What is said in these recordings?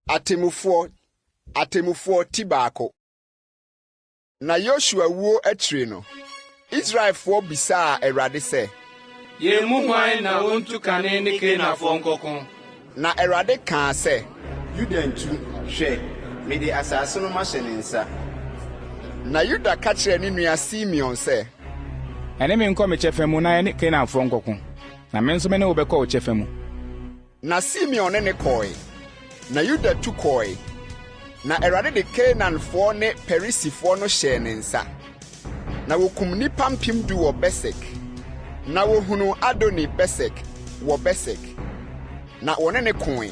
Atemmufoɔ ti baako. Na Yoshua wuo akyiri no, Israelfo bisaa Awurade sɛ, Ye mu hwan na wontu kane ne Kanaanfoɔ nkɔko? Na Awurade kaa sɛ, Yuda ntu, hwɛ, mede asase no mahyɛ ne nsa. Na Yuda ka kyerɛɛ ne nua Simeon sɛ, ɛne me nkɔ me kyɛfa mu na ɛne Kanaanfoɔ nkɔko, na me nso me ne wo bɛkɔ wo kyɛfa mu. Na Simeon ne kɔe, na Yuda tu kɔe. Na Awurade de Kanaanfoɔ ne Perisifoɔ no hyɛɛ ne nsa. Na wokum nnipa 10,000 wɔ Besek. Na wohunu Adoni Besek wɔ Besek. Na wɔne ne koe.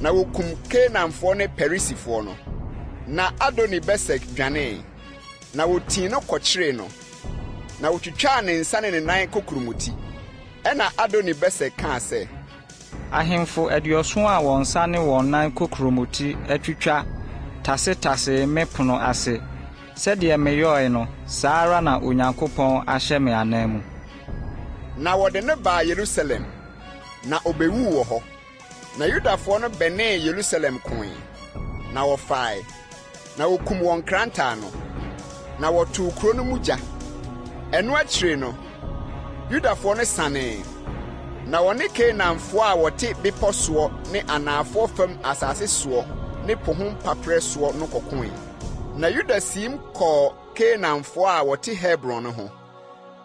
Na wokum Kanaanfoɔ ne Perisifoɔ no. Na Adoni Besek dwanee. Na wotii no kɔkyeree no. Na wotwitwaa ne nsa ne ne nan kokurumuti. Ɛna Adoni Besek kaa sɛ, ahemfo aduoso a wɔn nsa ne wɔn nan kokurumuti atwitwa tase me pono ase. Sɛdeɛ meyɔe no, saa ara na Onyankopɔn ahyɛ me anan mu. Na wɔde ne baa Yerusalem. Na obewu wɔ hɔ. Na Yudafoɔ no bɛnee Yerusalem koe. Na wɔfae. Na wokum wɔn krantaa no. Na wɔtoo kuro no mu gya. Ɛno akyiri no, Yudafoɔ no sanee. Na wɔne Kanaanfoɔ a wɔte bepɔ soɔ ne anaafoɔ fam asase soɔ ne po ho mpaprɛ soɔ no kɔkoe. Na Yuda siim kɔɔ Kanaanfoɔ a wɔte Hebron no ho.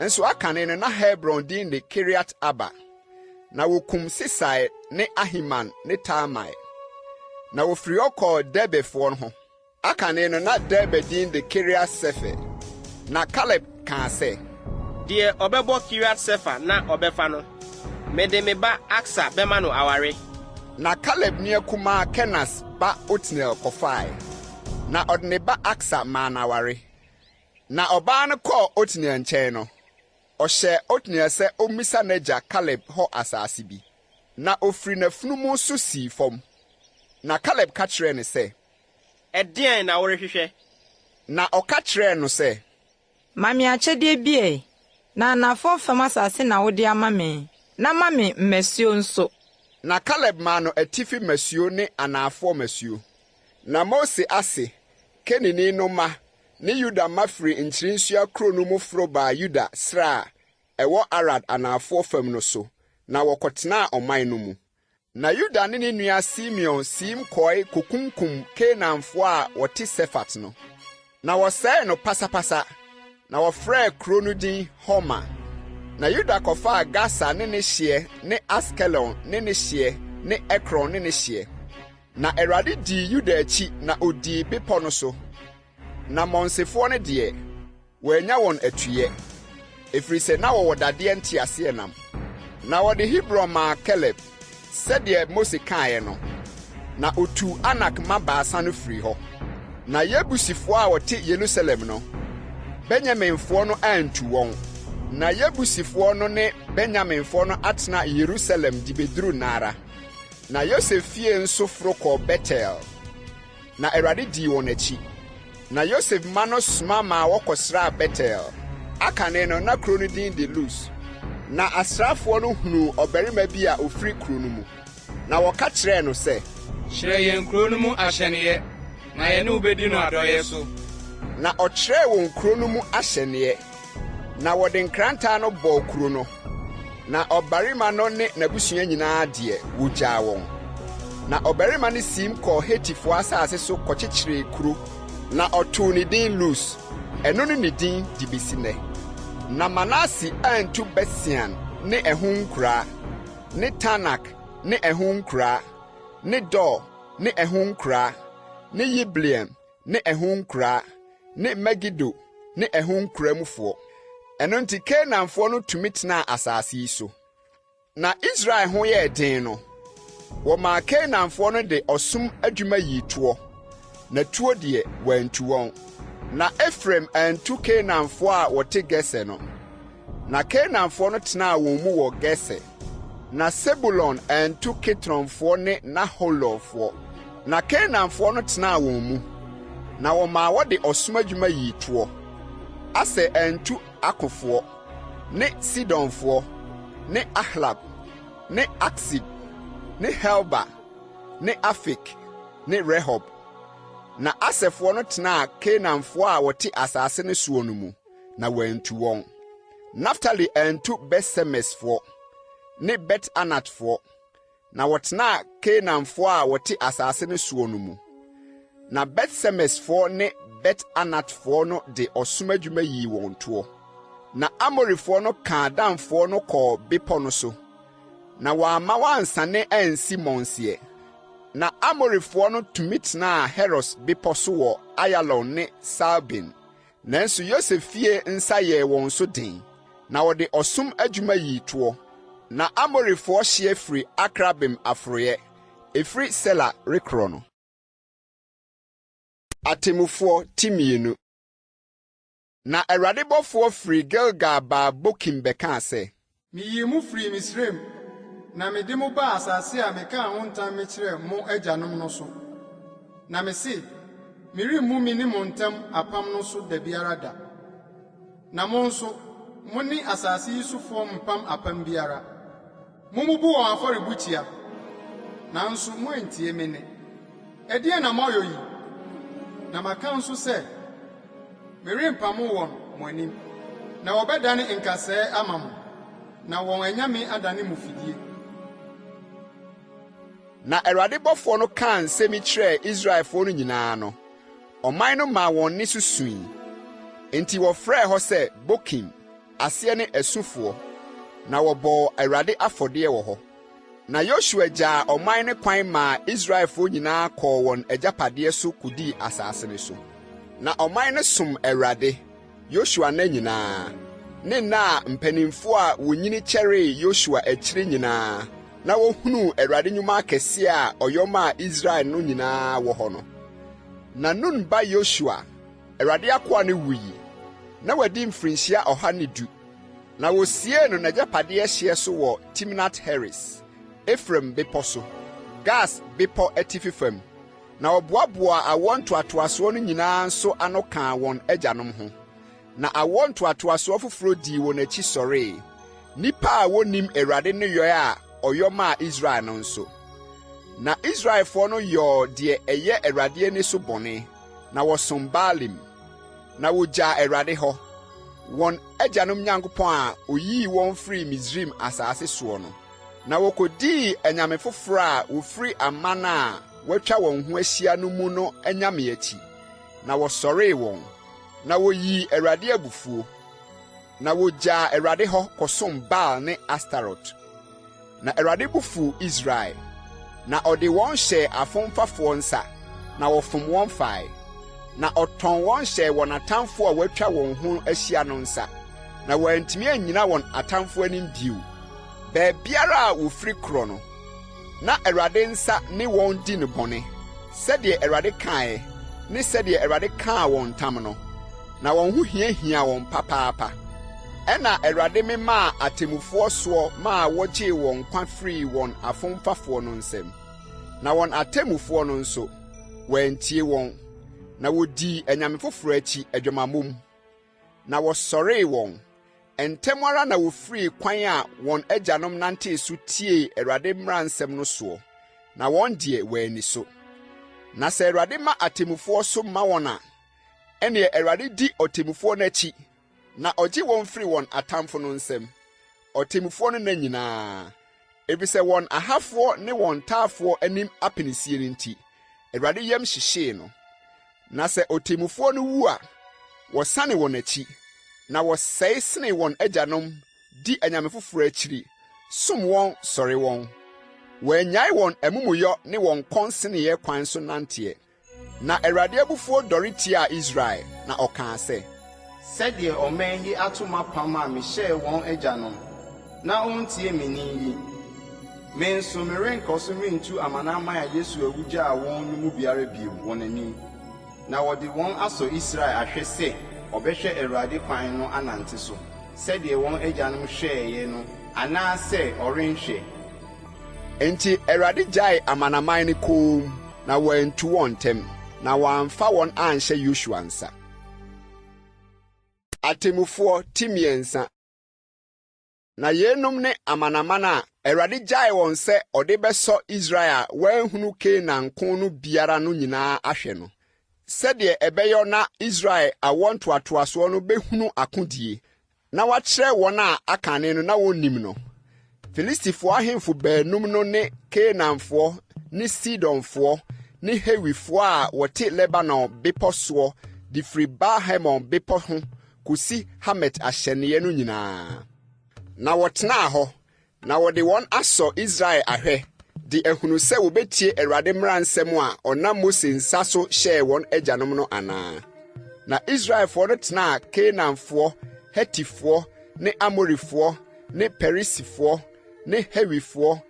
Nso akane no na Hebron din de Kiriat Aba. Na wokum Sisai ne Ahiman ne Talmai. Na wofiri hɔ kɔɔ Debefoɔ no ho. Akane no na Debe din de Kiriat Sefer. Na Caleb kaa sɛ, deɛ ɔbɛbɔ Kiriat Sefer na ɔbɛfa no, mede me ba Aksa bɛma no aware. Na Caleb nua kumaa Kenas ba Otniel kɔfae. Na ɔde ne ba Aksa maa no aware. Na ɔbaa no kɔɔ Otniel nkyɛn no, ɔhyɛ Otniel sɛ ommisa n'agya Caleb hɔ asase bi. Na ofiri n'afunumu so sii fam. Na Caleb ka kyerɛɛ no sɛ, ɛdeɛn na worehwehwɛ? Na ɔka kyerɛɛ no sɛ, ma me akyɛdeɛ bie, na anafo fam asase na wode ama me, na ma me mmasuo nso. Na Caleb maa no atifi mmasuo ne anaafo mmasuo. Na Mose ase, Kenini no ma, ne Yuda ma firi nkyirinsua kuro no mu foro baa Yuda sra a ɛwɔ Arad anaafo fam no so, na wɔkɔtenaa ɔman no mu. Na Yuda ne ne nua Simeon siim kɔe kokunkum Kanaanfoɔ a wɔte Sefat no. Na wɔsɛe no pasapasa, na wɔfrɛɛ kuro no din Homa. Na Yuda kɔfaa Gasa ne ne hyeɛ ne Askelon ne ne hyeɛ ne Ekron ne ne hyeɛ. Na Awurade dii Yuda akyi na odii bepɔ no so. Na mɔnsefoɔ no deɛ, wɔanya wɔn atuyɛ, ɛfiri sɛ na wɔwɔ dadeɛ nteaseɛnam. Na wɔde Hebron maa Caleb, sɛdeɛ Mose kaeɛ no. Na otuu Anak ma baasa no firi hɔ. Na Yebusifoɔ a wɔte Yerusalem no, Benyaminfoɔ no antu wɔn. Na Yebusifoɔ no ne Benyaminfoɔ no atena Yerusalem de beduru nara. Na Yosef fie nso foro kɔɔ Betel. Na Awurade dii wɔn akyi. Na Yosef ma no soma ma wɔkɔsraa Betel. Akane no na kuro no din de Lus. Na asraafoɔ no hunu ɔbarima bi a ofiri kuro no mu. Na wɔka kyerɛɛ no sɛ, hyerɛ yɛn kuro no mu ahyɛneɛ, na yɛne wo bɛdi no adɔyɛ so. Na ɔkyerɛɛ wɔn kuro no mu ahyɛneɛ. Na wɔde nkrantaa no bɔɔ kuro no. Na ɔbarima no ne n'abusua nyinaa deɛ wogyaa wɔn. Na ɔbarima no siim kɔɔ Hetifoɔ asase so kɔkyekyeree kuro. Na ɔtoo ne din Lus. Ɛno ne ne din de besi nnɛ. Na Manase antu Besian ne ɛho nkuraa, ne Tanak ne ɛho nkuraa, ne Dor ne ɛho nkuraa, ne Yibleam ne ɛho nkuraa, ne Megido ne ɛho nkuraamufoɔ. Ɛno nti Kanaanfoɔ no tumi tenaa asase yi so. Na Israel ho yɛɛ den no, wɔmaa Kanaanfoɔ no de ɔsom adwuma yii toɔ, na tuo deɛ wɔantu wɔn. Na Efraim antu Kanaanfoɔ a wɔte Geser no. Na Kanaanfoɔ no tenaa wɔn mu wɔ Geser. Na Sebulon antu Kitronfoɔ ne Naholorfoɔ. Na Kanaanfoɔ no tenaa wɔn mu. Na wɔmaa wɔde ɔsom adwuma yii toɔ. Ase antu Akofoɔ, ne Sidonfoɔ, ne Ahlab, ne Aksib, ne Helba, ne Afik, ne Rehob. Na Asefoɔ no tenaa Kanaanfoɔ a wɔte asase no soɔ no mu, na wɔantu wɔn. Naftali antu Bet-Semesfoɔ ne Bet-Anatfoɔ, na wɔtenaa Kanaanfoɔ a wɔte asase no soɔ no mu. Na Bet-Semesfoɔ ne Bet-Anatfoɔ no de ɔsom adwuma yii wɔn toɔ. Na Amorifoɔ no kaa Danfoɔ no kɔɔ bepɔ no so, na wɔamma wɔansane ansi Monseɛ. Na Amorifoɔ no tumi tenaa Heros bepɔ so wɔ Ayalon ne Salbin. Nanso Yosef fie nsa yɛɛ wɔn so den, na wɔde ɔsom adwuma yii toɔ. Na Amorifoɔ hye firi Akrabim aforoyɛ, efiri Sela rekorɔ no. Atemufoɔ Timienu. Na Awurade bɔfoɔ firi Gilgal baa Bokim bɛkaa sɛ, miyii mu firi Misraim, na mede mo baa asase a mekaa ho ntam mekyerɛ mo agyanom no so. Na mese, meremmu me ne mo ntam apam no so da biara da. Na mo nso, mo ne asase yi sofoɔ mpam apam biara. Mumubu wɔn afɔrebukyia, nanso moantie me ne. Ɛdeɛn na moayɛ yi? Na maka nso sɛ, merempamo wɔn mo anim, na wɔbɛdane nkasɛɛ ama mo, na wɔn anyame adane mo fidie. Na Awurade bɔfoɔ no kaa nsɛm kyerɛɛ Israelfo no nyinaa no, ɔman no maa wɔn ne so sui. Enti wɔfrɛɛ hɔ sɛ Bokim, aseɛ ne asufoɔ, na wɔbɔɔ Awurade afɔdeɛ wɔ hɔ. Na Yosua gyaa ɔman no kwan maa Israelfo nyinaa kɔɔ wɔn agyapadeɛ so kodii asase no so. Na ɔman no som Awurade, Yosua na nyinaa, ne nna a mpanimfoɔ a wonyini kyɛree Yosua akyiri nyinaa, na wohunu Awurade nnwuma akɛseɛ a ɔyɔmaa Israel no nyinaa wɔ hɔ no. Na Nun ba Yosua, Awurade akoa no wuyi, na wadi mfirinhyia 110. Na wosiee no n'agyapadeɛ hyeɛ so wɔ Timnat-Heres, Efraim bepɔ so, Gas bepɔ atifi fam. Na wɔboaboa awɔ ntoatoasoɔ no nyinaa nso ano kaa wɔn agyanom ho. Na awɔ ntoatoasoɔ foforɔ dii wɔn akyi sɔree. Nnipa a wonim Awurade no yɔe a ɔyɔmaa Israel no nso. Na Israelfoɔ no yɔɔ deɛ ɛyɛ Awurade ani so bɔne, na wɔsom Baalim. Na wogyaa Awurade hɔ, wɔn agyanom Nyankopɔn a oyii wɔn firi Misraim asase soɔ no. Na wɔkɔdii anyame foforɔ a wofiri aman a wɔatwa wɔn ho ahyia no mu no anyame akyi. Na wɔsɔree wɔn, na woyii Awurade abufuo. Na wogyaa Awurade hɔ kɔsom Baal ne Astarot. Na Awurade bufuw Israel, na ɔde wɔn hyɛɛ afomfafoɔ nsa, na wɔfom wɔn fae. Na ɔtɔn wɔn hyɛɛ wɔn atamfoɔ a wɔatwa wɔn ho ahyia no nsa, na wɔantumi annyina wɔn atamfoɔ anim bio. Baabiara a wofiri korɔ no, na Awurade nsa ne wɔn di ne bɔne, sɛdeɛ Awurade kae, ne sɛdeɛ Awurade kaa wɔn ntam no, na wɔn ho hiahia wɔn papaapa. Ɛna Awurade memaa atemufoɔ soɔ maa wɔgyee wɔn kwa firi wɔn afomfafoɔ no nsam. Na wɔn atemufoɔ no nso, wɔantie wɔn, na wodii anyame foforɔ akyi adwamammom. Na wɔsɔree wɔn. Ntɛm ara na wofiri kwan a wɔn agyanom nantee so tiee Awurade mmaransɛm no soɔ, na wɔn deɛ wɔanni so. Na sɛ Awurade ma atemufoɔ so ma wɔn a, ɛneɛ Awurade di ɔtemufoɔ no akyi, na ɔgye wɔn firi wɔn atamfo no nsam, ɔtemufoɔ no na nyinaa. Ebisɛ wɔn ahafoɔ ne wɔn taafoɔ anim apinisie no nti, Awurade yam hyehyee no. Na sɛ ɔtemufoɔ no wu a, wɔsane wɔn akyi, na wɔsɛe sene wɔn agyanom, di anyame foforɔ akyiri, som wɔn sɔre wɔn. Wɔannyae wɔn amumuyɔ ne wɔn kɔnseneyɛ kwan so nanteɛ. Na Awurade abufuo dɔre tiaa Israel, na ɔkaa sɛ, sɛdeɛ ɔman yi ato m'apam a mehyɛɛ wɔn agyanom, na ɔntie me nne yi. Me nso merenkɔ so mentu amanaman a Yesu awu gyaa wɔn no mu biara bio wɔn anim. Na wɔde wɔn asɔ Israel ahwɛ sɛ ɔbɛhwɛ Awurade kwan no anante so, sɛdeɛ wɔn agyanom hwɛeɛ no, anaasɛ ɔrenhwɛ. Enti Awurade gyae amanaman no koom, na wɔantu wɔn ntɛm, na wɔamfa wɔn anhyɛ Yosua nsa. Atemufoɔ Timiɛnsa. Na yenum ne amanamana Awurade gyae wɔn sɛ ɔde bɛsɔ Israel wanhunu Kanaan ko no biara no nyinaa ahwɛ no. Sɛdeɛ ɛbɛyɛ na Israel awɔ ntoatoasoɔ no behunu akodie. Na wakyerɛ wɔn a akane no na wɔnnim no. Filistifoɔ ahemfo baanum no ne Kanaanfoɔ ne Sidonfoɔ ne Hewifoɔ a wɔte Lebanon bepɔ soɔ de firi Baal-Hermon bepɔ ho kosi Hamet ahyɛneɛ no nyinaa. Na wɔtenaa hɔ, na wɔde wɔn asɔ Israel ahwɛ, de ahunu sɛ wobetie Awurade mmaransɛm a ɔnam Mose nsa so hyɛɛ wɔn agyanom no anaa. Na Israelfoɔ no tenaa Kanaanfoɔ, Hetifoɔ ne Amorifoɔ ne Perisifoɔ ne Hewifoɔ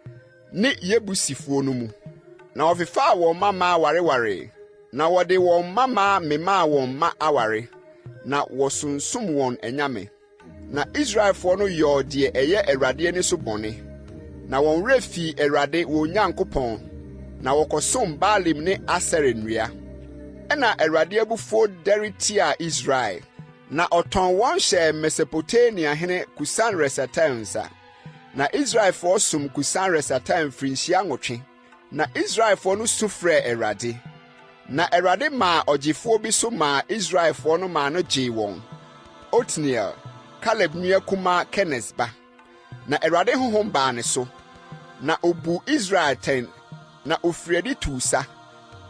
ne Yebusifoɔ no mu. Na wɔfefaa wɔn mama wareware, na wɔde wɔn mama memaa wɔn ma aware, na wɔsonsum wɔn anyame. Na Israelfoɔ no yɔɔ deɛ ɛyɛ Awurade ani so bɔne. Na wɔn werɛ fii Awurade wɔn Nyankopɔn, na wɔkɔsom Baalim ne Asera nnua. Ɛna Awurade abufuo dɛre tia Israel, na ɔtɔn wɔn hyɛɛ Mesopotamiahene Kusan-Risataim nsa. Na Israelfoɔ som Kusan-Risataim mfirinhyia nwɔtwe. Na Israelfoɔ no su frɛɛ Awurade. Na Awurade maa ɔgyefoɔ bi so maa Israelfoɔ no maa no gyee wɔn. Otniel, Kaleb nua kumaa Kenes ba. Na Awurade honhom baa ne so. Na obu Israel tɛn, na ofiriadi tuu sa.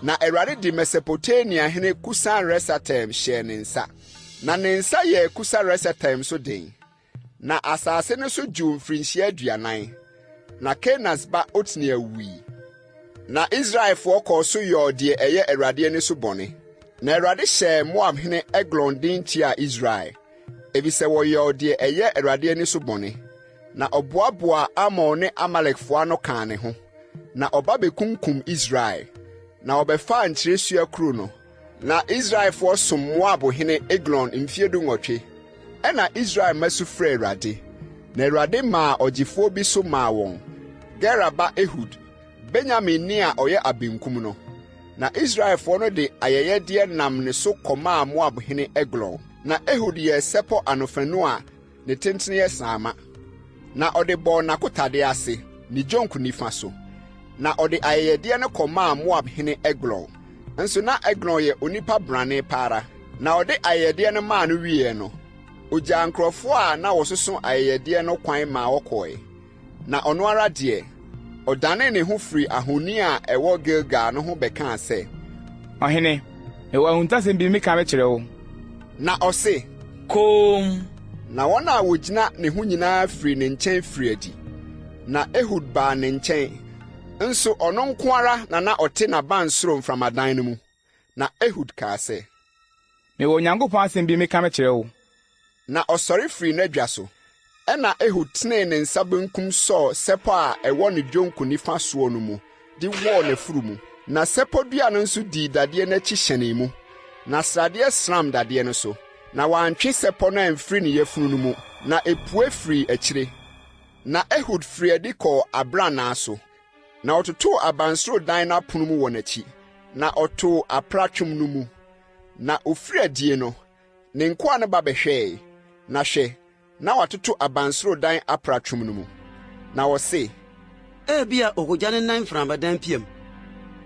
Na Awurade de Mesopotamiahene Kusan-Risataim hyɛɛ ne nsa. Na ne nsa yɛ Kusan-Risataim so den. Na asase no so dwuu mfirinhyia 40. Na Kenas ba Otniel wui. Na Israelfoɔ kɔɔ so yɔɔ deɛ ɛyɛ Awurade ani so bɔne. Na Awurade hyɛɛ Moabhene Eglon den tia Israel, efisɛ wɔyɔɔ deɛ ɛyɛ Awurade ani so bɔne. Na ɔboaboa Amon ne Amalekfoɔ ano kaa ne ho. Na ɔba bekunkum Israel. Na ɔbɛfaa nkyerɛsua kuro no. Na Israelfoɔ som Moabhene Eglon mfeɛ 18. Ɛna Israel masu frɛ Awurade. Na Awurade maa ɔgyefoɔ bi so maa wɔn. Gera ba Ehud, Benyamin ni a ɔyɛ abenkum no. Na Israelfoɔ no de ayɛyɛdeɛ nam ne so kɔmaa Moabhene Eglon. Na Ehud yɛ sɛpɔ anofanu a ne tenten yɛ saama. Na ɔde bɔɔ n'akotade ase, ne jonku nifa so. Na ɔde ayɛyɛdeɛ no kɔmaa Moabhene Eglon. Nso na Eglon yɛ onipa brane paara. Na ɔde ayɛyɛdeɛ no maa no wieɛ no, ogyaa nkurɔfoɔ a na wɔsoso ayɛyɛdeɛ no kwan maa wɔkɔe. Na ɔno ara deɛ, ɔdane ne ho firi ahoni a ɛwɔ Gilgal no ho bɛkaa sɛ, Ɔhene, ɛwɔ ahuntasɛm bi meka mekyerɛ wo. Na ɔse, Kom. Na wɔn a wogyina ne ho nyinaa firi ne nkyɛn firi adi. Na Ehud baa ne nkyɛn. Nso ɔno nko ara na ɔte n'abansoro mframadan no mu. Na Ehud kaa sɛ, Mewɔ Onyankopɔn asɛm bi meka mekyerɛ wo. Na ɔsɔre firi n'adwa so. Ɛna Ehud tenee ne nsa benkum sɔɔ sɛpɔ a ɛwɔ ne jonku nifa soɔ no mu, de wɔɔ n'afuru mu. Na sɛpɔ dua no nso dii dadeɛ n'akyi hyɛnee mu. Na sradeɛ sram dadeɛ no so. Na wantwe sɛpɔ no amfiri ne yafunu no mu, na epue firi akyire. Na Ehud firi adi kɔɔ abranaa so. Na ɔtotoo abansoro dan no apono mu wɔ n'akyi. Na ɔtoo apratwom no mu. Na ofiri adie no, ne nkoa no ba bɛhwɛe. Na hwɛ, na watoto abansoro dan apratwom no mu. Na wɔse, Ebia okogya ne nan mframadan piam.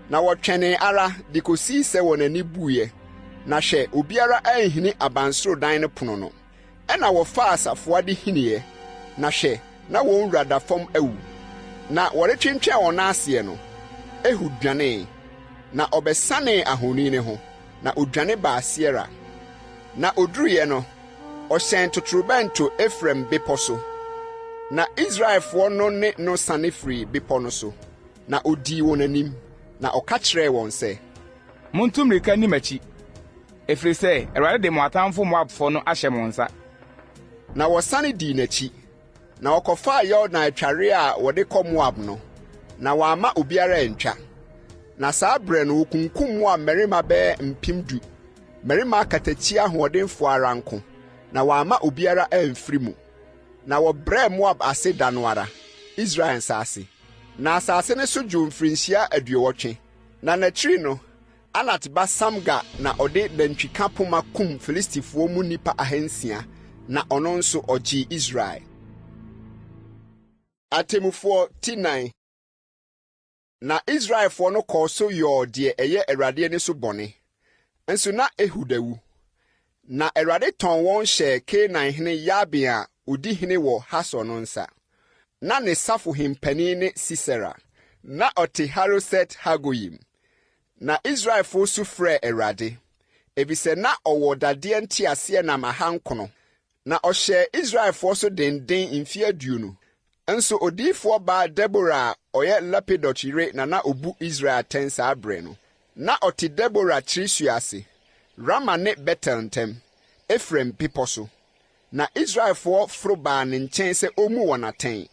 Na wɔtwɛnee ara de kosii sɛ wɔ n'ani buiɛ. Na hwɛ, obiara anhini abansoro dan no pono no. Ɛna wɔfaa asafoa de hiniɛ. Na hwɛ, na wɔn wura da fam awu. Na wɔretwentwɛn wɔn aseɛ no, Ehud dwanee. Na ɔbɛsanee ahoni ne ho. Na odwane baa Seera. Na oduruiɛ no, ɔhyɛn totorobɛnto Efraim bepɔ so. Na Israelfoɔ no ne no sane firi bepɔ no so. Na odii wɔn anim. Na ɔka kyerɛɛ wɔn sɛ, Montu mmirika nim akyi, ɛfiri sɛ Awurade de mo atamfo Moabfoɔ no ahyɛ mo nsa. Na wɔsane dii n'akyi. Na wɔkɔfaa Yordan atware a wɔde kɔ Moab no. Na wɔamma obiara antwa. Na saa berɛ no wokunkum Moab mmarima bɛyɛ 10,000. Mmarima akatakyi ahoɔdenfoɔ ara nko. Na wɔamma obiara amfiri mu. Na wɔbrɛɛ Moab ase da no ara, Israel nsase. Na asase ne so dwuu mfirinhyia 20. Na n'akyiri no, Anat ba Samga na ɔde nantwika poma kum Filistifoɔ mu nipa 600. Na ɔno nso ɔgyee Israel. Atemmufoɔ 9. Na Israelfo no kɔɔ so yɔɔ deɛ ɛyɛ Awurade ani so bɔne. Nso na Ehud awu. Na Awurade tɔn wɔn hyɛɛ Kanaan hene Yabin a odi hene wɔ Hasor no nsa. Na ne safohempani ne Sisera. Na ɔte Haroset Hagoyim. Na Israelfo su frɛ Awurade. Ebisɛ na ɔwɔ dadeɛ nteaseɛnam ahankono. Na ɔhyɛ Israelfo so denden mfe 20. Nso odiyifoɔ baa Debora a ɔyɛ Lapidot yere na obu Israel atɛn saa bere no. Na ɔte Debora kyirisu ase, Rama ne Betel ntam, Efraim bepɔ so. Na Israelfoɔ foro baa ne nkyɛn sɛ ɔmmu wɔn atɛn.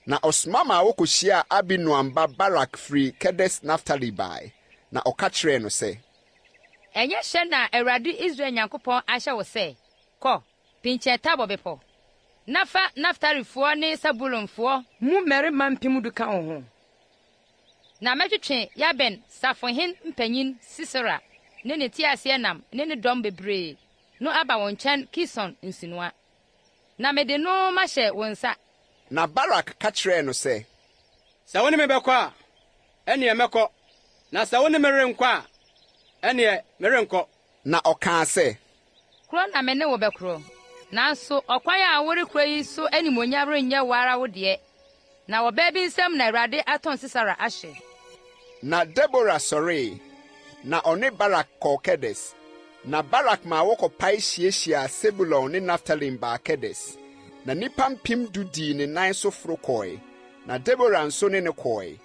Na ɔsoma ma wɔkɔhyia Abinoam ba Barak firi Kedes Naftali bae. Na ɔka kyerɛɛ no sɛ, ɛnyɛ hyɛ na Awurade Israel Nyankopɔn ahyɛ wo sɛ, kɔ, pinkyɛ Tabor bepɔ. Nafa Naftalifoɔ ne Sabulonfoɔ mu mmarima mpem 10 ka wo ho. Na mɛtwetwe Yaben safohen mpanyin Sisera ne ne teaseɛnam ne ne dɔm bebree no aba wɔn nkyɛn Kison nsinua. Na mede no mahyɛ wo nsa. Na Barak ka kyerɛɛ no sɛ, sɛ wo ne me bɛkɔ a, ɛneɛ mɛkɔ. Na sɛ wo ne me renkɔ a, ɛneɛ merenkɔ. Na ɔkaa sɛ, kuro na me ne wo bɛkoro. Nanso ɔkwan a wɔrekura yi so animonyam renyɛ wo ara wo deɛ. Na wɔbaa bi nsɛm na Awurade atɔn Sisera ahyɛ. Na Debora sɔree, na ɔne Barak kɔɔ Kedes. Na Barak ma wɔkɔpae hyiahyia Sebulon ne Naftalim baa Kedes. Na nnipa mpem 10 dii ne nan so foro kɔe. Na Debora nso ne kɔe.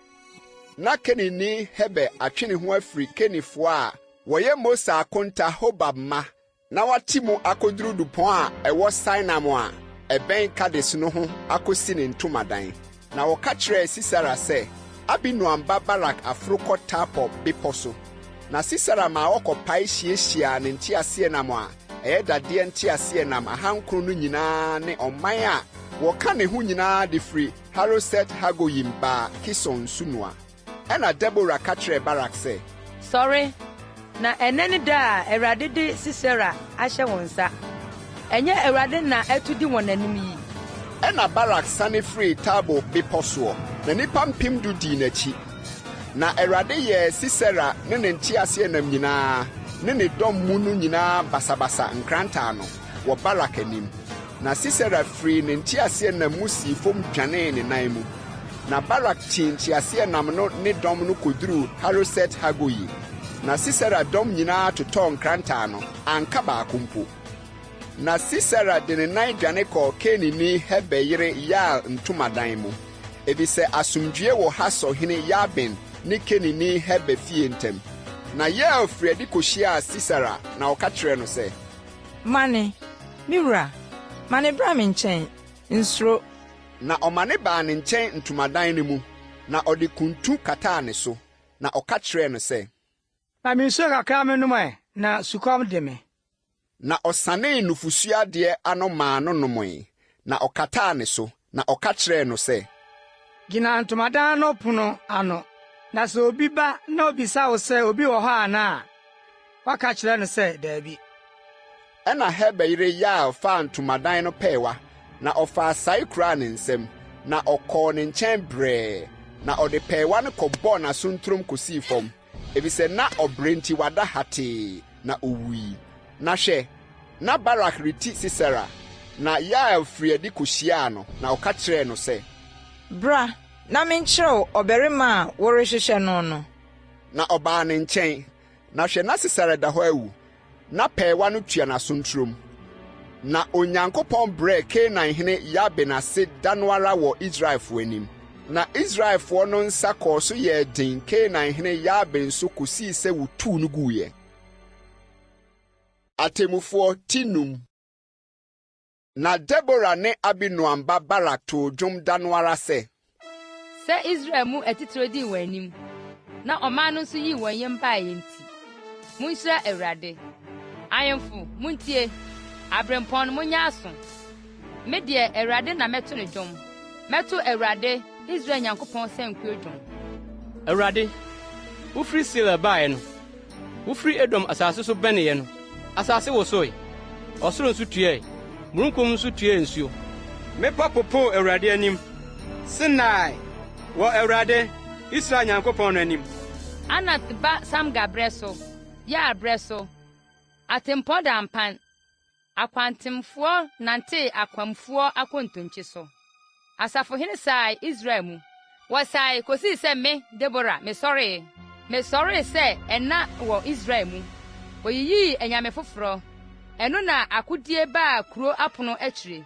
Na Kenini Heber atwe ne ho afiri Kenifoɔ a wɔyɛ Mose akonta Hobab ma. Na wati mu akoduru dupɔn a ɛwɔ Sinam a ɛbɛn Kades no ho akosi ne ntomadan. Na wɔka kyerɛɛ Sisera sɛ, Abinoam ba Barak aforo kɔ Tabor bepɔ so. Na Sisera ma wɔkɔpae hyiahyia ne nteaseɛnam a ɛyɛ dadeɛ nteaseɛnam ahankron no nyinaa ne ɔman a wɔka ne ho nyinaa de firi Haroset Hagoyim baa Kison sunua. Ɛna Debora ka kyerɛɛ Barak sɛ, sɔre, na ɛnɛ ne da a Awurade de Sisera ahyɛ wɔn nsa. Ɛnyɛ Awurade na ɛto di wɔn anim yi. Ɛna Barak sane firi Tabor bepɔ soɔ, na nnipa mpem 10 dii n'akyi. Na Awurade yɛɛ Sisera ne ne nteaseɛnam nyinaa ne ne dɔm mu no nyinaa basabasa nkrantaa no wɔ Barak anim. Na Sisera firi ne nteaseɛnam mu sii fam dwanee ne nan mu. Na Barak tii nteaseɛnam no ne dɔm no koduru Haroset Hagoyi. Na Sisera dɔm nyinaa totɔɔ nkrantaa no, anka baako mpo. Na Sisera de ne nan dwane kɔɔ Kenini Heber yere Yael ntomadan mu. Ebisɛ asomdwie wɔ Hasor hene Yabin ne Kenini Heber fie ntam. Na Yael firi adi kɔhyiaa Sisera na ɔka kyerɛ no sɛ, Mane, miwura, mane bra me nkyɛn, nsuro. Na ɔmane baa ne nkyɛn ntomadan no mu, na ɔde kuntu kataa ne so, na ɔka kyerɛ no sɛ, Ma minsuo kakra menom na sukɔm de me. Na ɔsanee nufusuadeɛ ano maa no nomoe, na ɔkataa ne so, na ɔka kyerɛɛ no sɛ, Gyina ntomadan no pono ano, na sɛ obi ba na obisa wo sɛ obi wɔ hɔ anaa, waka kyerɛ no sɛ daabi. Ɛna Heber yere Yael faa ntomadan no pɛɛwa, na ɔfaa sae kuraa ne nsam, na ɔkɔɔ ne nkyɛn brɛɛ, na ɔde pɛɛwa no kɔbɔɔ n'asontorom kosii fam, ebisɛ na ɔbrɛ nti wada hatee, na owui. Na hwɛ, na Barak reti Sisera, na Yael firi adi kɔhyiaa no, na ɔka kyerɛɛ no sɛ, Bra, na menkyerɛw ɔbarima a wɔrehyehyɛ no no. Na ɔbaa ne nkyɛn, na hwɛ na Sisera da hɔ awu, na pɛɛwa no tua n'asontorom. Na Onyankopɔn brɛɛ Kanaan hene Yabin ase da no ara wɔ Israelfo anim. Na Israelfoɔ no nsa kɔɔ so yɛɛ den Kanaan hene Yabin so kosii sɛ wotuu no guiɛ. Atemmufoɔ 10. Na Debora ne Abinoam ba Barak too dwom da no ara sɛ, Sɛ Israel mu atitiriw dii wɔn anim, na ɔman no nso yii wɔn yam baeɛ nti. Munhyira Awurade. Ahemfo, muntie. Abrempɔn no munya aso. Me deɛ Awurade na mɛto ne dwom. Mɛto Awurade, Israel Nyankopɔn sankuo dwom. Awurade, wofiri Sela baeɛ no, wofiri Edom asase so bɛneɛ no, asase wosoe, ɔsoro nso tuae, mununkum nso tuae nsuo. Mepa popoo Awurade anim, Sinai, wɔ Awurade, Israel Nyankopɔn no anim. Anat ba Samga brɛ so, Yar brɛ so, atempɔ da mpan, akwantemfoɔ nante akwamfoɔ akontonkyi so. Asafohene sae Israel mu. Wɔsae kosi sɛ me, Debora, mesɔree sɛ ɛna wɔ Israel mu. Wɔyiyii anyame foforɔ. Ɛno na akodie baa kuro apono akyiri.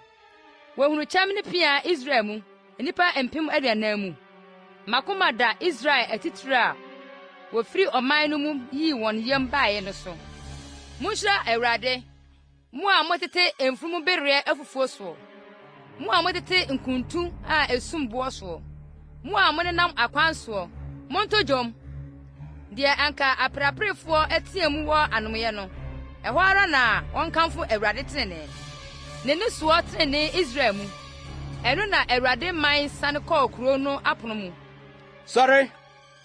Wɔhunu kyɛm ne pia Israel mu, nnipa mpem 40 mu. Makoma da Israel atitiriw a wofii ɔman no mu yii wɔn yam baeɛ no so. Munhyira Awurade, mo a motete mfurum bere afufuo so, mo a motete nkuntu a esum boɔ so, mo a monenam akwan so, monto dwom. Deɛ anka apraprefoɔ atie mu wɔ anomyɛ no, ɛhɔ ara na wɔnkamfo Awurade tenene. Ne ne soɔ tenene Israel mu. Ɛno na Awurade man sane kɔɔ kuro no apono mu. Sɔre,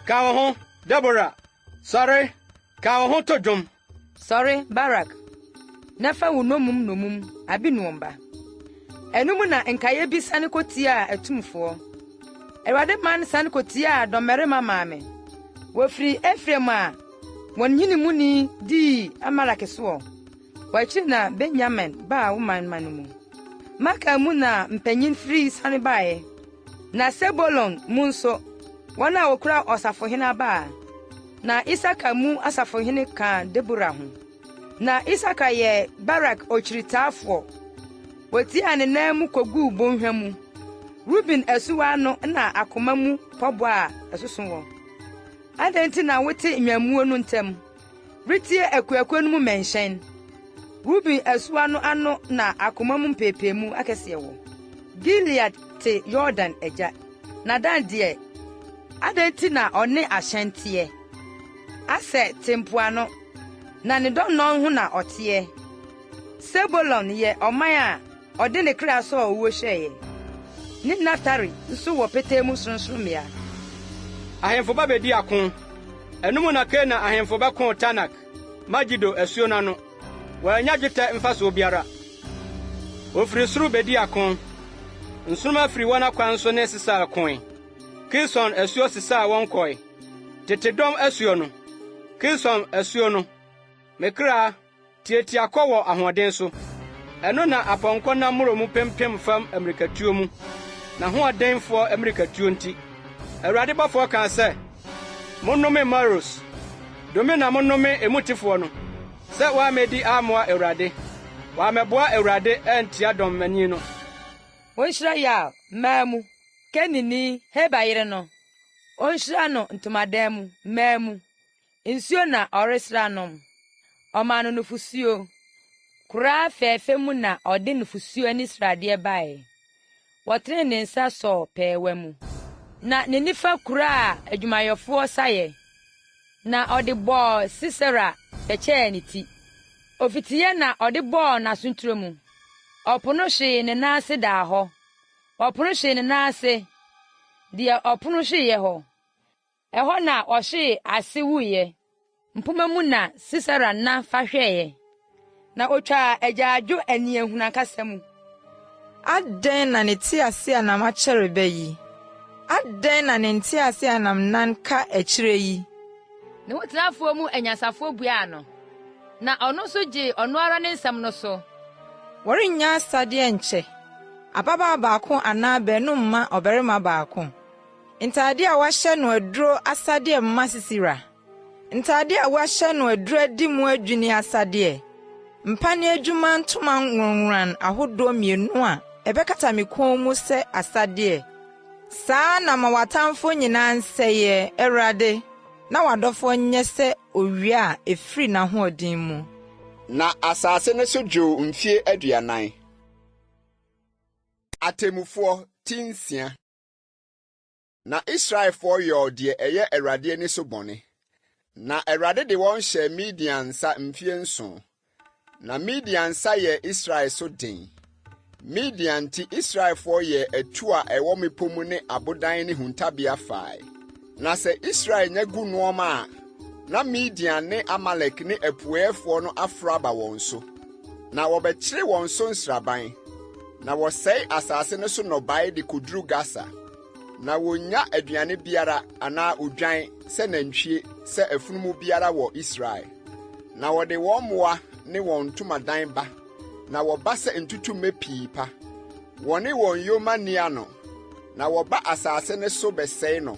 ka wo ho, Debora. Sɔre, ka wo ho to dwom. Sɔre, Barak. Na fa wo nomum Abinoam ba. Ɛno mu na nkaeɛ bi sane kɔtia atumfoɔ. Awurade man sane kɔtia dɔmmarima maame. Wofiri Efraim a wɔn hene mu ni dii Amalek soɔ. Wɔakyi na Benyamin baa wo man no mu. Maka mu na mpanyin firi sane bae. Na Sebolon mu nso wɔn a wokura ɔsafohene baa. Na Isaka mu asafohene ka Debora ho. Na Isaka yɛ Barak okyiritaafo. Wotia ne nan mu kogu bonhwa mu. Ruben asuwa no na akoma mu pɔbɔ a ɛsoso wɔ. Adɛnti na wote nyamuo no ntam. Ritie akuakuo no mu menhyɛn. Ruben asuwa no ano na akoma mu mpepemu akɛseɛ wɔ. Gilead te Jordan agya. Na Dan deɛ adɛnti na ɔne ahyɛnteɛ. Asɛ tempoano na ne dɔnɔ ho na ɔteɛ. Sebolon yɛ ɔman a ɔde ne kra so a owó hyɛɛ. Ne Naftali nso wɔ petee mu sorosorommea. Ahemfo ba bedi ako. Ɛno mu na Kanaan ahemfo bɛko Tanak, Magido asuo no ano. Wɔanya dwetɛ mfaso biara. Ofiri soro bedi ako. Nsoroma firi wɔn akwan so ne sesa akoe. Kison asuo sesa wɔn kɔe. Tetedɔm asuo no. Kison asuo no. Mekra tietia kɔ wɔ ahoɔden so. Ɛno na apɔnkɔ na mmoro mu pempem fam Amerikatuo mu. Na hoɔdenfoɔ Amerikatuo nti. Awurade bɔfoɔ kan sɛ, monnome Maros. Dome na monnome emutifo no. Sɛ wɔamedi amoa Awurade. Wɔamɛboa Awurade antia dɔmmani no. Onhyira Yael mmaa mu. Kenini Heba yere no. Onhyira no ntomadan mu mmaa mu. Nsuo na ɔresra nom. Ɔma no nufusuo. Koraa fɛɛfɛ mu na ɔde nufusuo ani sradeɛ bae. Wɔtene ne nsa sɔ pɛɛwa mu. Na ne nifa koraa adwumayɛfoɔ sayɛ. Na ɔde bɔɔ Sisera bɛkyɛɛ ne ti. Ofitiɛ na ɔde bɔɔ n'asonturo mu. Ɔpono hwee ne nan ase daa hɔ. Ɔpono hwee ne nan ase. Deɛ ɔpono hweeɛ hɔ. Ɛhɔ na ɔhwee ase wuiɛ. Mpoma mu na Sisera na fa hwɛeɛ. Na otwa agyaadwo aniahuna kasa mu. Adɛn na ne ti ase anam akyɛre ba yi? Adɛn na ne nti ase anam nan ka akyire yi? Ne hotenafoɔ mu anyansafoɔ buaa no. Na ɔno nso gye ɔno ara ne nsɛm no so. Wɔrennya asadeɛ nkyɛ. Ababaa baako anaa bɛnum ma ɔbarima baako. Ntade a wahyɛ no aduro asadeɛ mma Sisera. Ntade a wahyɛ no aduro adi mu adwini asadeɛ. Mpane adwuma ntoma nwonwan ahodoɔ mmienu a ɛbɛkata me kɔn mu sɛ asadeɛ. Saa na ma watamfo nyinaa nsɛyɛ Awurade. Na wadɔfo nyɛ sɛ owia a efiri n'ahoɔden mu. Na asase ne so dwo mfie 40. Atemufoɔ 9. Na Israelfo yɛ deɛ ɛyɛ Awurade ani so bɔne. Na Awurade de wɔn hyɛ Midian nsa mfie 7. Na Midian nsa yɛ Israel so den. Midian ti Israelfo yɛ atua ɛwɔ mepo mu ne abodan ne huntabea fae. Na sɛ Israel nya gu nneɛma a, na Midian ne Amalek ne apueefoɔ no afra aba wɔn so. Na wɔbɛkyere wɔn so nsraban. Na wɔsɛe asase no so nnɔbae de koduru Gasa. na wonya aduane biara anaa odwan sɛ nantwie sɛ afunumu biara wɔ Israel. Na wɔde wɔn mmoa ne wɔn ntomadan ba, na wɔba sɛ ntutumme pii pa. Wɔne wɔn yoma nia no, na wɔba asase ne so bɛsɛe no.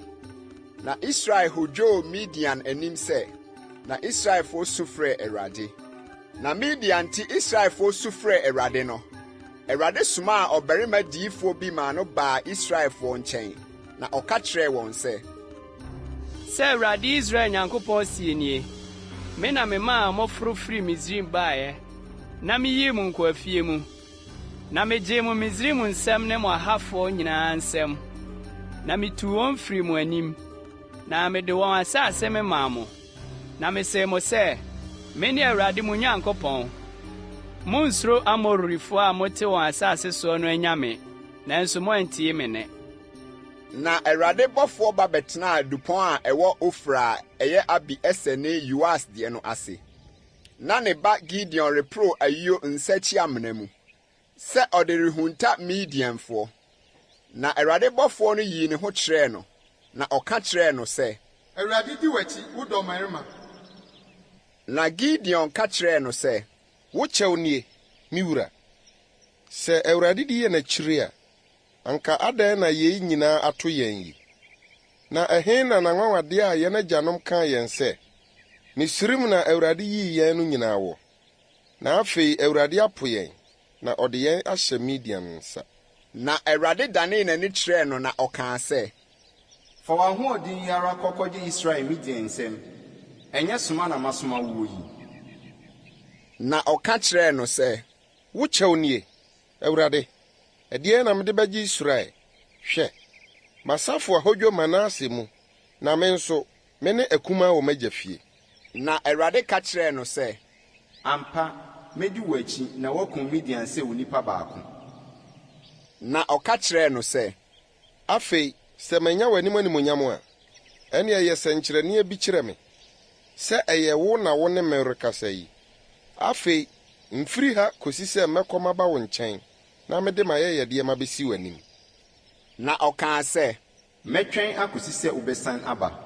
Na Israel hodwoo Midian anim sɛ, na Israelfo su frɛ Awurade. Na Midian ti Israelfo su frɛ Awurade no, Awurade somaa ɔbarima diyifoɔ bi ma no baa Israelfo nkyɛn, na ɔka kyerɛɛ wɔn sɛ, sɛ Awurade Israel Nyankopɔn sie nie, me na memaa mɔforo firi Misraim baeɛ, na meyii mo nkɔ afie mu, na megyee mo Misraim nsɛm ne mo ahafoɔ nyinaa nsɛm, na mituu wɔn firi mo anim, na mede wɔn asase me maa mo, na mesee mo sɛ, me ne Awurade mo Nyankopɔn. Monsuro Amorifoɔ a mote wɔn asase soɔ no anyame, nanso moantie me ne. Na Awurade bɔfoɔ ba bɛtenaa dupɔn a ɛwɔ Ofra a ɛyɛ Abi Eser ne Yoas deɛ no ase. Na ne ba Gideon repro ayuo nsakyi amena mu, sɛ ɔde rehunta Midianfoɔ. Na Awurade bɔfoɔ no yii ne ho kyerɛɛ no, na ɔka kyerɛɛ no sɛ, Awurade di w'akyi, wodɔ mmarima. Na Gideon ka kyerɛɛ no sɛ, wo kyɛw nie, me wura. Sɛ Awurade di yɛ n'akyiri a, anka adɛn na yei nyinaa ato yɛn yi. Na ɛhe na n'anwanwadeɛ a yɛn agyanom kaa yɛn sɛ, Misrim na Awurade yii yɛn no nyinaa wɔ. Na afei Awurade apo yɛn, na ɔde yɛn ahyɛ Midian nsa. Na Awurade danee n'ani kyerɛɛ no na ɔkaa sɛ, fa w'ahoɔden yi ara kɔkɔgye Israel Midian nsɛm. Ɛnyɛ soma na masoma wo yi. Na ɔka kyerɛɛ no sɛ, wo kyɛw nie, Awurade, ɛdeɛn na mede bɛgye Israel? Hwɛ, masafo ahodwo Manase mu, na me nso, me ne akumaa wɔ m'agya fie. Na Awurade ka kyerɛɛ no sɛ, ampa, medi wo akyi na woakum Midian sɛ wo nipa baako. Na ɔka kyerɛɛ no sɛ, afei, sɛ manya w'anim animonyam a, ɛne ɛyɛ sɛnkyerɛnneɛ bi kyerɛ me, sɛ ɛyɛ wo na wo ne me rekasa yi. Afei, mfiri ha kosi sɛ mɛkɔ maba wo nkyɛn, na mede ma yɛyɛdeɛ ma besi w'anim. Na ɔkaa sɛ, mɛtwɛn akosi sɛ wobɛsan aba.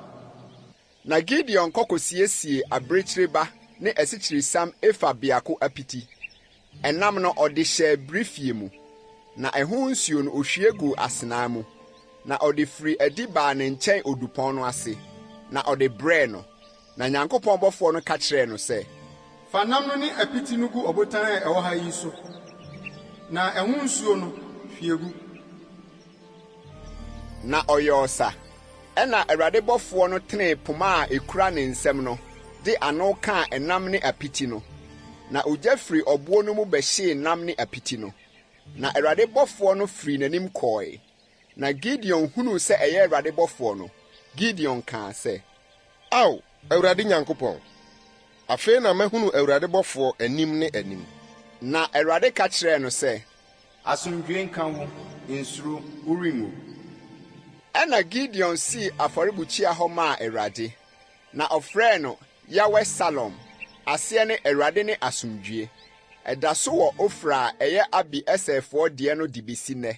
Na Gideon kɔkɔsiesie abirekyiriba ne asikyiresiam efa biako apiti. Ɛnam no ɔde hyɛɛ bere fie mu, na ɛho nsuo no ohwie gu asenaa mu, na ɔde firi adi baa ne nkyɛn odupɔn no ase, na ɔde brɛɛ no. Na Nyankopɔn bɔfoɔ no ka kyerɛɛ no sɛ, fa nam no ne apiti no gu ɔbotan a ɛwɔ ha yi so, na ɛho nsuo no hwie gu. Na ɔyɛɛ ɔsa. Ɛna Awurade bɔfoɔ no tenee poma a ekura ne nsɛm no, de ano kaa ɛnam ne apiti no. Na ogya firi ɔboɔ no mu bɛhyee nam ne apiti no. Na Awurade bɔfoɔ no firi n'anim kɔɔe. Na Gideon hunuu sɛ ɛyɛ Awurade bɔfoɔ no. Gideon kaa sɛ, Ao, Awurade Nyankopɔn, afei na mahunu Awurade bɔfoɔ anim ne anim. Na Awurade ka kyerɛɛ no sɛ, asomdwoe nka wo, nsuro, worenwu. Ɛna Gideon sii afɔrebukyia hɔ maa Awurade. Na ɔfrɛɛ no Yahweh Salom, aseɛ ne Awurade ne asomdwoe. Ɛda so wɔ Ofra a ɛyɛ Abi Eserfoɔ deɛ no de besi nnɛ.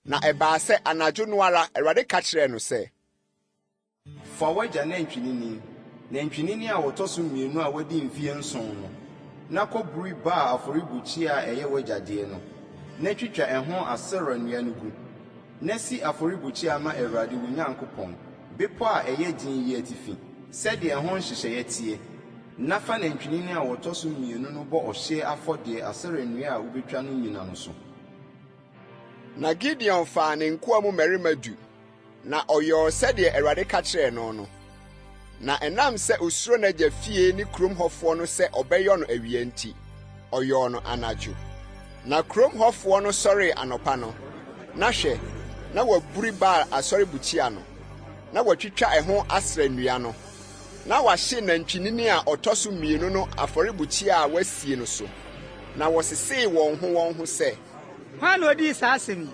Na ɛbaa sɛ anadwo no ara Awurade ka kyerɛɛ no sɛ, fa w'agya nantwinini a wɔtɔ so mmienu a wɔadi mfeɛ 7 no, na kɔburi baa afɔrebukyia a ɛyɛ w'agya deɛ no, na twitwa ɛho asera nnua no gu, na si afɔrebukyia ma Awurade wo Nyankopɔn, bepɔ a ɛyɛ din yi atifi, sɛdeɛ ɛho nhyehyɛeɛ tie. Na fa nantwinini a wɔtɔ so mmienu no bɔ ɔhyeɛ afɔdeɛ asera nnua a wobɛtwa no nyina no so. Na Gideon faa ne nkoa mu mmarima 10, na ɔyɛɛ sɛdeɛ Awurade ka kyerɛɛ no no. Na ɛnam sɛ osuro n'agya fie ne kurom hɔfoɔ no sɛ ɔbɛyɔ no awia nti, ɔyɔɔ no anadwo. Na kurom hɔfoɔ no sɔree anɔpa no, na hwɛ, na waburi Baal asɔrebukyia no, na watwitwa ɛho asra nnua no, na wahye nantwinini a ɔtɔ so mmienu no afɔrebukyia a wasie no so, na wɔsesee wɔn ho sɛ, hwan na odii saa asɛm yi?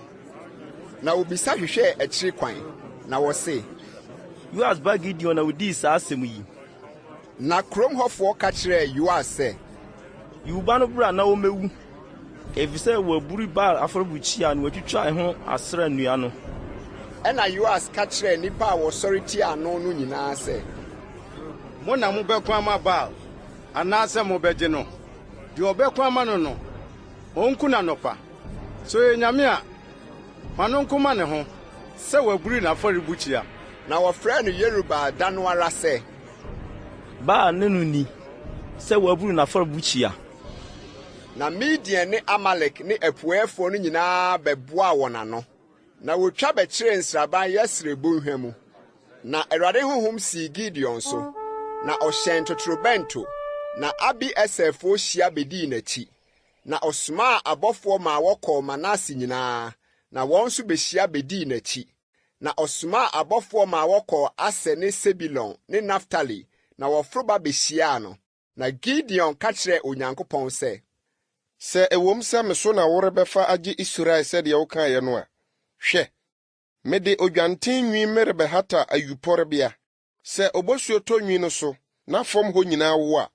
Na obisa hwehwɛɛ akyiri kwan, na wɔse, Yoas ba Gideon na wodii saa asɛm yi. Na kurom hɔfoɔ ka kyerɛɛ Yoas sɛ, yi wo ba no bra na wɔmɛwu, ɛfiri sɛ waburi Baal afɔrebukyia na watwitwa ɛho asra nnua no. ɛna Yoas ka kyerɛɛ nnipa a wɔsɔre tia ano no nyinaa sɛ, mo na mobɛko ama Baal anaasɛ mobɛgye no? Deɛ ɔbɛko ama no no, ɔnku n'anɔpa. So nyame a, ma no nkoma ne ho sɛ waburi n'afɔrebukyia. Na wɔfrɛ no Yerubbaal da no ara sɛ, Baal ne no ni sɛ waburi n'afɔrebukyia. Na Midian ne Amalek ne apueefoɔ no nyinaa bɛboaa wɔn ano. Na wotwa bɛkyeree nsraban Yesreel bɔnhwa mu. Na Awurade honhom sii Gideon so. Na ɔhyɛn totorobɛnto. Na Abieserfoɔ hyia bedii n'akyi. Na ɔsomaa abɔfoɔ ma wɔkɔɔ Manase nyinaa. Na wɔn nso behyia bedii n'akyi. Na ɔsomaa abɔfoɔ ma wɔkɔɔ Aser ne Sebulon ne Naftali. Na wɔforo ba behyiaa no. Na Gideon ka kyerɛɛ Onyankopɔn sɛ, sɛ ɛwom sɛ me so na worebɛfa agye Israel sɛdeɛ wokaeɛ no a, hwɛ, mede odwanten nwi merebɛhata ayupɔrebea. Sɛ obosuo tɔ nwi no so, na fam hɔ nyinaa wo a,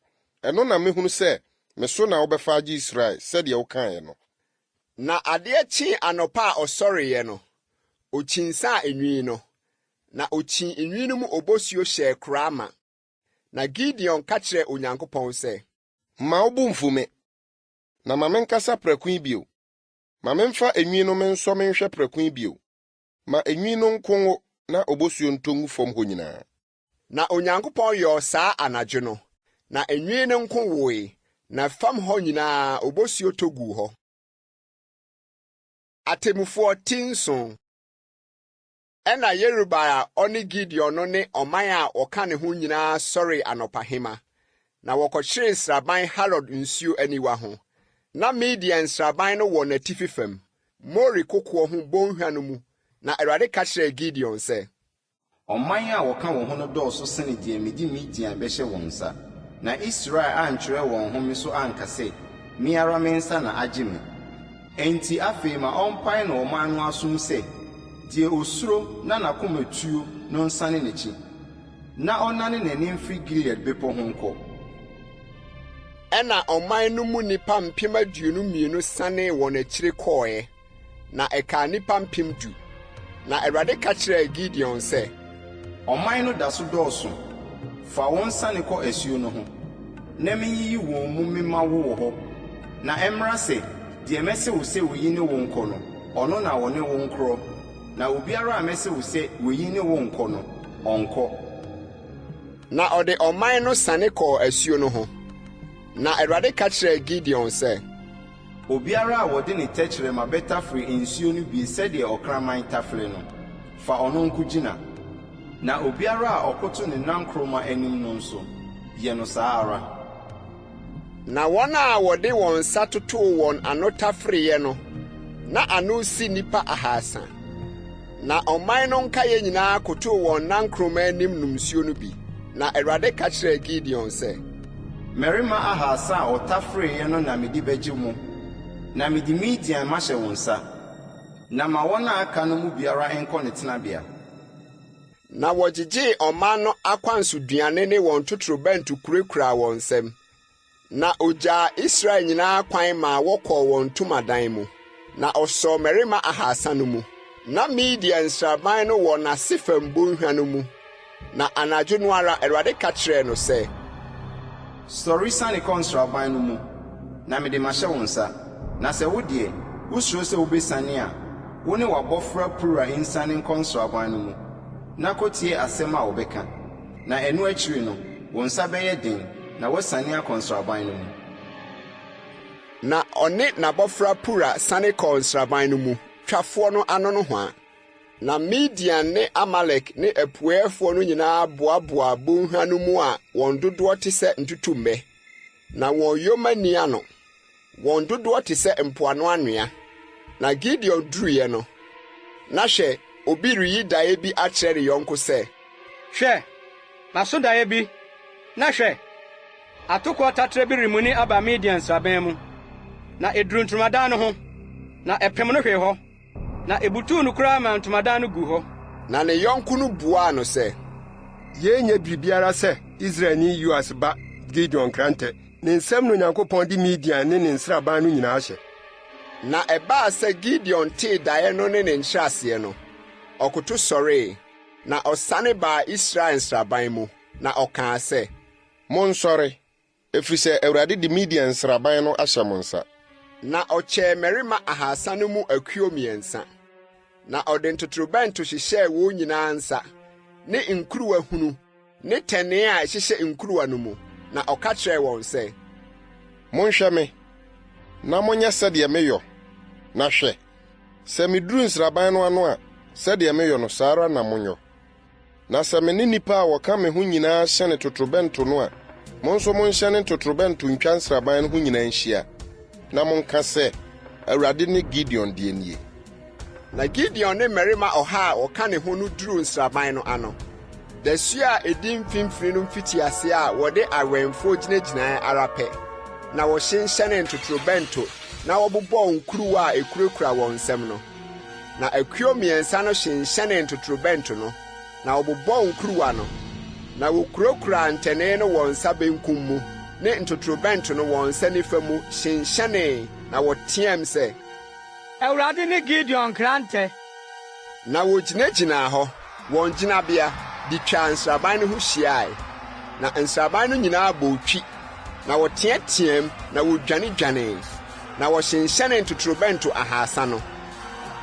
ɛno na mehunu sɛ me so na wobɛfa agye Israel sɛdeɛ wokaeɛ no. Na adeɛ kyee anɔpa a ɔsɔreeɛ no, okyiinsaa enwi no. Na okyin enwi no mu obosuo hyɛɛ koraa ma. Na Gideon ka kyerɛɛ Onyankopɔn sɛ, ma wo bo mfu me, na ma menkasa prɛko yi bio. Ma memfa enwi no mensɔ menhwɛ prɛko yi bio. Ma enwi no nkonwo na obosuo ntongu fam hɔ nyinaa. Na Onyankopɔn yɔɔ saa anadwo no. Na enwi no nko woe, na fam hɔ nyinaa obosuo tɔ guu hɔ. Atemmufoɔ tinson. Ɛna Yerubbaal a ɔne Gideon no ne ɔman a ɔka ne ho nyinaa sɔre anɔpahema. Na wɔkɔkyeree nsraban Harod nsuo aniwa ho. Na Midian nsraban no wɔ n'atifi fam, Mori kokoɔ ho bɔnhwa no mu. Na Awurade ka kyerɛɛ Gideon sɛ, ɔman a wɔka wɔn ho no dɔɔso sene deɛ mede Midian bɛhyɛ wɔn nsa. Na Israel antwerɛ wɔn home so anka sɛ, me ara me nsa na agye me. Enti afei ma ɔmpae na ɔman no asom sɛ, deɛ osuro na n'akoma tuo no nsane n'akyi. Na ɔnane n'ani mfiri Gilead bepɔ ho nkɔ. Ɛna ɔman no mu nipa mpem 22 sane wɔ n'akyiri kɔɔɛ. Na ɛkaa nipa mpem 10. Na Awurade ka kyerɛɛ Gideon sɛ, ɔman no da so dɔɔso. Fa wɔn sane kɔ asuo no ho. Na menyiyi wɔn mu mema wo wɔ hɔ. Na ɛmmra sɛ, deɛ mɛsɛ wo sɛ woyi ne wo nkɔ no, ɔno na wɔne wo nkorɔ. Na obiara a mɛsɛ wo sɛ woyi ne wo nkɔ no, ɔnkɔ. Na ɔde ɔman no sane kɔɔ asuo no ho. Na Awurade ka kyerɛɛ Gideon sɛ, obiara a wɔde ne tɛkyerɛma bɛtafere nsuo no bi sɛdeɛ ɔkraman tafere no, fa ɔno nko gyina. Na obiara a ɔkoto ne nankroma anim no nso, yɛ no saa ara. Na wɔn a wɔde wɔn nsa totoo wɔn ano tafereeɛ no, na ano si nipa 300. Na ɔman no nkayɛ nyinaa kotoo wɔn nankroma anim nom nsuo no bi. Na Awurade ka kyerɛɛ Gideon sɛ, mmarima 300 a ɔtafereeɛ no na mede bɛgye mo. Na mede Midian mahyɛ wo nsa. Na ma wɔn a aka no mu biara nkɔ ne tenabea. Na wɔgyegyee ɔman no akwansoduane ne wɔn totorobɛnto kurakura wɔn nsam. Na ogyaa Israel nyinaa kwan ma wɔkɔɔ wɔn ntomadan mu. Na ɔsɔɔ mmarima 300 no mu. Na Midian nsraban no wɔ n'ase fam bɔnhwa no mu. Na anadwo no ara Awurade ka kyerɛɛ no sɛ, sɔre sane kɔ nsraban no mu, na mede mahyɛ wo nsa. Na sɛ wo deɛ, wosuro sɛ wobɛsane a, wo ne w'abɔfra Pura nsane nkɔ nsraban no mu. Na kɔtie asɛm a wɔbɛka. Na ɛno akyiri no, wo nsa bɛyɛ den, na woasane akɔ nsraban no mu. Na ɔne n'abɔfra Pura sane kɔɔ nsraban no mu, twafoɔ no ano no hɔ a. Na Midian ne Amalek ne apueefoɔ no nyinaa boaboa bɔnhwa no mu a wɔn dodoɔ te sɛ ntutummɛ. Na wɔn yoma ni ano, wɔn dodoɔ te sɛ mpoano anwea. Na Gideon duruiɛ no, na hwɛ, obi reyi daeɛ bi akyerɛ ne yɔnko sɛ, hwɛ, maso daeɛ bi, na hwɛ, atokɔ tatrɛ bi remuni aba Midian nsraban mu. Na eduru ntomadan no ho, na ɛpem no hwee hɔ. Na ebutuu no koraa ma ntomadan no gu hɔ. Na ne yɔnko no buaa no sɛ, yɛnyɛ biribiara sɛ Israelni Yoas ba Gideon krantɛ. Ne nsɛm no Onyankopɔn de Midian ne ne nsraban no nyinaa hyɛ. Na ɛbaa sɛ Gideon tee daeɛ no ne ne nkyerɛaseɛ no, ɔkoto sɔree, na ɔsane baa Israel nsraban mu, na ɔkaa sɛ, Monsɔre, ɛfiri sɛ Awurade de Midian nsraban no ahyɛ mo nsa. Na ɔkyɛɛ mmarima 300 no mu akuo 3, na ɔde ntotorobɛnto hyehyɛɛ wɔn nyinaa nsa, ne nkuruwa hunu, ne tɛnee a ɛhyehyɛ nkuruwa no mu, na ɔka kyerɛɛ wɔn sɛ, Monhwɛ me, na monyɛ sɛdeɛ meyɔ, na hwɛ, sɛ meduru nsraban no ano a, sɛdeɛ meyɔ no saa ara na monyɔ. Na sɛ me ne nnipa a wɔka me ho nyinaa hyɛne totorobɛnto no a, mo nso monhyɛne totorobɛnto ntwa nsraban no ho nyinaa nhyia, na monka sɛ, Awurade ne Gideon deɛ nie. Na Gideon ne mmarima 100 a wɔka ne ho no duru nsraban no ano. Dasuo a edi mfimfini no mfitiase a wɔde awɛmfo gyinagyinae ara pɛ, na wɔhyenhyɛne ntotorobɛnto, na wɔbobɔ nkuruwa a ekurakura wɔn nsam no. Na akuo 3 no hyenhyɛne ntotorobɛnto no, na wɔbobɔ nkuruwa no, na wokurakura ntɛnee no wɔn nsa benkum mu, ne ntotorobɛnto no wɔn nsa nifa mu hyenhyɛne, na wɔteɛm sɛ, Awurade ne Gideon krantɛ. Na wogyinagyinaa hɔ, wɔn gyinabea, de twa nsraban no ho hyiae. Na nsraban no nyinaa bɔ otwi, na wɔteɛteɛm, na wodwanedwanee, na wɔhyenhyɛne ntotorobɛnto 300 no.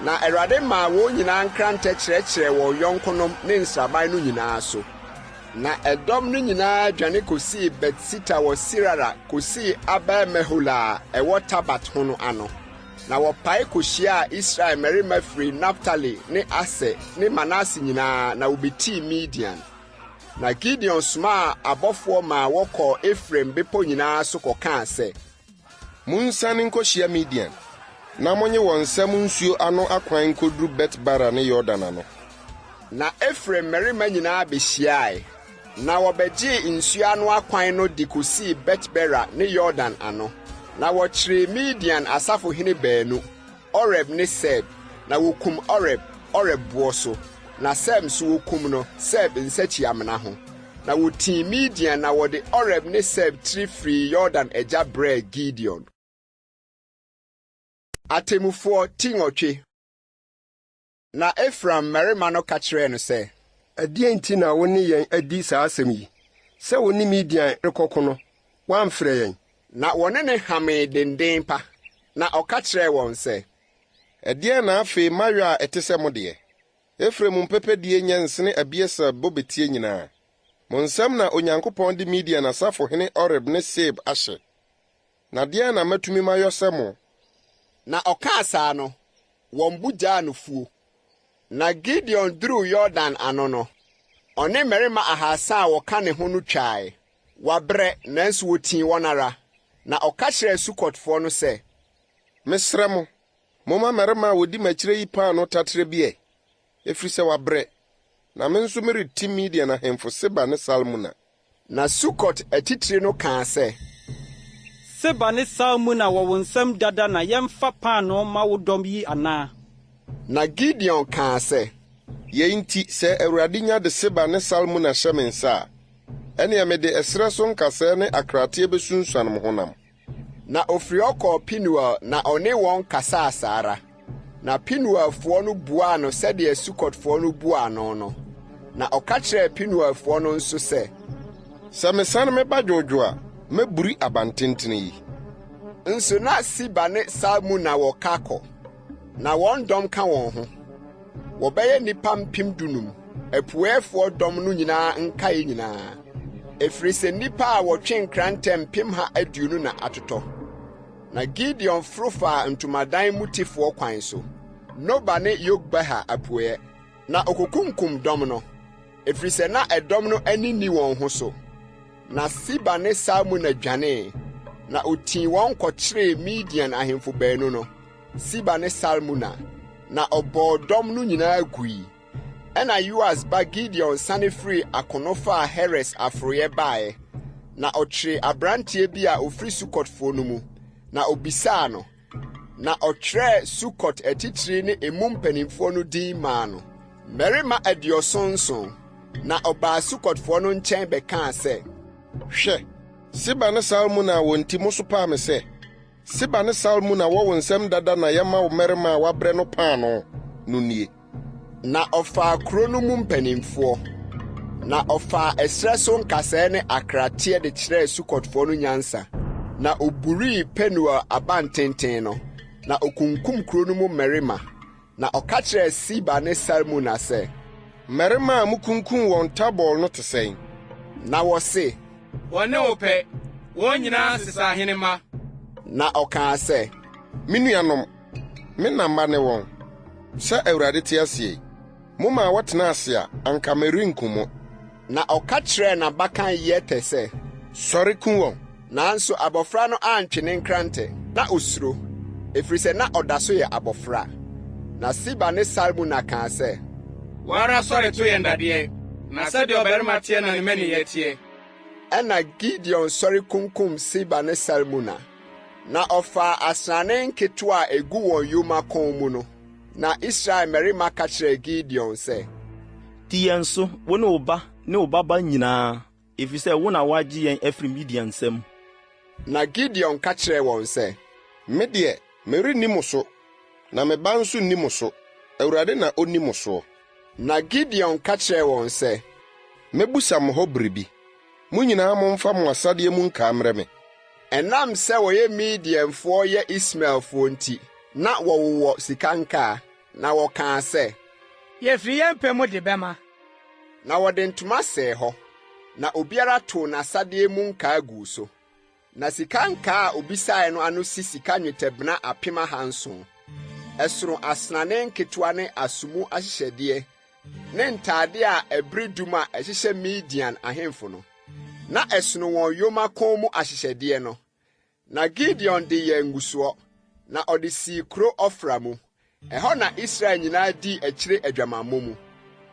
Na Awurade maa wɔn nyinaa nkrantɛ kyerɛkyerɛ wɔn yɔnkonom ne nsraban no nyinaa so. Na ɛdɔm no nyinaa dwane kosii Bet-Sita wɔ Sirara, kosii Abel-Mehola a ɛwɔ Tabat ho no ano. Na wɔpae kohyiaa Israel mmarima firi Naftali ne Aser ne Manase nyinaa, na wobetii Midian. Na Gideon somaa abɔfoɔ maa wɔkɔɔ Efraim bepɔ nyinaa so kɔkaa sɛ, Monsane nkɔhyia Midian, na monye wɔn nsam nsuo ano akwan nkɔduru Bet-Bara ne Yordan ano. Na Efraim mmarima nyinaa behyiae, na wɔbɛgyee nsuo ano akwan no de kosii Bet-Bara ne Yordan ano. Na wɔkyeree Midian asafohene baanu, Oreb ne Seb, na wokum Oreb boɔ so, na Seb nso wokum no Seb nsakyiamena ho. Na wotii Midian na wɔde Oreb ne Seb tiri firi Yordan agya brɛɛ Gideon. Atemmufoɔ 18. Na Efraim mmarima no ka kyerɛɛ no sɛ, Ɛdeɛn nti na wo ne yɛn adi saa asɛm yi? Sɛ wo ne Midian rekɔko no, woamfrɛ yɛn. Na wɔne ne hamee denden pa, na ɔka kyerɛɛ wɔn sɛ, Ɛdeɛn na afei mayɔ a ɛte sɛ mo deɛ? Efraim mpɛpɛdie nyɛ nsene Abiesa bobetie nyinaa. Mo nsɛm na Onyankopɔn de Midian asafohene Oreb ne Seb ahyɛ. Na deɛn na matumi mayɔ sɛ mo? Na ɔkaa saa no, wɔn bo gyaa no fuo. Na Gideon duruu Yordan ano no, ɔne mmarima 300 a wɔka ne ho no twae. Wabrɛ, nanso wotii wɔn ara. Na ɔka kyerɛɛ Sukotfoɔ no sɛ, Mesrɛ mo, momma mmarima a wodi m'akyirɛ yi paa no tatere bi ɛ, ɛfiri sɛ wabrɛ, na me nso mereti Midian ahemfo Seba ne Salmuna. Na Sukot atitiri no kaa sɛ, Seba ne Salmuna wɔ wo nsɛm dada na yɛmfa paano ma wo dɔm yi anaa? Na Gideon kaa sɛ, Yɛn nti sɛ Awurade nya de Seba ne Salmuna hyɛ me nsa a, ɛnea mede ɛserɛ so nkasɛɛ ne akrateɛ besunsuan mo honam. Na ofiri ɔkɔɔ Penuel na ɔne wɔn kasaa saa ara. Na Penuelfoɔ no buaa no sɛdeɛ Sukotfoɔ no buaa no no. Na ɔka kyerɛɛ Penuelfoɔ no nso sɛ, Sɛ mesane meba dwoodwo a, mɛburi abantenten yi. Nso na Seba ne Salmuna wɔ Kako, na wɔn dɔm ka wɔn ho. Wɔbɛyɛ nnipa 15,000, apueefoɔ dɔm no nyinaa nkae nyinaa. Ɛfiri sɛ nnipa a wɔtwe nkrantɛ 220 na atotɔ. Na Gideon foro faa ntomadan mu tifoɔ kwan so, Noba ne Yogbaha apueɛ, na okokunkum dɔm no, ɛfiri sɛ na ɛdɔm no ani nni wɔn ho so. Na Seba ne Salmuna dwanee, na otii wɔn kɔkyeree Midian ahemfo baanu no, Seba ne Salmuna, na ɔbɔɔ dɔm no nyinaa gui. Ɛna Yoas ba Gideon sane firi akonofa a Heres aforoyɛ baeɛ, na ɔkyeree aberanteɛ bi a ofiri Sukotfoɔ no mu, na obisaa no, na ɔtwerɛɛ Sukot atitiri ne emu mpanimfoɔ no din maa no, mmarima 79, na ɔbaa Sukotfoɔ no nkyɛn bɛkaa sɛ, Hwɛ, Seba ne Salmuna a wɔn ti mo so paa me sɛ, Seba ne Salmuna wɔ wo nsɛm dada na yɛma wo mmarima a wabrɛ no paano no nie. na ɔfaa kuro no mu mpanimfoɔ, na ɔfaa ɛsrɛ so nkasɛɛ ne akrateɛ de kyerɛɛ Sukotfoɔ no nyansa, na oburii Penuel abantenten no, na okunkum kuro no mu mmarima, na ɔka kyerɛɛ Siba ne Salmuna sɛ, mmarima a mukunkum wɔn tabɔl no te sɛn? Na wɔse, wɔne wo pɛ, wɔn nyinaa sesa ahenemma. Na ɔkaa sɛ, me nuanom, me na mma ne wɔn, sɛ Awurade te ase, moma a wɔtena ase a anka merenkum mo. Na ɔka kyerɛɛ n'abakan Yete sɛ, sɔre kum wɔn. Nanso abɔfra no antwe ne nkrantɛ, na osuro, ɛfiri sɛ na ɔda so yɛ abɔfra. Na Siba ne Salmuna kaa sɛ, wɔara sɔre to yɛn dadeɛ, na sɛdeɛ ɔbarima teɛ na ne maniyɛ teɛ. Ɛna Gideon sɔre kunkum Siba ne Salmuna, na ɔfaa asrane nketewa a egu wɔn yoma kɔn mu no. Na Israel mmarima ka kyerɛɛ Gideon sɛ, ti yɛn so wo ne wo ba ne wo baba nyinaa, efisɛ wo na woagye yɛn afiri Midian nsam. Na Gideon ka kyerɛɛ wɔn sɛ, me deɛ merenni mo so, na me ba nso nni mo so, Awurade na onni mo soɔ. Na Gideon ka kyerɛɛ wɔn sɛ, mebusa mo hɔ biribi, mo nyinaa momfa mo asadeɛ mu nkaa mmerɛ me. Ɛnam sɛ wɔyɛ Midianfoɔ yɛ Ismaelfoɔ nti, na wɔwowɔ sika nkaa, na wɔkaa sɛ, yɛfiri yɛn pɛ mu de bɛma. Na wɔde ntoma sɛɛ hɔ, na obiara too n'asadeɛ mu nkaa gu so. Na sika nkaa a obisae no ano si sika nnwetɛbena 700. Ɛsoro asrane nketewa ne asomu ahyehyɛdeɛ, ne ntade a ɛbere dum a ɛhyehyɛ Midian ahemfo no. Na ɛsono wɔn yoma kɔn mu ahyehyɛdeɛ no. Na Gideon de yɛn ngusoɔ, na ɔde sii kuro Ofra mu. Ɛhɔ na Israel nyinaa di akyire adwamammɔ mu.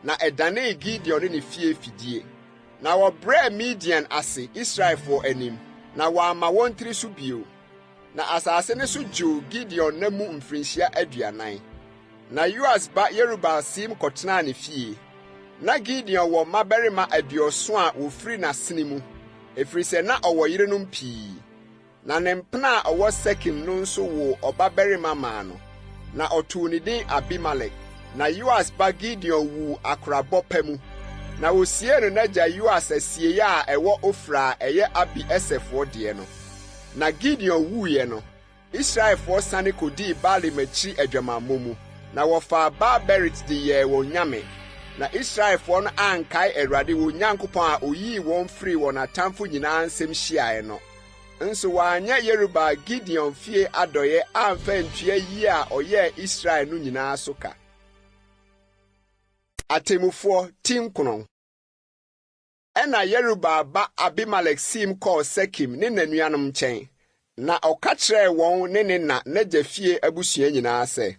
Na ɛdanee Gideon ne ne fie fidie. Na wɔbrɛɛ Midian ase Israelfo anim, na wɔamma wɔn tiri so bio. Na asase ne so gyew Gideon na mu mfirinhyia 40. Na Yoas ba Yerubal sim kɔtenaa ne fie. Na Gideon wɔ mmabarima 70 a wofiri n'asene mu, ɛfiri sɛ na ɔwɔ yerenom pii. Na ne mpena a ɔwɔ Sekem no nso woo ɔbabarima maa no, na ɔtoo ne din Abimelek. Na Yoas ba Gideon wuu akorabɔ pa mu. Na wosie no n'agya Yoas asieeɛ a ɛwɔ Ofra a ɛyɛ Abi-eserfoɔ deɛ no. Na Gideon wuiɛ no, Israelfoɔ sane kodii Baalim akyi adwamammɔ mu, na wɔfaa Baal-berit de yɛɛ wɔn nyame. Na Israelfoɔ no ankae Awurade wɔn Nyankopɔn a oyii wɔn firi wɔn atamfo nyinaa nsɛm hyiaeɛ no. Nso wɔanyɛ Yerubal Gideon fie adɔyɛ amfa ntua yie a ɔyɛɛ Israel no nyinaa so ka. Atemmufoɔ 9. Ɛna Yerubal ba Abimelek sim kɔɔ Sekem ne n'anuanom nkyɛn, na ɔka kyerɛɛ wɔn ne ne na n'agya fie abusua nyinaa sɛ,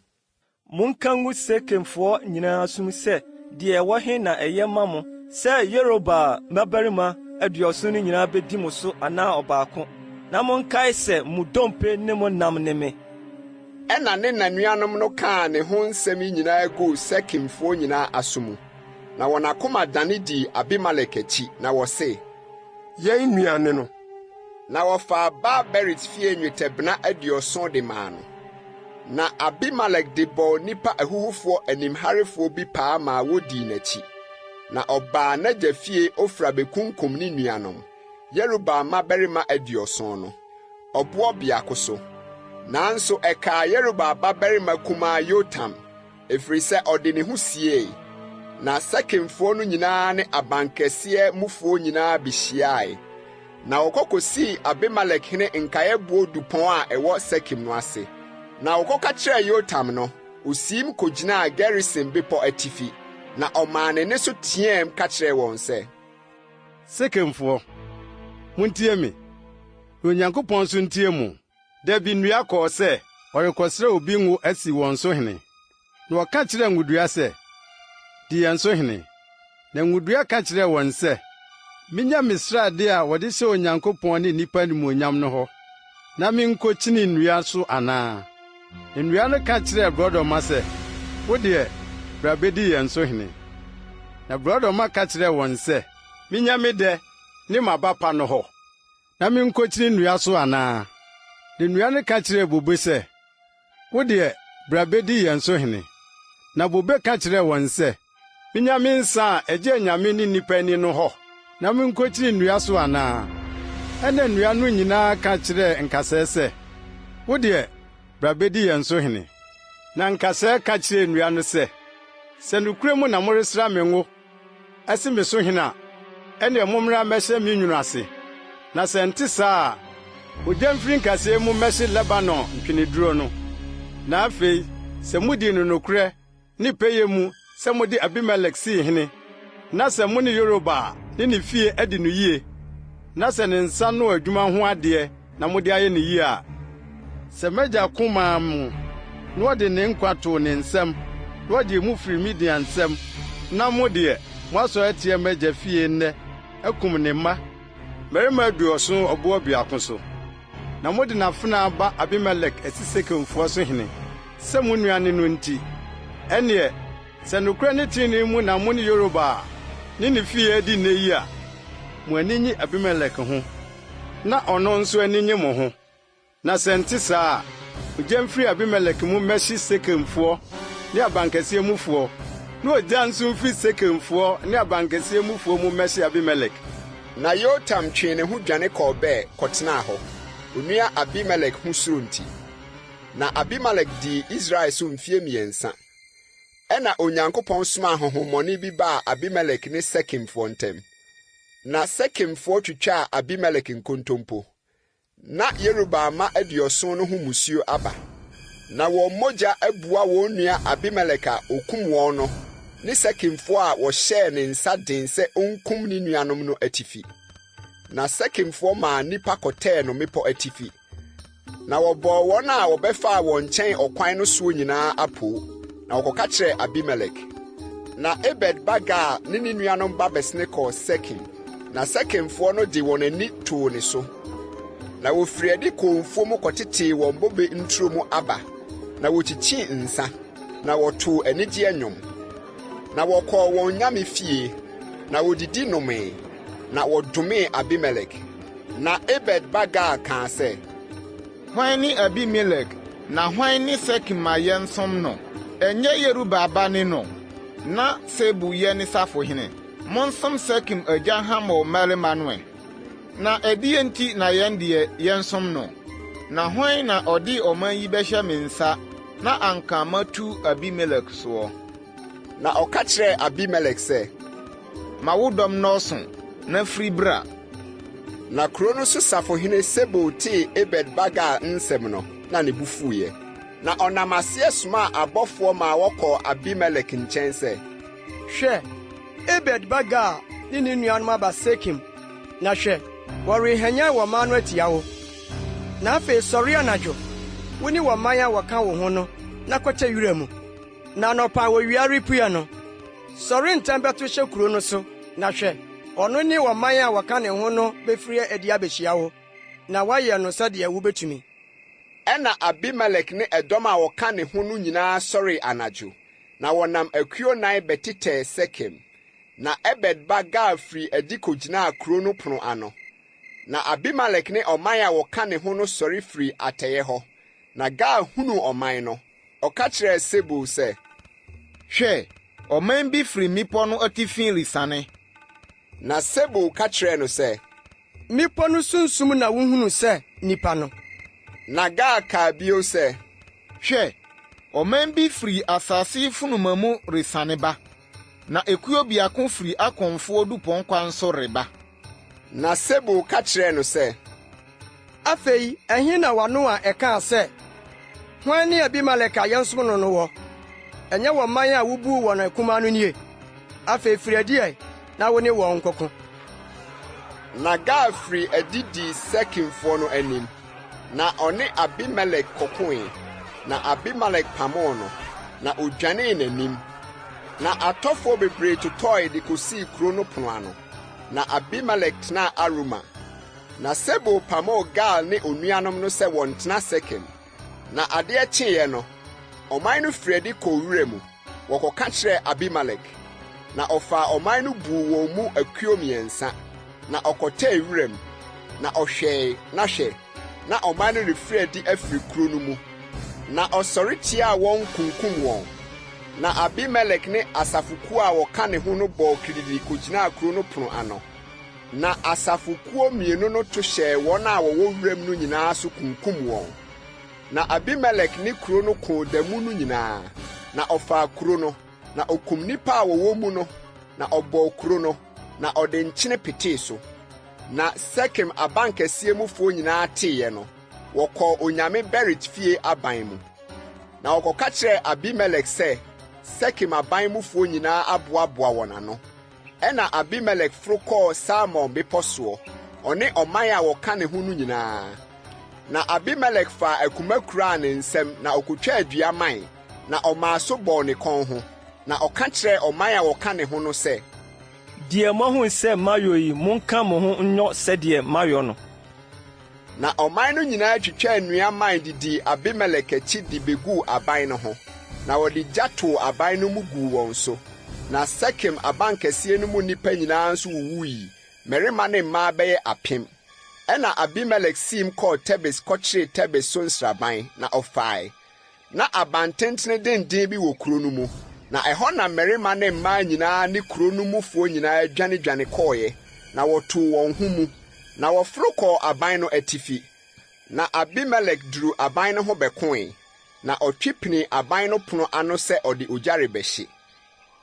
monka ngu Sekemfoɔ nyinaa som sɛ deɛ ɛwɔ he na ɛyɛ ma mo sɛ Yerubal mmabarima 70 no nyinaa bedi mo so anaa ɔbaako, na monkae sɛ mo dompe ne mo nam ne me. Ɛna ne nanuanom no kaa ne ho nsɛm yi nyinaa guu Sekemfoɔ nyinaa aso mu. Na wɔn akoma dane dii Abimelek akyi, na wɔse, yɛn nuane no. Na wɔfaa Baal-berit fie nnwetɛbena 70 de maa no. Na Abimelek de bɔɔ nnipa ahuhufoɔ animharefoɔ bi paa maa wodii n'akyi. Na ɔbaa n'agya fie Ofra bekunkum ne nuanom, Yerubal mmabarima 70 no, ɔboɔ biako so. Nanso ɛkaa Yerubal babarima kumaa Yotam, ɛfiri sɛ ɔde ne ho siee. Na Sekemfoɔ no nyinaa ne abankɛseɛ mufoɔ nyinaa behyiae. Na wɔkɔkɔsii Abimelek hene nkaeɛboɔ dupɔn a ɛwɔ Sekem no ase. Na wɔkɔka kyerɛɛ Yotam no, osiim kogyinaa Gerisim bepɔ atifi. Na ɔmaa ne so teɛm ka kyerɛɛ wɔn sɛ, Sekemfoɔ, muntie me, Onyankopɔn nso ntie mo. Da bi nnua kɔɔ sɛ ɔrekɔsrɛ obi ngo asi wɔn so hene. Na wɔka kyerɛɛ ngudua sɛ, di yɛn so hene. Na ngudua ka kyerɛɛ wɔn sɛ, minya me srade a wɔde hyɛ Onyankopɔn ne nnipa nimonyam no hɔ, na menkɔkyini nnua so anaa. Nnua no ka kyerɛɛ borɔdɔma sɛ, wo deɛ, bra bedi yɛn so hene. Na borɔdɔma ka kyerɛɛ wɔn sɛ, minya me dɛ ne m'aba pa no hɔ, na menkɔkyini nnua so anaa. Na nnua no ka kyerɛɛ bobe sɛ, wo deɛ, bra bedi yɛn so hene. Na bobe ka kyerɛɛ wɔn sɛ, "Minya me nsa a ɛgye nyame ne nnipa ani no hɔ, na menkokyiri nnua so anaa?" Ɛna nnua no nyinaa ka kyerɛɛ nkasɛɛ sɛ, "Wo deɛ, bra bedi yɛn so hene." Na nkasɛɛ ka kyerɛɛ nnua no sɛ, "Sɛ nokura mu na moresra me ngo, ɛse me so hene a, ɛne mommra mmɛhyɛ me nwunu ase. Na sɛ nte saa a, ogya mfiri nkasɛɛ mu mmɛhye Lebanon ntweneduro no. Na afei, sɛ mudi no nokorɛ ne pɛyɛ mu sɛ mode Abimelek sii hene, na sɛ mo ne Yeroba ne ne fie adi no yie, na sɛ ne nsa no adwuma ho adeɛ na mode ayɛ ne yie a, sɛ m'agya komaa mo, na wɔde ne nkwa too ne nsɛm, na wɔgye mu firi Midian nsɛm, na mo deɛ, moasɔre atia m'agya fie nnɛ, akum ne mma, mmarima 70 ɔboɔ biako so. Na mode n'afena aba Abimelek asi Sekemfoɔ so hene, sɛ mo nuane no nti. Ɛneɛ, sɛ nokora ne tirinii mu na mo ne Yeroba ne ne fie adi nnɛ yi a, mo ani nye Abimelek ho, na ɔno nso ani nye mo ho. Na sɛ nte saa a, ogya mfiri Abimelek mu mmɛhye Sekemfoɔ ne abankɛseɛ mufoɔ, na ogya nso mfiri Sekemfoɔ ne abankɛseɛ mufoɔ mu mmɛhye Abimelek." Na Yotam twee ne ho dwane kɔɔ bɛɛ kɔtenaa hɔ, onua Abimelek ho suro nti. Na Abimelek dii Israel so mfie 3. Ɛna Onyankopɔn somaa honhommɔne bi baa Abimelek ne Sekemfoɔ ntam. Na Sekemfoɔ twitwaa Abimelek nkontompo. Na Yerobaama 70 no ho musuo aba. Na wɔn mogya abua wɔn nua Abimelek a okum wɔn no, ne Sekemfoɔ a wɔhyɛɛ ne nsa den sɛ onkum ne nuanom no atifi. Na Sekemfoɔ maa nnipa kɔtɛɛ no mmepɔ atifi. Na wɔbɔɔ wɔn a wɔbɛfaa wɔn nkyɛn ɔkwan no soɔ nyinaa apoo, na wɔkɔka kyerɛɛ Abimelek. Na Ebed-Bagaa ne ne nuanom ba bɛsene kɔɔ Sekem. Na Sekemfoɔ no de wɔn ani too ne so. Na wofiri adi kɔɔ mfuo mu kɔtetee wɔn bobe nturo mu aba, na wɔkyikyii nsa, na wɔtoo anigye nnwom. Na wɔkɔɔ wɔn nyame fie, na wodidi nomee, na wɔdomee Abimelek. Na Ebed-Bagaa kaa sɛ, "Hwan ne Abimelek, na hwan ne Sekem ma yɛnsom no? Ɛnyɛ Yeruba ne no, na Sebu yɛ ne safohene. Monsom Sekem agya Hamor mmarima no ɛ. Na ɛdeɛ nti na yɛn deɛ yɛnsom no? Na hwan na ɔde ɔman yi bɛhyɛ me nsa, na anka matu Abimelek soɔ?" Na ɔka kyerɛɛ Abimelek sɛ, "Ma wo dɔm nɔɔso, na firi bra." Na kuro no so safohene Sebo tee Ebed-Bagaa nsɛm no, na ne bu fuiɛ. Na ɔnam aseɛ somaa abɔfoɔ ma wɔkɔɔ Abimelek nkyɛn sɛ, "Hwɛ, Ebed-Bagaa ne ne nuanom aba Sekem, na hwɛ, wɔrehanya wɔn no atia wo. Na afei sɔre anadwo, wo ne wɔn a wɔka wo ho no, na kɔtɛ wura mu. Na anɔpa wɔwia repue no, sɔre ntɛm bɛto hyɛ kuro no so, na hwɛ, ɔno ne wɔn a wɔka ne ho no bɛfiri adi abehyia wo, na wɔayɛ no sɛdeɛ wobɛtumi." Ɛna Abimelek ne ɛdɔm a wɔka ne ho no nyinaa sɔree anadwo, na wɔnam akuo 9 bɛtetɛɛ Sekem. Na Ebed-Bagaa firi adi kogyinaa kuro no pono ano. Na Abimelek ne ɔman a wɔka ne ho no sɔre firi atɛyɛ hɔ. Na Gaa hunu ɔman no, ɔka kyerɛɛ Sebo sɛ, "Hwɛ, ɔman bi firi mmepɔ no atifi resane." Na Sebo ka kyerɛɛ no sɛ, "Mmepɔ no sunsum na wohunu sɛ nnipa no." Na Gaa kaa bio sɛ, "Hwɛ, ɔman bi firi asase funuma mu resane ba, na ekuo biako firi akɔmfoɔ dupɔn kwan so reba." Na Sebo ka kyerɛɛ no sɛ, "Afei, ɛhe na wano a ɛkaa sɛ, hwan ne Abimelek a yɛnsom no wɔ? Ɛnyɛ wɔ man a wubuu wɔn akumaa no nie? Afei, firi adi na wo ne wɔn nkɔko." Na Gaa firi adi dii Sekemfoɔ no anim, na ɔne Abimelek kɔkoe. Na Abimelek pamoo no, na odwanee n'anim. Na atɔfoɔ bebree totɔe de kosii kuro no pono ano. Na Abimelek tenaa Aruma. Na Sebo pamoo Gaa ne onuanom no sɛ wɔntena Sekem. Na adeɛ kyeeɛ no, ɔman no firi adi kɔɔ wura mu, wɔkɔka kyerɛɛ Abimelek. Na ɔfaa ɔman no buu wɔn mu akuo 3, na ɔkɔtɛɛ wura mu. Na ɔhwɛe na hwɛ, na ɔman no refiri adi afiri kuro no mu. Na ɔsɔre tiaa wɔn kunkum wɔn. Na Abimelek ne asafokuo a wɔka ne ho no bɔɔ kiridi kogyinaa kuro no pono ano. Na asafokuo mmienu no to hyɛɛ wɔn a wɔwɔ wuram no nyinaa so kunkum wɔn. Na Abimelek ne kuro no koo da mu no nyinaa. Na ɔfaa kuro no, na okum nnipa a wɔwɔ mu no, na ɔbɔɔ kuro no, na ɔde nkyene petee so. Na Sekem abankɛseɛ mufoɔ nyinaa teeɛ no, wɔkɔɔ onyame Bere fie aban mu. Na wɔkɔka kyerɛɛ Abimelek sɛ Sekem aban mufoɔ nyinaa aboaboa wɔn ano. Ɛna Abimelek foro kɔɔ Salmon bepɔ soɔ, ɔne ɔman a wɔka ne ho no nyinaa. Na Abimelek faa akuma kuraa ne nsam na ɔkotwaa dua man, na ɔmaa so bɔɔ ne kɔn ho. Na ɔka kyerɛɛ ɔman a wɔka ne ho no sɛ, deɛ moahu sɛ mayɔ yi monka mo ho nyɔ sɛdeɛ mayɔ no. Na ɔman no nyinaa twitwaa nnua man didi Abimelek akyi de beguu aban no ho. Na wɔde gya too aban no mu guu wɔn so. Na Sekem abankɛseɛ no mu nnipa nyinaa nso wuwui, mmarima ne mmaa bɛyɛ 1,000. Ɛna Abimelek siim kɔɔ Tebes kɔkyeree Tebes so nsraban, na ɔfae. Na abantentene denden bi wɔ kuro no mu. Na ɛhɔ na mmarima ne mmaa nyinaa ne kuro no mufoɔ nyinaa dwane kɔɔeɛ, na wɔtoo wɔn ho mu. Na wɔforo kɔɔ aban no atifi. Na Abimelek duru aban no ho bɛkoe. Na ɔtwipini aban no pono ano sɛ ɔde ogya rebɛhye.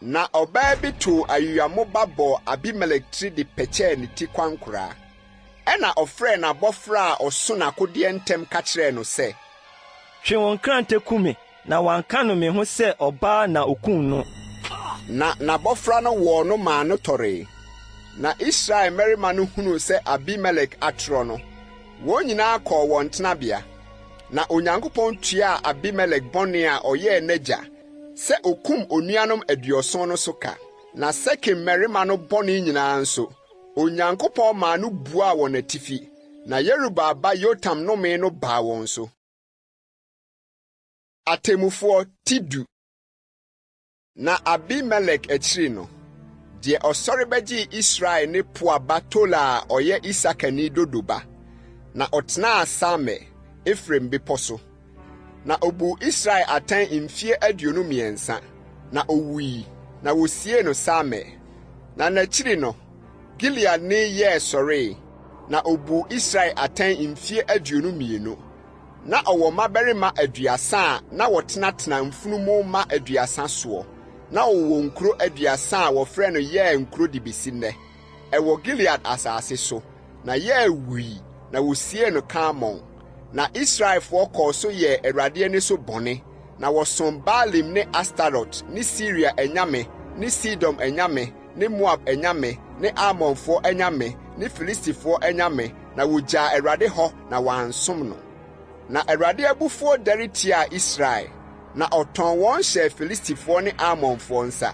Na ɔbaa bi too ayuamoba bɔɔ Abimelek tiri de pɛkyɛɛ ne ti kwankoraa. Ɛna ɔfrɛɛ n'abɔfra a ɔso n'akodeɛ ntɛm ka kyerɛɛ no sɛ, twe wɔn krante kume, na wanka no me ho sɛ ɔbaa na okum no. Na n'abɔfra no wɔɔ no maa no tɔree. Na Israel mmarima no hunuu sɛ Abimelek atorɔ no, wɔn nyinaa kɔɔ wɔn tenabea. Na Onyankopɔn tuaa Abimelek bɔne a ɔyɛɛ n'agya, sɛ okum onuanom 70 no so ka. Na Sekem mmarima no bɔne nyinaa nso, Onyankopɔn maa no buaa wɔn atifi. Na Yerubbaal ba Yotam nome no baa wɔn so. Atemmufoɔ Tidu. Na Abimelek akyiri no, deɛ ɔsɔre bɛgye Israel ne Poaba Tola a ɔyɛ Isakani dodoba. Na ɔtenaa Same, Efraim bepɔ so. Na obu Israel atɛn mfie 23, na owui, na wosie no Same. Na n'akyiri no, Gilead ne yɛɛ sɔree, na obu Israel atɛn mfie 22. Na ɔwɔ mmabarima 30 a na wɔtenatena mfunumu mma 30 soɔ. Na ɔwɔ nkuro 30 a wɔfrɛ no yɛɛ nkuro de besi nnɛ. Ɛwɔ Gilead asase so, na yɛɛ wui, na wosie no Kamon. Na Israelfo kɔɔ so yɛ Awurade ani so bɔne, na wɔsom Baalim ne Astarot, ne Syria anyame, ne Sidom anyame, ne Moab anyame, ne Amonfo anyame, ne Filistifo anyame, na wogyaa Awurade hɔ na wɔansom no. Na Awurade abufuo dare tia Israel, na ɔtɔn wɔn hyɛ Filistifo ne Amonfo nsa.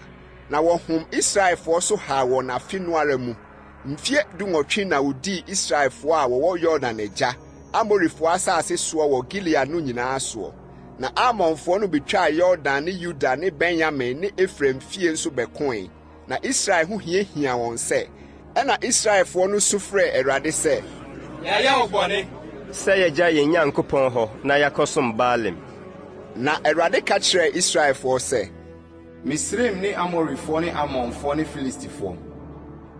Na wɔhom Israelfo so haa wɔn afe no ara mu. Mfie 18 na wodii Israelfo a wɔwɔ Yordan agya, Amorifo asase soɔ wɔ Gilead no nyinaa soɔ. Na Amonfo no betwaa Yordan ne Yuda ne Benyamin ne Efraim fie nso bɛkoe. Na Israel ho hiahia wɔn sɛ, ɛna Israelfo no su frɛ Awurade sɛ, yɛayɛ wo bɔne sɛ yɛgya yɛn Nyankopɔn hɔ na yɛakɔsom Baalim. Na Awurade ka kyerɛɛ Israelfo sɛ, Misraim ne Amorifoɔ ne Amonfoɔ ne Filistifoɔ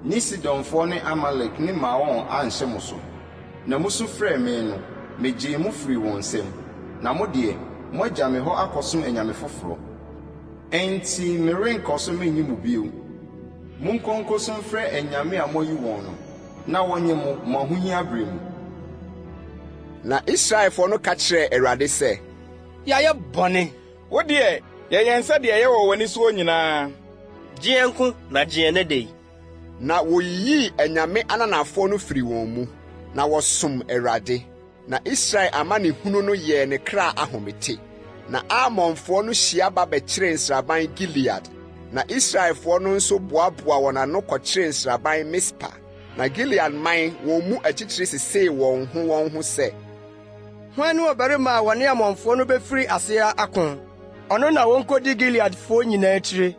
ne Sidonfoɔ ne Amalek ne Maon anhyɛ mo so. Na musu frɛ me no, megyee mo firi wɔn nsam. Na mo deɛ, moagya me hɔ akɔsom anyame foforɔ. Enti merenkɔ so menyi mo bio. Monkɔ nkɔsom frɛ anyame a moyi wɔn no, na wɔnyɛ mo ahohia bere mu. Na Israelfo no ka kyerɛɛ Awurade sɛ, yɛayɛ bɔne. Wo deɛ, yɛyɛ sɛdeɛ yɛwɔ w'ani soɔ nyinaa. Gye yɛn nko na gye yɛn nnɛ yi. Na woyiyii anyame ananafoɔ no firi wɔn mu, na wɔsom Awurade. Na Israel amanehunu no yɛɛ ne kra ahomete. Na Amonfoɔ no hyia ba bɛkyeree nsraban Gilead. Na Israelfoɔ no nso boaboa wɔn ano kɔkyeree nsraban Mispa. Na Gilead man wɔn mu akyikyiri sesee wɔn ho sɛ, hwan ne ɔbarima a wɔne Amonfoɔ no bɛfiri aseɛ ako? Ɔno na wɔnkɔdi Gileadfoɔ nyinaa akyire.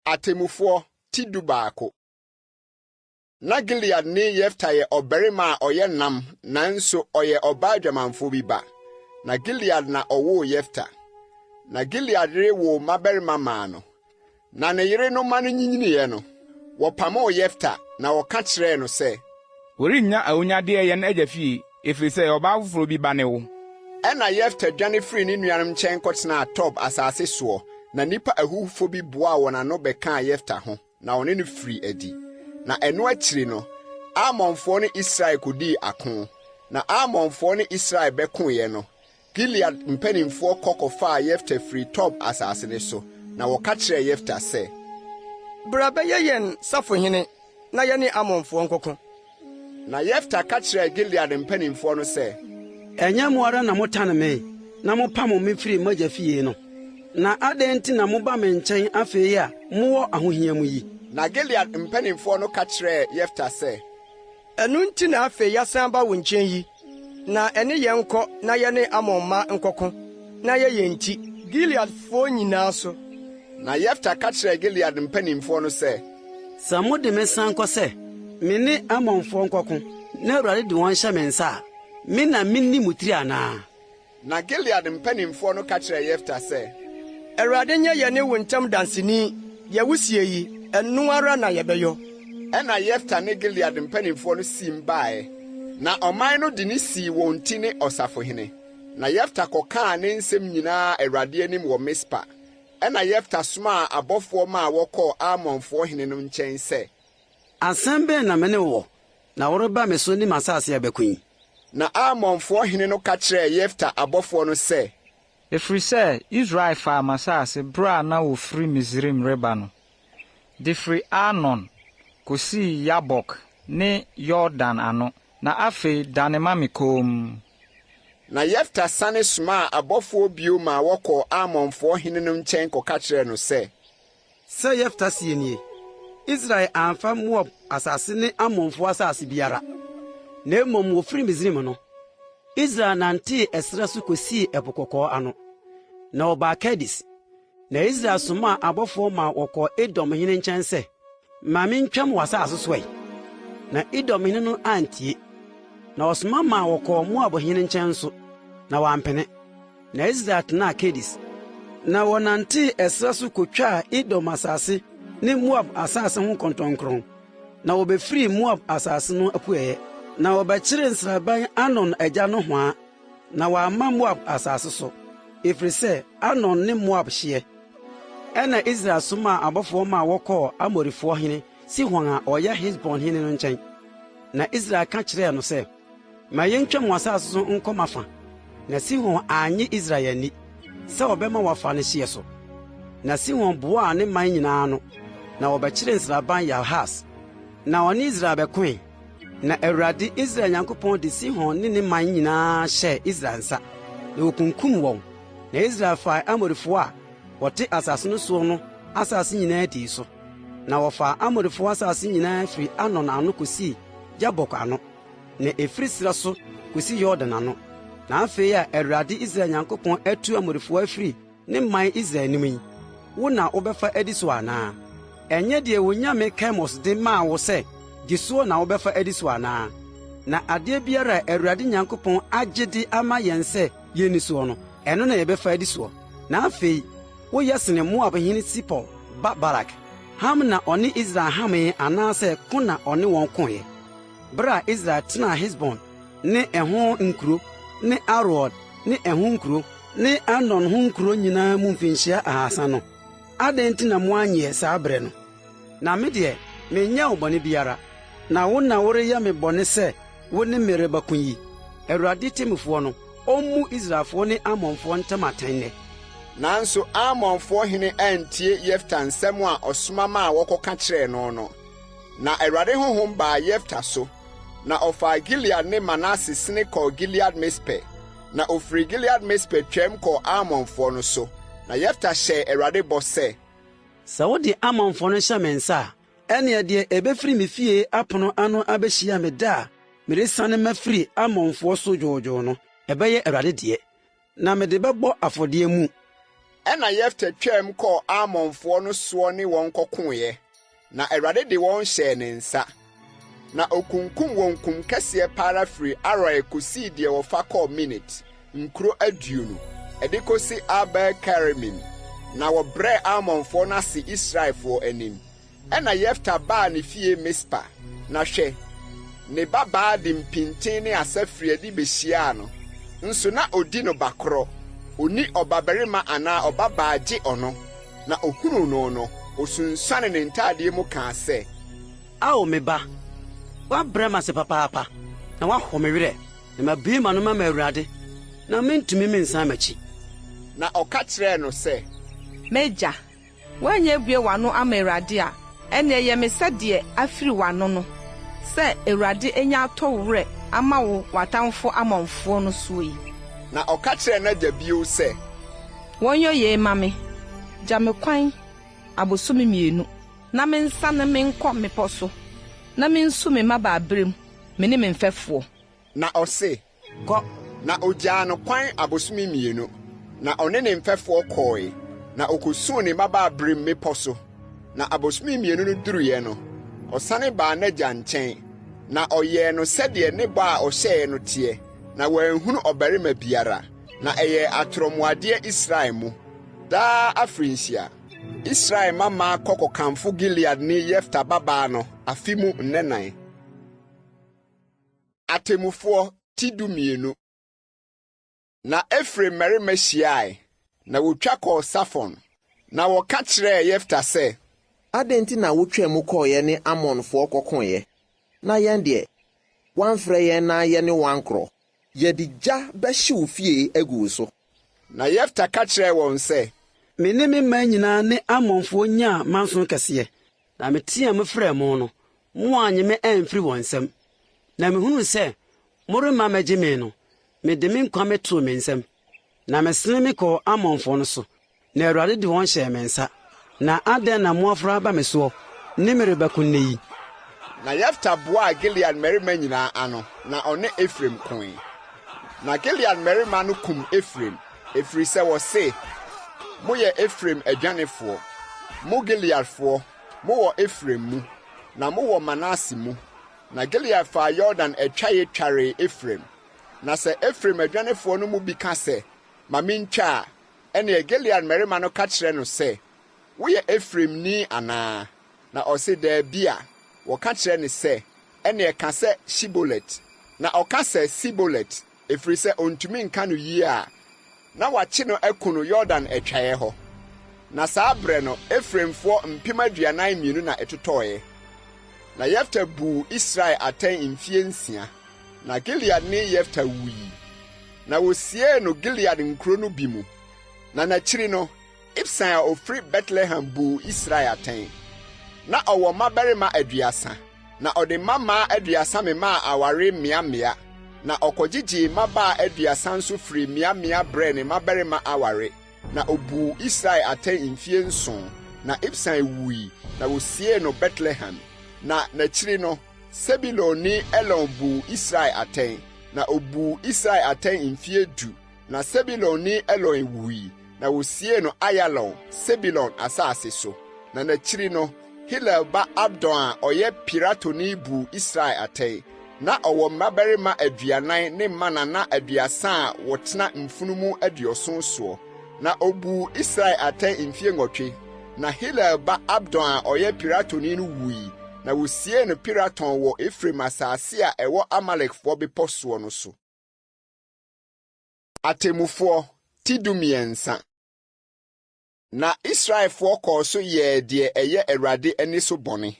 Atemmufoɔ Tidu baako. Na Gilead ne Yefta yɛ ɔbarima a ɔyɛ nam, nanso ɔyɛ ɔbaa dwamanfo bi ba. Na Gilead na ɔwoo Yefta. na Gilead yere woo mmabarima maa no. Na ne yere no ma no nyinyiniiɛ no, wɔpamoo Yefta na wɔka kyerɛɛ no sɛ, "Wɔrennya ahonyadeɛ yɛ no agya fie, ɛfiri sɛ ɔbaa foforo bi ba ne wo." Ɛna Yefta dwane firi ne nuanom nkyɛn kɔtenaa Tob asase soɔ, na nnipa ahuhufo bi boaa wɔn ano bɛkaa Yefta ho, na ɔne no firi adi. Na ɛno akyiri no, Amonfoɔ ne Israel kodii ako. Na Amonfoɔ ne Israel bɛkoeɛ no, Gilead mpanimfoɔ kɔkɔfaa Yefta firi Tob asase ne so, na wɔka kyerɛɛ Yefta sɛ, "Bra bɛyɛ yɛn safohene na yɛne Amonfoɔ nkɔko." Na Yefta ka kyerɛɛ Gilead mpanimfoɔ no sɛ, ɛnyɛ mo ara na motane me na mopam me firi m'agya fie no, na adɛn nti na moba me nkyɛn afei a mowɔ ahohia mu yi? Na Gilead mpanimfoɔ no ka kyerɛɛ Yefta sɛ, "Ɛno nti na afei yɛasan ba wo nkyɛn yi, na ɛne yɛn nkɔ na yɛne Amonma nkɔko, na yɛyɛ nti Gileadfoɔ nyinaa so." Na Yefta ka kyerɛɛ Gilead mpanimfoɔ no sɛ, "Sɛ mode me san kɔ sɛ me ne Amonfoɔ nkɔko na Awurade de wɔn hyɛ me nsa a, me na minni mo tiri anaa?" Na Gilead mpanimfoɔ no ka kyerɛɛ Yefta sɛ, "Awurade nyɛ yɛne wo ntam danseni, deɛ wosie yi, ɛno ara na yɛbɛyɔ." Ɛna Yefta ne Gilead mpanimfoɔ no sim baeɛ, na ɔman no de ne sii wɔn ti ne ɔsafohene. Na Yefta kɔkaa ne nsɛm nyinaa Awurade anim wɔ Mispa. Ɛna Yefta somaa abɔfoɔ ma a wɔkɔɔ Amonfoɔ hene no nkyɛn sɛ, "Asɛm bɛn na me ne wɔ, na woreba me so nim asase abɛko yi?" Na Amonfoɔ hene no ka kyerɛɛ Yefta abɔfoɔ no sɛ, "Ɛfiri sɛ Israel faa m'asase bere a na wofiri Misraim reba no, de firi Arnon kosii Yabok ne Yordan ano, na afei dane ma me koom." Na Yefta sane somaa abɔfoɔ bio ma wɔkɔɔ Amonfoɔ hene no nkyɛn kɔka kyerɛɛ no sɛ, "Sɛ Yefta sie nie, Israel amfa Moab asase ne Amonfoɔ asase biara, na mmom wofiri Misraim no, Israel nantee ɛserɛ so kosii Ɛpo Kɔkɔɔ ano, na ɔbaa Kadis. Na Israel somaa abɔfoɔ ma wɔkɔɔ Edom hene nkyɛn sɛ, ma mentwam w'asase so ɛ. Na Edom hene no antie, na ɔsoma ma wɔkɔɔ Moab hene nkyɛn nso, na wampene. Na Israel tenaa Kadis, na wɔnantee ɛserɛ so kotwaa Edom asase ne Moab asase ho kɔntɔnkron, na wɔbɛfiri Moab asase no apueɛ, na wɔbɛkyere nsraban Arnon agya no hwaa, na wɔamma Moab asase so, ɛfiri sɛ Arnon ne Moab hyeɛ. Ɛna Israel somaa abɔfoɔ ma wɔkɔɔ Amorifoɔ hene Sihon a ɔyɛ Hesbon hene no nkyɛn. Na Israel ka kyerɛɛ no sɛ, ma yɛntwam w'asase so nkɔ mafa. Na Sihon annye Israel ani sɛ ɔbɛma wafa ne hyeɛ so. Na Sihon boaa ne man nyinaa no, na wɔbɛkyere nsraban Yahas. Na ɔne Israel bɛkoe. Na Awurade Israel Nyankopɔn de Sihon ne ne man nyinaa hyɛɛ Israel nsa, na wokunkum wɔn. Na Israel faa Amorifoɔ a wɔte asase no soɔ no asase nyinaa dii so. Na wɔfaa Amorifoɔ asase nyinaa firi Arnon ano kosii Yabok ano, na ɛfiri Sira so kosi Yordan ano. Na afei a Awurade Israel Nyankopɔn atu Amorifoɔ afiri ne man Israel anim yi, wo na wobɛfa adi so anaa? Ɛnyɛ deɛ wonyame Kemos de maa wo sɛ di soɔ na wobɛfa adi so anaa? Na adeɛ biara a Awurade Nyankopɔn agye de ama yɛn sɛ yɛnni soɔ no, ɛno na yɛbɛfa adi soɔ. Na afei woyɛ sene Moab hene Sipol ba Barak. Ham na ɔne Israel hamee anaasɛ ko na ɔne wɔn koeɛ. Bere a Israel tenaa Hesbon ne ɛho nkuro, ne Arod ne ɛho nkuro, ne Arnon ho nkuro nyinaa mu mfinhyia 300 no, adɛn nti na moanyɛ saa bere no? Na me deɛ, menyɛ wo bɔne biara, na wo na woreyɛ me bɔne sɛ wo ne me rebɛko yi. Awurade temifoɔ no, ɔmmu Israelfoɔ ne Amonfoɔ ntam atɛnnɛ." Nanso Amonfoɔ hene antie Yefta nsɛm a ɔsoma ma a wɔkɔka kyerɛɛ no. Na Awurade honhom baa Yefta so, na ɔfaa Gilead ne Manase sene kɔɔ Gilead Mispe. Na ofiri Gilead Mispe twam kɔɔ Amonfoɔ no so. Na Yefta hyɛɛ Awurade bɔ sɛ, "Sɛ wode Amonfoɔ no hyɛ me nsa a, ɛnea deɛ ɛbɛfiri me fie apono ano abɛhyia me da a meresane mafiri Amonfoɔ so dwoodwoo no, ɛbɛyɛ Awurade deɛ, na mede bɛbɔ afɔdeɛ mu." Ɛna Yefta twam kɔɔ Amonfoɔ no soɔ ne wɔn kɔkoeɛ, na Awurade de wɔn hyɛɛ ne nsa. Na okunkum wɔn kum kɛseɛ para firi Aroer kosii deɛ wɔfa kɔɔ Minit, nkuro 20. ɛde kosi Abakɔsɛm, na wɔbrɛ Amonfoɔ no ase Israelfo anim. Ɛna Yefta baa ne fie Mispa, na hwɛ, ne babaa de mpintin ne asafiri adi behyiaa no. Nso na odi no bakorɔ, oni ɔbabarima anaa ɔbabaa gye ɔno, na ohunu no osunsuane ne ntadeɛ mu kaa sɛ, Ao me ba, woabrɛ me ase papaapa, na woahɔ me werɛ, na mabue m'ano ma Awurade, na mentumi mensan m'akyi. Na ɔka kyerɛɛ no sɛ, M'agya, woanyɛ bue w'ano ama Awurade a, ɛnna ɛyɛ me sɛdeɛ afiri w'ano no, sɛ Awurade anya atɔ wo werɛ ama wo w'atamfo Amonfoɔ no so yi. Na ɔka kyerɛɛ n'agya bio sɛ, wɔnyɛ yei ma me, gya me kwan abosom 2, na mensane menkɔ mmepɔ so, na mensu me mmabaa berem, me ne me mfɛfoɔ. Na ɔse, kɔ. Na ogyaa no kwan abosom 2, na ɔne ne mfɛfoɔ kɔe, na okosuu ne mmabaa berem mmepɔ so. Na abosom 2 no duruiɛ no, ɔsane baa n'agya nkyɛn, na ɔyɛɛ no sɛdeɛ ne bɔ a ɔhyɛɛ no teɛ, na wɔanhunu ɔbarima biara, na ɛyɛ atorɔmmuadeɛ Israel mu. Daa afirinhyia, Israel mama kɔkɔkamfo Gilead ne Yefta babaa no afi mu nnenan. Atemufoɔ ti 12. Na Efraim mmarima hyiae, na wotwa kɔɔ Safon, na wɔka kyerɛɛ Yefta sɛ, adɛn nti na wotwa mu kɔɔeɛ ne Amonfoɔ kɔkoeɛ? Na yɛn deɛ, woamfrɛ yɛn na yɛne wankorɔ, yɛde gya bɛhyew fie agu so. Na Yefta ka kyerɛɛ wɔn sɛ, me ne me mma nyinaa ne Amonfoɔ nyaa manso kɛseɛ, na metea me frɛ mo no, mo anye me amfiri wɔn nsam. Na mehunu sɛ moremma magye me no, mede me nkwa metoo me nsam, na mesene me kɔɔ Amonfoɔ no so, na Awurade de wɔn hyɛɛ me nsa. Na adɛn na moafra aba me soɔ, ne me rebɛko nnɛ yi? Na Yefta boaa Gilead mmarima nyinaa ano, na ɔne Efraim koe. Na Gilead mmarima no kum Efraim, ɛfiri sɛ wɔse, moyɛ Efraim adwanefoɔ, mo Gileadfoɔ, mowɔ Efraim mu, na mowɔ Manase mu. Na Gilead faa Yordan atwaye twaree Efraim. Na sɛ Efraim adwanefoɔ no mu bi ka sɛ, ma mentwa a, ɛnea Gilead mmarima no ka kyerɛ no sɛ, woyɛ Efraimni anaa? Na ɔse daabi a, wɔka kyerɛ ne sɛ, ɛnea ka sɛ Shibolet. Na ɔka sɛ Sibolet, ɛfiri sɛ ontumi nka no yie a, na wakye no aku no Yordan atwaeɛ hɔ. Na saa berɛ no, Efraimfoɔ 42,000 na ɛtotɔɔeɛ. Na Yefta buu Israel atɛn mfie 6, na Gilead ne Yefta wui. Na wosiee no Gilead nkuro no bi mu. Na n'akyiri no, Ibsan a ofiri Bethlehem buu Israel atɛn. Na ɔwɔ mmabarima 30, na ɔde mmamaa 30 memaa aware mmeammea. Na ɔkɔgyegye mmabaa 30 nso firi mmeammea brɛ ne mmabarima aware. Na obuu Israel atɛn mfie 7, na Ibsan wui, na wosiee no Bethlehem. Na n'akyiri no, Sebulon Elon buu Israel atɛn, na obuu Israel atɛn mfie 10, na Sebulon Elon wui, na wosiee no Ayalon, Sebulon asase so. Na n'akyiri no, Hillel ba Abdon a ɔyɛ Piratoni buu Israel atɛn. Na ɔwɔ mmabarima 40 ne mmanana 30 a wɔtena mfunumu 70 soɔ. Na obuu Israel atɛn mfie 8. Na Hillel ba Abdon a ɔyɛ Piratoni no wui, na wosie no Piraton wɔ Efraim asase a ɛwɔ Amalekfoɔ bepɔ soɔ no so. Atemufoɔ ti 12. Na Israelfoɔ kɔɔ so yɛɛ deɛ ɛyɛ Awurade ani so bɔne.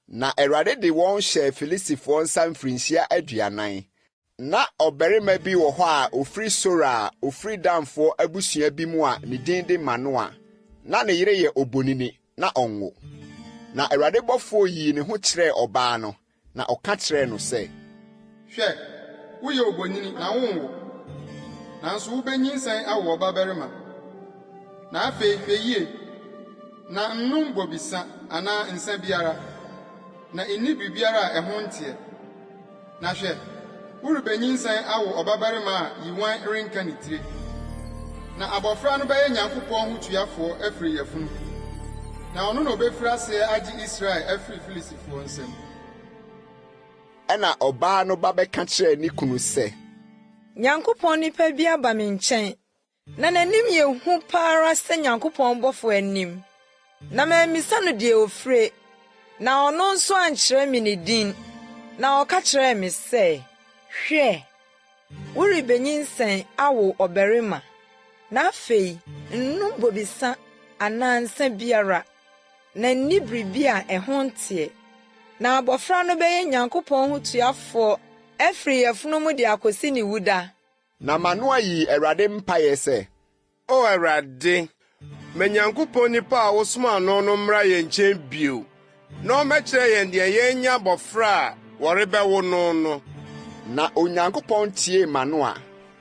Na Awurade de wɔn hyɛɛ Filisifoɔ nsa mfirinhyia 40. Na ɔbarima bi wɔ hɔ a ofiri Sora a ofiri Damfoɔ abusua bi mu a ne din de Manoa. Na ne yere yɛ obonini, na ɔnwo. Na Awurade bɔfoɔ yii ne ho kyerɛɛ ɔbaa no, na ɔka kyerɛɛ no sɛ, hwɛ, woyɛ obonini na wonwo, nanso wubenyinsɛn awo ɔbabarima. Na afei hwɛ yie, na nnom bobisa anaa nsa biara, na inni biribiara a ɛho nteɛ. Na hwɛ, worebenyinsɛn awo ɔbabarima a yiwan renka ne tire. Na abɔfra no bɛyɛ Nyankopɔn ho tuafoɔ afiri yɛfunu. Na ɔno na obɛfiri aseɛ agye Israel afiri Filisifoɔ nsam. Ɛna ɔbaa no ba bɛka kyerɛɛ ne kunu sɛ, Nyankopɔn nipa bi aba me nkyɛn, Na n'anim yɛ hu paara sɛ Nyankopɔn bɔfo anim. Na mammisa no deɛ ofire, na ɔno nso ankyerɛ me ne din. Na ɔka kyerɛɛ me sɛ, hwɛ, worebenyinsɛn awo ɔbarima. Na afei, nnom bobisa anaa nsa biara, na nni biribi a ɛho nteɛ. Na abɔfra no bɛyɛ Nyankopɔn ho tuafoɔ ɛfiri yɛfunumu de akosi ne wuda. Na Manoa yi Awurade mpaeɛ sɛ, O Awurade, ma Nyankopɔn nipa a wosoma no no mmra yɛn nkyɛn bio, na ɔmɛkyerɛ yɛn deɛ yɛnya abɔfra a wɔrebɛwo no. Na Onyankopɔn tie Manoa.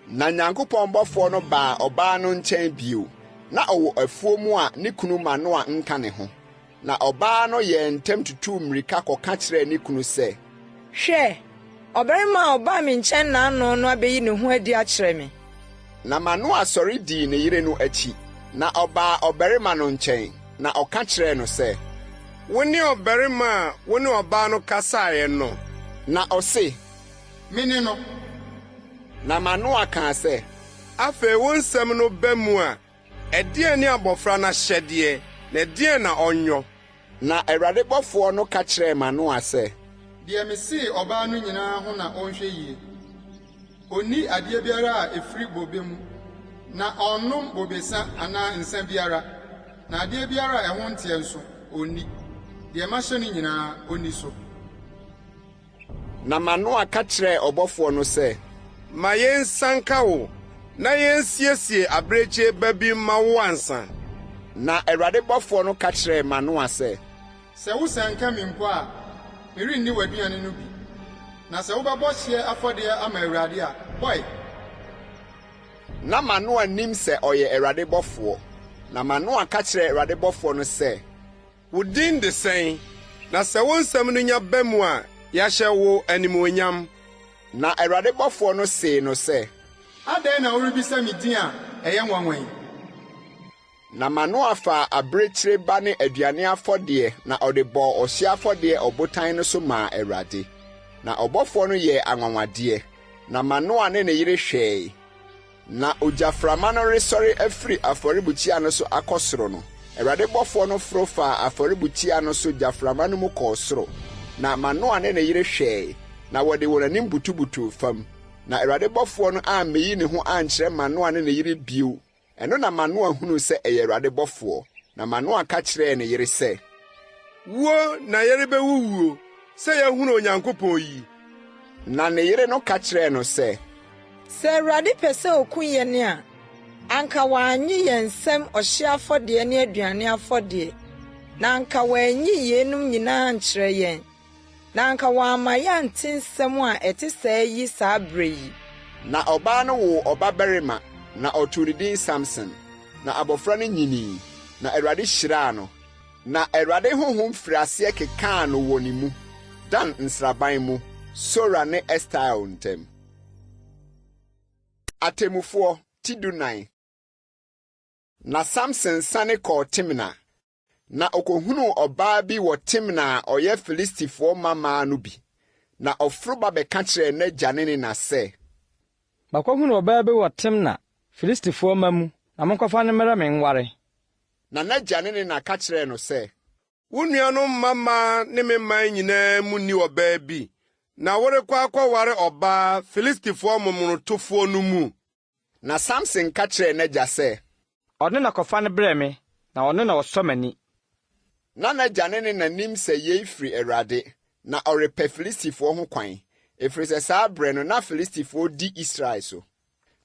Na Nyankopɔn bɔfoɔ no baa ɔbaa no nkyɛn bio. Na ɔwɔ afuo mu a ne kunu Manoa nka ne ho. Na ɔbaa no yɛ ntɛm tutu mmirika kɔka kyerɛɛ ne kunu sɛ, hwɛ, ɔbarima a ɔbaa me nkyɛn naano no abɛyi ne ho adi akyerɛ me. Na Manoa sɔre dii ne yere no akyi. Na ɔbaa ɔbarima no nkyɛn. Na ɔka kyerɛɛ no sɛ, wo ne ɔbarima a wo ne ɔbaa no kasaeɛ no. Na ɔse, mene no. Na Manoa kaa sɛ, afei wo nsɛm no ba mu a, ɛdeɛn ne abɔfra no ahyɛdeɛ, na ɛdeɛn na ɔnyɔ? Na Awurade bɔfoɔ no ka kyerɛɛ Manoa sɛ, deɛ mesee ɔbaa no nyinaa ho na ɔnhwɛ yie. Onni adeɛ biara a ɛfiri bobe mu, na ɔnnom bobesa anaa nsa biara, na adeɛ biara a ɛho nteɛ nso onni. Deɛ mahyɛ no nyinaa onni so. Na Manoa ka kyerɛɛ ɔbɔfoɔ no sɛ, ma yɛnsanka wo, na yɛnsiesie abirekyi ba bi ma wo ansa. Na Awurade bɔfoɔ no ka kyerɛɛ Manoa sɛ, sɛ wosanka me mpo a, merenni w'aduane no bi. Na sɛ wobɛbɔ hyeɛ afɔdeɛ ama Awurade a, bɔe. Na Manoa nim sɛ ɔyɛ Awurade bɔfoɔ. Na Manoa ka kyerɛɛ Awurade bɔfoɔ no sɛ, wo din de sɛn, na sɛ wo nsɛm no nya ba mu a, yɛahyɛ wo animuonyam. Na Awurade bɔfoɔ no see no sɛ, adɛn na worebisa me din a ɛyɛ nwanwan? Na Manoa faa abirekyire ba ne aduane afɔdeɛ na ɔde bɔɔ ɔhyeɛ afɔdeɛ ɔbotan no so maa Awurade. Na ɔbɔfoɔ no yɛ anwanwadeɛ. Na Manoa ne ne yere hwɛe. Na ogyaframa no resɔre afiri afɔrebukyia no so akɔ soro no, Awurade bɔfoɔ no foro faa afɔrebukyia no so gyaframa no mu kɔɔ soro. Na Manoa ne ne yere hwɛe, na wɔde wɔn anim butubutu fam. Na Awurade bɔfoɔ no ammeyi ne ho ankyerɛ Manoa ne ne yere bio. Ɛno na Manoa hunu sɛ ɛyɛ Awurade bɔfoɔ. Na Manoa ka kyerɛɛ ne yere sɛ, wo na yɛre bɛwuwuo sɛ yɛhunu Onyankopɔn yi. Na ne yere no ka kyerɛɛ no sɛ, sɛ Awurade pɛ sɛ oku yɛn a, anka wɔanyi yɛn nsɛm ɔhyeɛ afɔdeɛ ne aduane afɔdeɛ, na anka wɔanyi yeinom nyinaa nkyerɛ yɛn, na anka wɔamma yɛante nsɛm a ɛte saa yi saa bere yi. Na ɔbaa no woo ɔbabarima, na ɔtoo ne din Samson. Na abɔfra no nyinii, na Awurade hyiraa no. Na Awurade honhom firi aseɛ kekaa no wɔ ne mu, Dan nsraban mu, Sora ne Estael ntam. Atemmufoɔ Tidunan. Na Samson sane kɔɔ Timna. Na okohunu ɔbaa bi wɔ Timna a ɔyɛ Filistifoɔ mamaa no bi. Na ɔforo ba bɛka kyerɛɛ n'agya ne ne na sɛ, makɔhunu ɔbaa bi wɔ Timna, Filistifoɔ ma mu, na monkɔfa no mmɛrɛ me nware. Na n'agya ne ne na ka kyerɛɛ no sɛ, wo nuanom mmamaa ne me man nyinaa mu ni ɔbaa bi, na worekɔ akɔware ɔbaa Filistifoɔ momonotofoɔ no mu. Na Samson ka kyerɛɛ n'agya sɛ, ɔno na kɔfa no brɛ me, na ɔno na ɔsɔ m'ani. Na n'agya ne ne nanim sɛ yei firi Awurade, na ɔrepɛ Filistifoɔ ho kwan, ɛfiri sɛ saa berɛ no na Filistifoɔ di Israel so.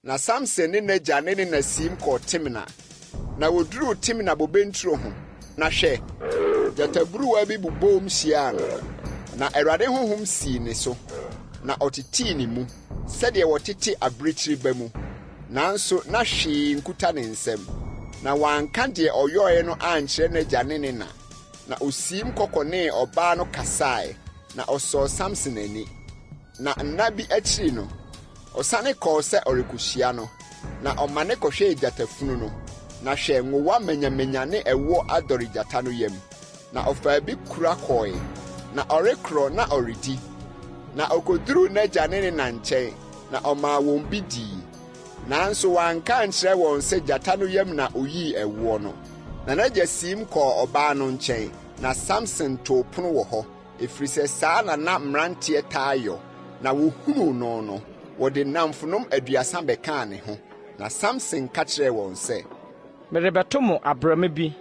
Na Samson ne n'agya ne ne na siim kɔɔ Timna. Na woduruu Timna bobe nturo ho. Na hwɛ, gyataburuwa bi bobɔɔm hyiaa no. Na Awurade honhom sii ne so, na ɔtetii ne mu, sɛdeɛ wɔtete abirekyiri ba mu. Nanso na hwee nkuta ne nsam. Na wanka deɛ ɔyɔɔɛ no ankyerɛ n'agya ne ne na. Na osiim kɔkɔnee ɔbaa no kasae, na ɔsɔɔ Samson ani. Na nna bi akyiri no, ɔsane kɔɔ sɛ ɔrekohyia no, na ɔma ne kɔhwɛɛ gyatafunu no. Na hwɛ, ngowa manyamanya ne ɛwɔ adɔre gyata no yam. Na ɔfaa bi kura kɔe, na ɔrekorɔ na ɔredi. Na okoduruu n'agya ne ne na nkyɛn, na ɔmaa wɔn bi dii. nanso wanka nkyerɛ wɔn sɛ gyata no yam na oyii ɛwoɔ no. Na n'agya siim kɔɔ ɔbaa no nkyɛn, na Samson too pono wɔ hɔ, ɛfiri sɛ saa na mmeranteɛ taa yɔ. Na wohunuu no no, wɔde nnamfonom 30 bɛkaa ne ho. Na Samson ka kyerɛɛ wɔn sɛ, merebɛto mo abrama bi,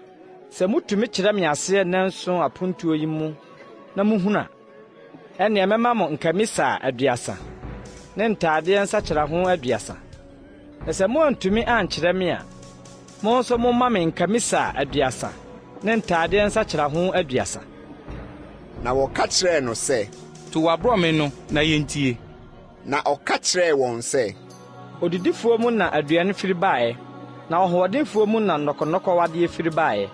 sɛ mutumi kyerɛ me aseɛ nanso apontuo yi mu na muhunu a, ɛnea mɛma mo nkamisa 30 ne ntaadeɛ nsakyerɛho 30. Na sɛ moantumi ankyerɛ me a, mo nso momma me nkamisa 30 ne ntaadeɛ nsakyerɛho 30. Na wɔka kyerɛɛ no sɛ, to wabrɔme no na yentie. Na ɔka kyerɛɛ wɔn sɛ, odidifoɔ mu na aduane firi baeɛ, na ɔhoɔdenfoɔ mu na nnɔkɔnnɔkɔwadeɛ firi baeɛ.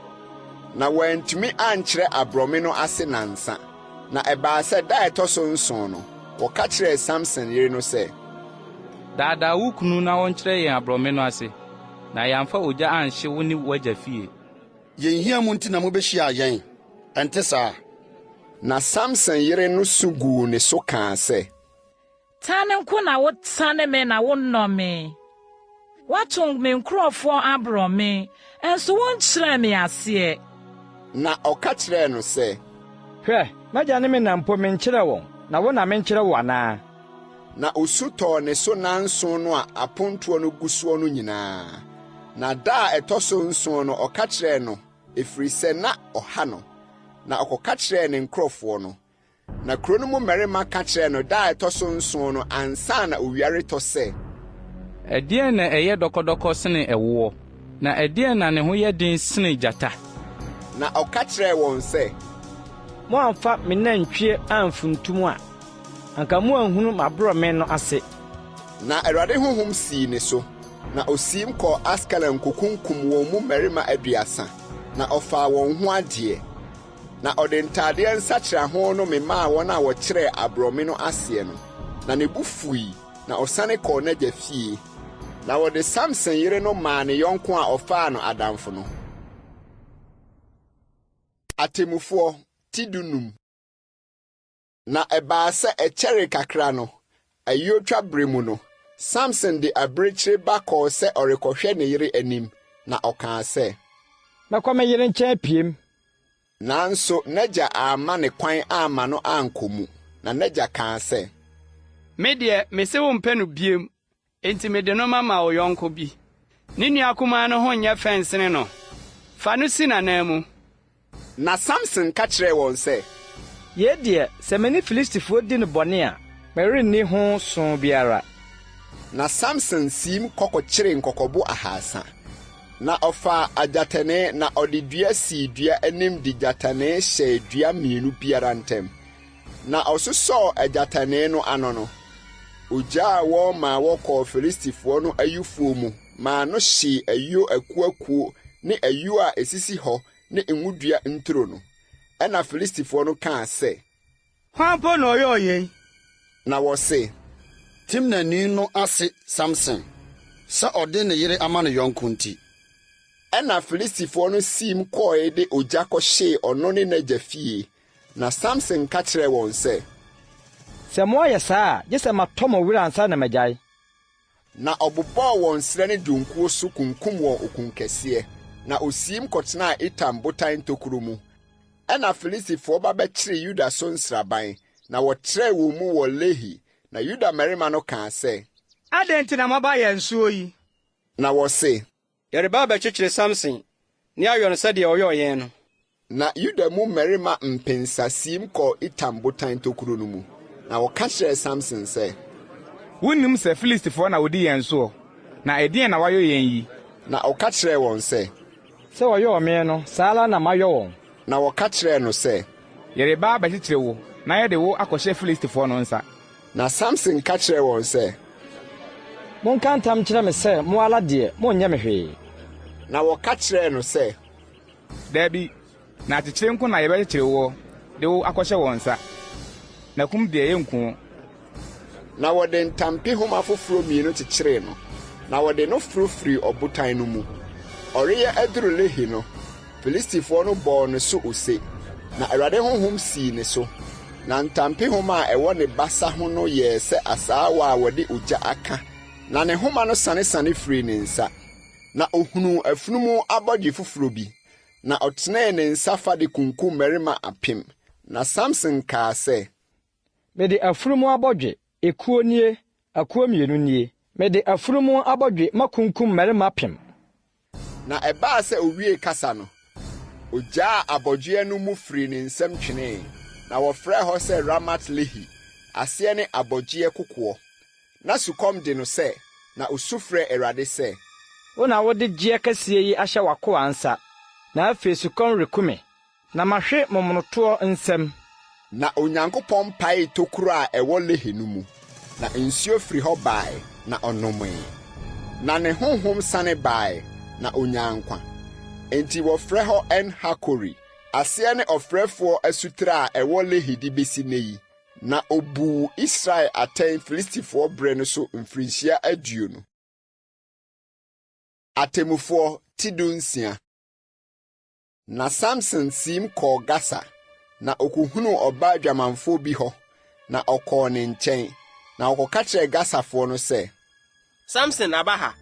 Na wɔantumi ankyerɛ abrɔme no ase nansa. Na ɛbaa sɛ da ɛtɔ so 9 no, wɔka kyerɛɛ Samson yere no sɛ, daadaa wo kunu na wɔnkyerɛ yɛn abrɔme no ase, na yɛamfa ogya anhye wo ne w'agya fie. Yɛnhia mu nti na mobɛhyia yɛn, ɛnte saa. Na Samson yere no su guu ne so kaa sɛ, tane nko na wotane me na wonnɔ me. Wato me nkurɔfoɔ abrɔ me, ɛnso wonkyerɛ me aseɛ. Na ɔka kyerɛɛ no sɛ, hwɛ, magya ne me na mpo menkyerɛ wɔn, na wo na menkyerɛ wo anaa? Na osu tɔɔ ne so 9 no a apontoɔ no gu soɔ no nyinaa. Na da a ɛtɔ so 9 no ɔka kyerɛɛ no, ɛfiri sɛ na ɔha no. Na ɔkɔka kyerɛɛ ne nkurɔfoɔ no. Na kuro no mu mmarima ka kyerɛɛ no da a ɛtɔ so 9 no ansa na owiare tɔ sɛ, ɛdeɛn na ɛyɛ dɔkɔdɔkɔ sene ɛwoɔ, na ɛdeɛn na ne ho yɛ den sene gyata? Na ɔka kyerɛɛ wɔn sɛ, moamfa me nantwie amfuntum a, anka moanhunu m'abrɔme no ase. Na Awurade honhom sii ne so. Na osiim kɔɔ Askelon kokunkum wɔn mu mmarima 30. Na ɔfaa wɔn ho adeɛ. Na ɔde ntaadeɛ nsakyerɛho no memaa wɔn a wɔkyerɛɛ abrɔme no aseɛ no. Na ne bo fui, na ɔsane kɔɔ n'agya fie. Na wɔde Samson yere no maa ne yɔnko a ɔfaa no adamfo no. Atemufoɔ tidunum. Na ɛbaa sɛ ɛkyɛre kakra no, ayotwa bere mu no, Samson de abirekyire ba kɔɔ sɛ ɔrekɔhwɛ ne yere anim. Na ɔkaa sɛ, mɛkɔ me yere nkyɛn piem. Nanso n'agya amma ne kwan amma no ankɔ mu. Na n'agya kaa sɛ, me deɛ mese wo mpɛ no biem, enti mede no mama wo yɔnko bi. Ne nua kumaa no ho nyɛ fɛnsene no, fa no si n'anan mu. Na Samson ka kyerɛɛ wɔn sɛ, yɛ deɛ sɛ me ne Filistifoɔ di no bɔne a, merenni ho so biara. Na Samson siim kɔkɔkyere nkɔkɔbo 300. Na ɔfa agyatane na ɔde dua sii dua anim de gyatane hyɛ dua 2 biara ntam. Na ɔsosɔɔ agyatane no ano no, ogya a wɔn ma wɔkɔɔ Filistifoɔ no ayufoɔ mu, maa no hyee ayuo akuakuo ne ayuo a esisi hɔ ne ngudua nturo no. Ɛna Filistifoɔ no kaa sɛ, hwan po na ɔyɛ ɔyɛn? Na wɔse, Timnani no ase Samson, sɛ ɔde ne yere ama ne yɔnko nti. Ɛna Filistifoɔ no siim kɔɔ de ogya kɔhyee ɔno ne n'agya fie. Na Samson ka kyerɛɛ wɔn sɛ, sɛ moayɛ saa a, gye sɛ matɔ mo wura ansa na magyae. Na ɔbobɔɔ wɔn srɛ ne dunkuo so kunkum wɔn okun kɛseɛ. Na osiim kɔtenaa Etam botan tokuro mu. Ɛna Filistifoɔ ba bɛkyeree Yuda so nsraban, na wɔtrɛɛ wɔn mu wɔ Lehi. Na Yuda mmarima no kaa sɛ, adɛn nti na maba yɛn nsuo yi? Na wɔse, yɛreba bɛkyekyere Samson, ne ayɔ no sɛdeɛ ɔyɛ ɔyɛn no. Na Yuda mu mmarima mpensa siim kɔɔ Etam botan tokuro no mu. Na wɔka kyerɛɛ Samson sɛ, wonnim sɛ Filistifoɔ na wodi yɛn soɔ, na ɛdeɛn na wayɔ yɛn yi? Na ɔka kyerɛɛ wɔn sɛ, sɛ wɔyɛ ɔme no, saa ara na mayɔ wɔn. Na wɔka kyerɛɛ no sɛ, yɛreba bɛkyekyere wo, na yɛde wo akɔhyɛ Filistifoɔ no nsa. Na Samson ka kyerɛɛ wɔn sɛ, monka ntam kyerɛ me sɛ mo ala deɛ monnyɛ me hwee. Na wɔka kyerɛɛ no sɛ, daabi, na akyekyere nko na yɛbɛkyekyere wo, de wo akɔhyɛ wɔn nsa. Na kum deɛ yɛnku. Na wɔde ntampehom afoforo 2 kyekyeree no. Na wɔde no furufiri ɔbotan no mu. Ɔreyɛ aduru Lehi no, Filistifoɔ no bɔɔ ne so ose. Na Awurade honhom sii ne so. Na ntampehom a ɛwɔ ne basa ho no yɛɛ sɛ asaawa a wɔde ogya aka na ne nhoma no sane firi ne nsa, na ohunu afunumu abɔdwe foforo bi, na ɔtenee ne nsa fa de kunkum mmarima 1,000. Na Samson kaa sɛ, mede afunumu abɔdwe ekuo nie, akuo 2 nie, mede afunumu abɔdwe makunkum mmarima 1,000. Na ɛbaa sɛ owie kasa no, ogyaa abɔdwe no mu firi ne nsam twenee, na wɔfrɛ hɔ sɛ Ramat Lehi, aseɛ ne abɔdwe kokoɔ. Na sukɔm de no sɛ, na osufrɛ Awurade sɛ, wo na wode gyeɛ kɛseɛ yi ahyɛ w'akoa nsa, na afei sukɔm rekome, na mahwe momonotoɔ nsɛm. Na Onyankopɔn pae tokuro a ɛwɔ Lehi no mu, na nsuo firi hɔ bae, na ɔnomee. Na ne honhom sane bae, na onyaa nkwa. Enti wɔfrɛ hɔ En-Hakori, aseɛ ne ɔfrɛfoɔ asutire a ɛwɔ Lehi de besi ne yi. Na obu Israel atɛn Filistifoɔ bere no so mfirinhyia 20. Atemufoɔ Tidunsia. Na Samson sim kɔɔ Gasa, na okohunu ɔbaa dwamanfoɔ bi hɔ, na ɔkɔɔ ne nkyɛn, na ɔkɔka kyerɛɛ Gasafoɔ no sɛ, Samson aba ha.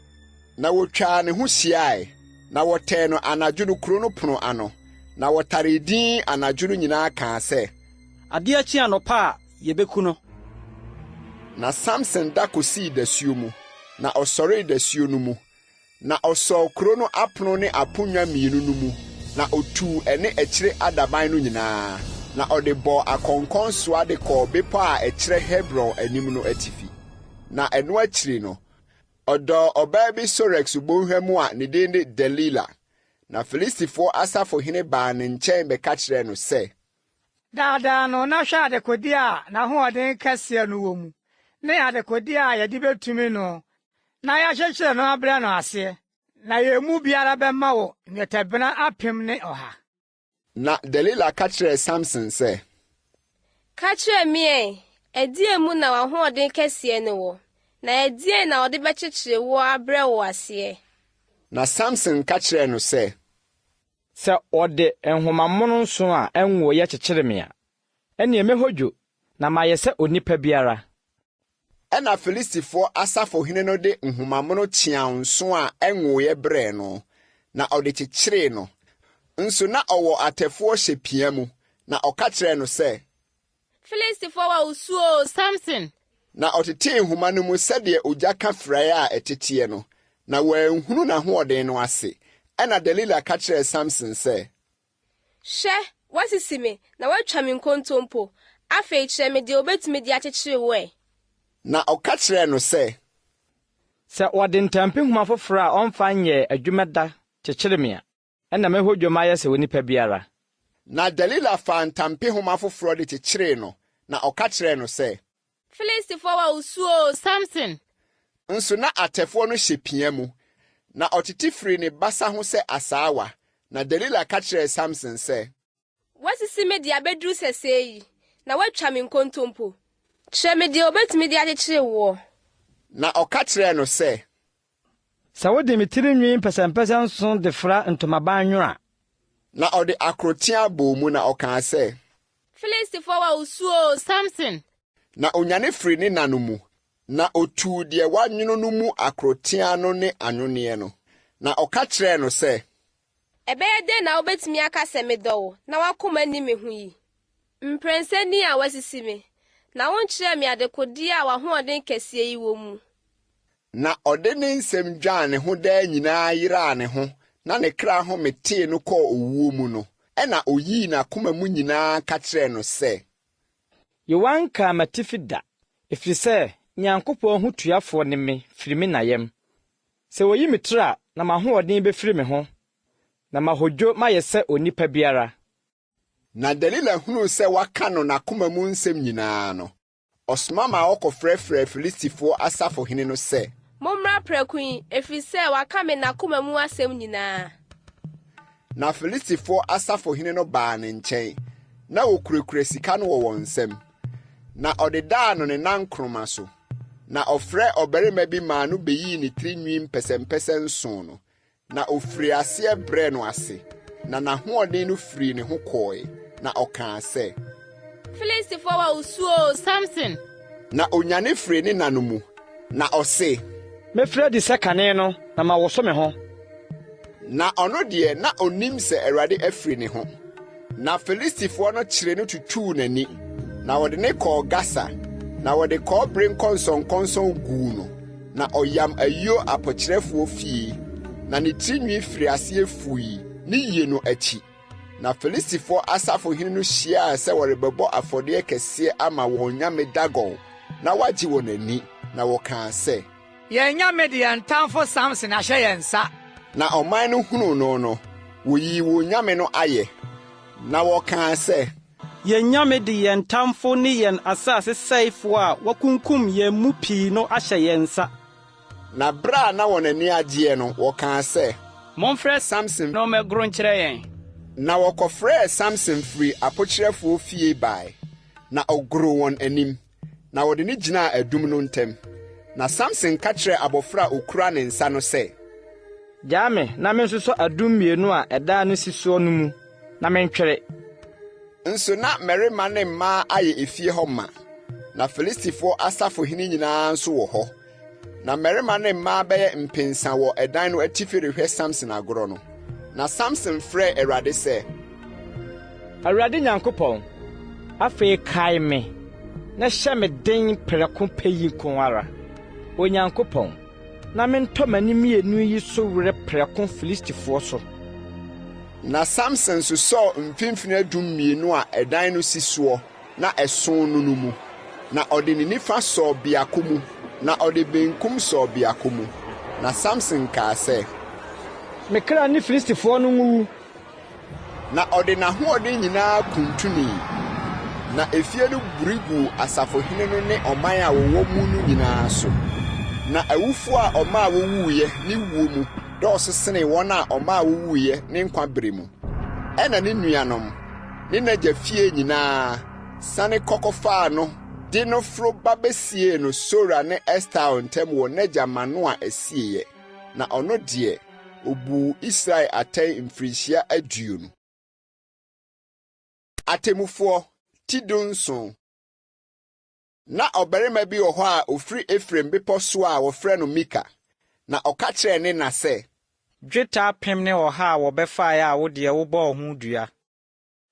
Na wotwaa ne ho hyiae, na wɔtɛɛ no anadwo no kuro no pono ano, na wɔtare din anadwo no nyinaa kaa sɛ, ade akyi anɔpa a yebeku no. Na Samson da kosii dasuo mu, na ɔsɔree dasuo no mu, na ɔsɔɔ kuro no apono ne aponnwa 2 no mu, na otuu ɛne akyire adaban no nyinaa, na ɔde bɔɔ akɔnkɔn soa de kɔɔ bepɔ a ɛkyerɛ Hebron anim no atifi. Na ɛno akyiri no, ɔdɔɔ ɔbaa bi Sorex bɔnhwa mu a ne din de Delila. Na Filistifoɔ asafohene baa ne nkyɛn bɛka kyerɛɛ no sɛ, daadaa no na hwɛ adekodi a n'ahoɔden kɛseɛ no wɔ mu, ne adekodi a yɛde betumi no, na yɛahyehyere no abrɛ no aseɛ, na yɛmu biara bɛma wɔ nnwetɛbena 1,100. Na Delila ka kyerɛɛ Samson sɛ, ka kyerɛ me ɛdeɛ mu na w'ahoɔden kɛseɛ no wɔ, na ɛdeɛ na ɔde bɛkyekyere wo abrɛ wo aseɛ. Na Samson ka kyerɛɛ no sɛ, sɛ ɔde nhomammono nso a ɛnwo yɛ kyekyere me a, ɛnea mɛhodwo na mayɛ sɛ onipa biara. Ɛna Filistifoɔ asafohene no de nhomammono kyeanso a ɛnwo yɛ brɛ no, na ɔde kyekyeree no. Nso na ɔwɔ atɛfoɔ hyɛ pia mu, na ɔka kyerɛɛ no sɛ, Filistifoɔ wa usuo Samson. Na ɔtetee nhoma no mu sɛdeɛ ogya ka frae a ɛteteɛ no, na wɔanhunu n'ahoɔden no ase. Ɛna Delila ka kyerɛɛ Samson sɛ, hwɛ, wasisi me na watwa me nkontompo, afei kyerɛ me deɛ obetumi de akyekyere wo ɛ. Na ɔka kyerɛɛ no sɛ, sɛ wɔde ntampehoma foforɔ a ɔmfa nyɛ adwuma da kyekyere me a, ɛna mɛhodwo mayɛ sɛ onipa biara. Na Delila fa ntampehoma foforɔ de kyekyeree no, na ɔka kyerɛɛ no sɛ, Filistifoɔ wa usuo Samson. Nso na atɛfoɔ no hyɛ pia mu, na ɔtete firi ne basa ho sɛ asaawa. Na Delila ka kyerɛɛ Samson sɛ, wasisi me de abeduru sɛsɛ yi, na watwa me nkontompo, kyerɛ me deɛ obetumi de akyekyere wo. Na ɔka kyerɛɛ no sɛ, sɛ wode me tirinwi mpɛsɛmpɛsɛ nso de fra ntomaban nwo a. Na ɔde akorotea bɔɔ mu, na ɔkaa sɛ, Filistifoɔ wa usuo Samson. Na onyane firi ne na no mu, na otuu deɛ wanwono no mu akorotea no ne anwoneɛ no. Na ɔka kyerɛɛ no sɛ, ɛbɛyɛ dɛn na wobetumi aka sɛ medɔ wo, na wakoma ni me ho yi? Mprɛnsa ni a wasisi me, na wonkyerɛ me adekodi a w'ahoɔden kɛseɛ yi wɔ mu. Na ɔde ne nsɛm dwaa ne ho daa nyinaa yeraa ne ho, na ne kra ho metee no kɔɔ owuo mu no. Ɛna oyii n'akoma mu nyinaa ka kyerɛɛ no sɛ, yɛwanka matifi da, ɛfiri sɛ Nyankopɔn ho tuafoɔ ne me firi me nayɛm. Sɛ woyi me tiri a, na m'ahoɔden bɛfiri me ho, na mahodwo mayɛ sɛ onipa biara. Na Delila hunuu sɛ waka no n'akoma mu nsɛm nyinaa no, ɔsoma ma ɔkɔfrɛfrɛ Filistifoɔ asafohene no sɛ, mommra prɛko yi, ɛfiri sɛ waka me n'akoma mu asɛm nyinaa. Na Filistifoɔ asafohene no baa ne nkyɛn, na wokurakura sika no wɔ wɔn nsam. Na ɔde daa no ne nankroma so, na ɔfrɛ ɔbarima bi maa no beyii ne tirinwi mpɛsɛmpɛsɛ nson no, na ofiri aseɛ brɛ no ase, na n'ahoɔden no firi ne ho kɔɔe, na ɔkaa sɛ, Filistifoɔ wa usuo Samson. Na onyane firi ne na no mu, na ɔse, mefrɛ di sɛ kane no na ma wo so me ho. Na ɔno deɛ na onim sɛ Awurade afiri ne ho. Na Filistifoɔ no kyerɛ no tutuu n'ani. Na wɔde ne kɔɔ Gasa. Na wɔde kɔɔbere nkɔnsɔnkɔnsɔn guu no. Na ɔyam ayuo apɔkyerɛfoɔ fie. Na ne tirinwi firi aseɛ fui ne yie no akyi. Na Filistifoɔ asafohene no hyiaa sɛ wɔrebɛbɔ afɔdeɛ kɛseɛ ama wɔn nyame Dagon. Na wagye wɔn ani. Na wɔkaa sɛ, yɛn nyame de yɛn tamfo Samson ahyɛ yɛn nsa. Na ɔman no hunu no, woyii wɔn nyame no ayɛ. Na wɔkaa sɛ, yɛn nyame de yɛn tamfo ne yɛn asase sɛefoɔ a wɔkunkum yɛn mu pii no ahyɛ yɛn nsa. Na bere a na wɔn ani agyeɛ no, wɔkaa sɛ, momfrɛ Samson na ɔmmɛgoro nkyerɛ yɛn. Na wɔkɔfrɛɛ Samson firi apokyerɛfoɔ fie bae. Na ɔgoro wɔn anim. Na wɔde ne gyinaa adum no ntam. Na Samson ka kyerɛɛ abɔfra a okura ne nsa no sɛ, gyaa me na mensosɔ adum mmienu a ɛdaa no si soɔ no mu, na mentwere. Nso na mmarima ne mmaa ayɛ efie hɔ ma. Na Filistifoɔ asafohene nyinaa nso wɔ hɔ. Na mmarima ne mmaa bɛyɛ mpensa wɔ ɛdan no atifi rehwɛ Samson agorɔ no. Na Samson frɛ Awurade sɛ, Awurade Nyankopɔn, afei kae me, na hyɛ me den prɛko pɛ yi nko ara. Onyankopɔn, na mentɔ m'anim mmienu yi so werɛ prɛko Filistifoɔ so. Na Samson sosɔɔ mfimfini adum mmienu a ɛdan no si soɔ na ɛson no mu. Na ɔde ne nifa sɔɔ biako mu, na ɔde benkum sɔɔ biako mu. Na Samson kaa sɛ, me kra ne Filistifoɔ no nwu. Na ɔde n'ahoɔden nyinaa kuntunii. Na efie no buri gu asafohene no ne ɔman a wɔwɔ mu no nyinaa so. Na awufo a ɔma a wɔwuiɛ ne wuo mu dɔɔso sene wɔn a ɔma a wɔwuiɛ ne nkwa bere mu. Ɛna ne nuanom ne n'agya fie nyinaa sane kɔkɔfaa no de no foro ba besie no Sora ne Estal ntam wɔ n'agya Manoa asieɛ. Na ɔno deɛ obu Israel atɛn mfirinhyia 20. Atemufoɔ Tidonson. Na ɔbarima bi wɔ hɔ a ofiri Efraim bepɔ so a wɔfrɛ no Mika. Na ɔka kyerɛɛ ne na sɛ, dwetɛ 100 ne ɔha a wɔbɛfaeɛ a wodeɛ wobɔɔ ho dua.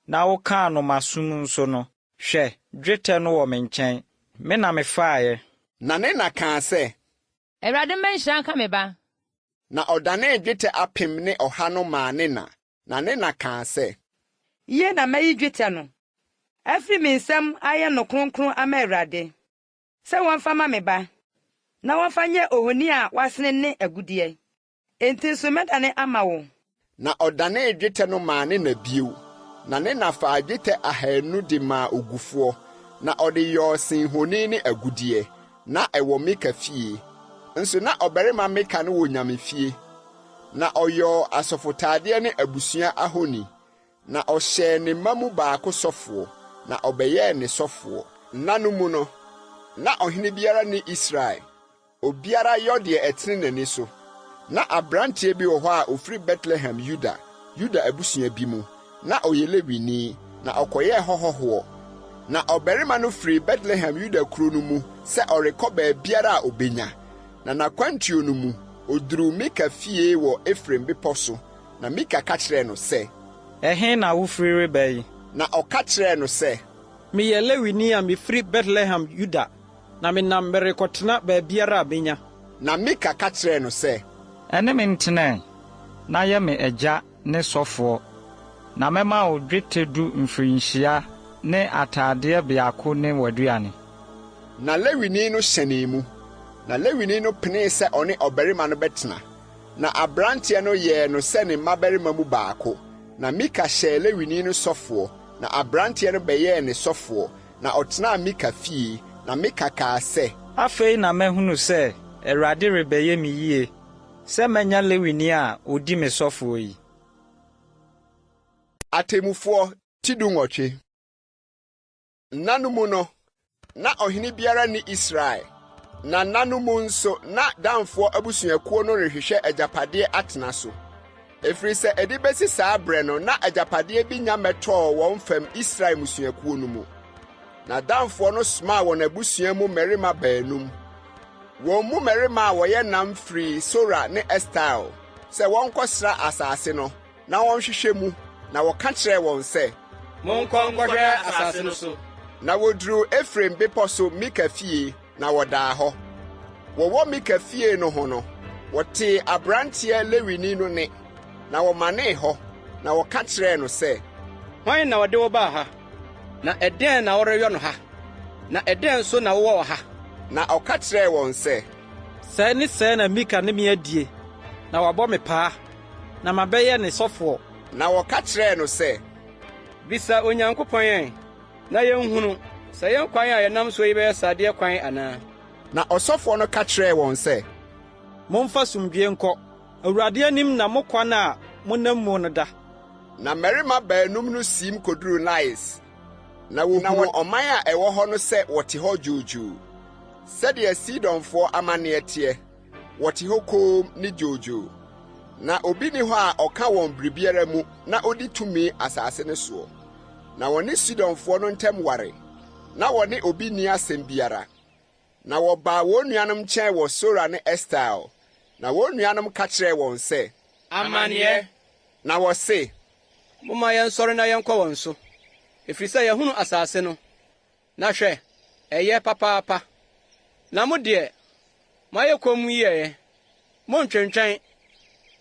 Na wokaa nomasum nso no, hwɛ, dwetɛ no wɔ me nkyɛn. Me na mefaeɛ. Na ne na kaa sɛ, Awurade mɛnhyira nka me ba. Na ɔdanee dwetɛ 100 ne ɔha no maa ne na. Na ne na kaa sɛ, Iye na mayi dwetɛ no. Afiri me nsɛm ayɛ no kronkron ama Awurade. Sɛ wɔmfa ma me ba. Na wɔmfa nyɛ ohoni a wasene ne agudeɛ. Enti nso mɛdane ama wo. Na ɔdanee dwetɛ no maa ne na bio. Na ne na faa dwetɛ 200 de maa ogufoɔ. Na ɔde yɔɔ senhoni ne agudeɛ. Na ɛwɔ Mika fie. Nso na ɔbarima Mika no wɔ nyame fie. Na ɔyɔɔ asɔfotaadeɛ ne abusua ahoni. Na ɔhyɛɛ ne mma mu baako sɔfoɔ. Na ɔbɛyɛɛ ne sɔfoɔ. Nna no mu no, na ɔhene biara ne Israel. Obiara yɔ deɛ ɛtene n'ani so. Na abranteɛ bi wɔ hɔ a ofiri Bethlehem, Yuda abusua bi mu. Na ɔyɛ Lewini, na ɔkɔyɛɛ hɔhɔhoɔ. Na ɔbarima no firi Bethlehem, Yuda kuro no mu sɛ ɔrekɔ baabiara a obenya. Na n'akwantuo no mu, oduru Mika fie wɔ Efraim bepɔ so. Na Mika ka kyerɛɛ no sɛ, ɛhe na wofiri reba yi? Na ɔka kyerɛɛ no sɛ, meyɛ Lewini a mefiri Bethlehem, Yuda, na menam merekɔtena baabiara a benya. Na Mika ka kyerɛɛ no sɛ, ɛne me ntena, na yɛ me agya ne sɔfoɔ, na mɛma wo dwetɛ 10 mfirinhyia ne ataadeɛ biako ne w'aduane. Na Lewini no hyɛnee mu. Na Lewini no penee sɛ ɔne ɔbarima no bɛtena. Na abranteɛ no yɛɛ no sɛ ne mmabarima mu baako. Na Mika hyɛɛ Lewini no sɔfoɔ. Na abranteɛ no bɛyɛɛ ne sɔfoɔ. Na ɔtenaa Mika fie. Na Mika kaa sɛ, afei na mahunu sɛ Awurade rebɛyɛ me yie, sɛ manya Lewini a odi me sɔfoɔ yi. Atemufoɔ Tidonwɔtwe. Nna no mu no, na ɔhene biara ne Israel. Na nna no mu nso na Danfoɔ abusuakuo no rehwehwɛ agyapadeɛ atena so. Efiri sɛ ɛde besi saa brɛ no na agyapadeɛ bi nya mɛtɔɔ wɔn fam Israel musuakuo no mu. Na Danfoɔ no somaa wɔn abusua mu mmarima 2. wɔn mu mmarima a wɔyɛ nam firi Sora ne Estael sɛ wɔnkɔsra asase no na wɔnhwehwɛ mu na wɔka kyerɛɛ wɔn sɛ, monkɔ nkɔhwɛ asase no so. Na woduru Efraim bepɔ so Mika fie na wɔdaa hɔ. Wɔwɔ Mika fie no ho no, wɔtee aberanteɛ Lewini no ne, na wɔmanee hɔ na wɔka kyerɛɛ no sɛ, hwan na wɔde wo baa ha? Na ɛdɛn na wɔreyɔ no ha? Na ɛdɛn nso na wowɔ wɔ ha? Na ɔka kyerɛɛ wɔn sɛ, sɛɛ ne sɛɛ na Mika ne me adie, na wabɔ me paa, na mabɛyɛ ne sɔfoɔ. Na wɔka kyerɛɛ no sɛ, bisa Onyankopɔn yɛn, na yɛnhunu sɛ yɛn kwan a yɛnam so yi bɛyɛ sadeɛ kwan anaa. Na ɔsɔfoɔ no ka kyerɛɛ wɔn sɛ, momfa sumdwie nkɔ. Awurade anim na mo kwan a monam mu no da. Na mmarima baanum no siim koduru Lais, na wohunu ɔman a ɛwɔ hɔ no sɛ wɔte hɔ dwoodwoo. Sɛdeɛ Sidonfoɔ amanneɛ teɛ, wɔte hɔ koom ne dwoodwoo. Na obi ni hɔ a ɔka wɔn biribiara mu na odi tumi asase no soɔ. Na wɔne Sidonfoɔ no ntam ware, na wɔne obi ni asɛm biara. Na wɔbaa wɔn nuanom nkyɛn wɔ Sora ne Estael, na wɔn nuanom ka kyerɛɛ wɔn sɛ, amanneɛ. Na wɔse, momma yɛnsɔre na yɛnkɔ wɔn so, ɛfiri sɛ yɛhunu asase no. Na hwɛ, ɛyɛ papaapa. Na mo deɛ, moayɛ komm yiyɛɛ. Monntwentwɛn,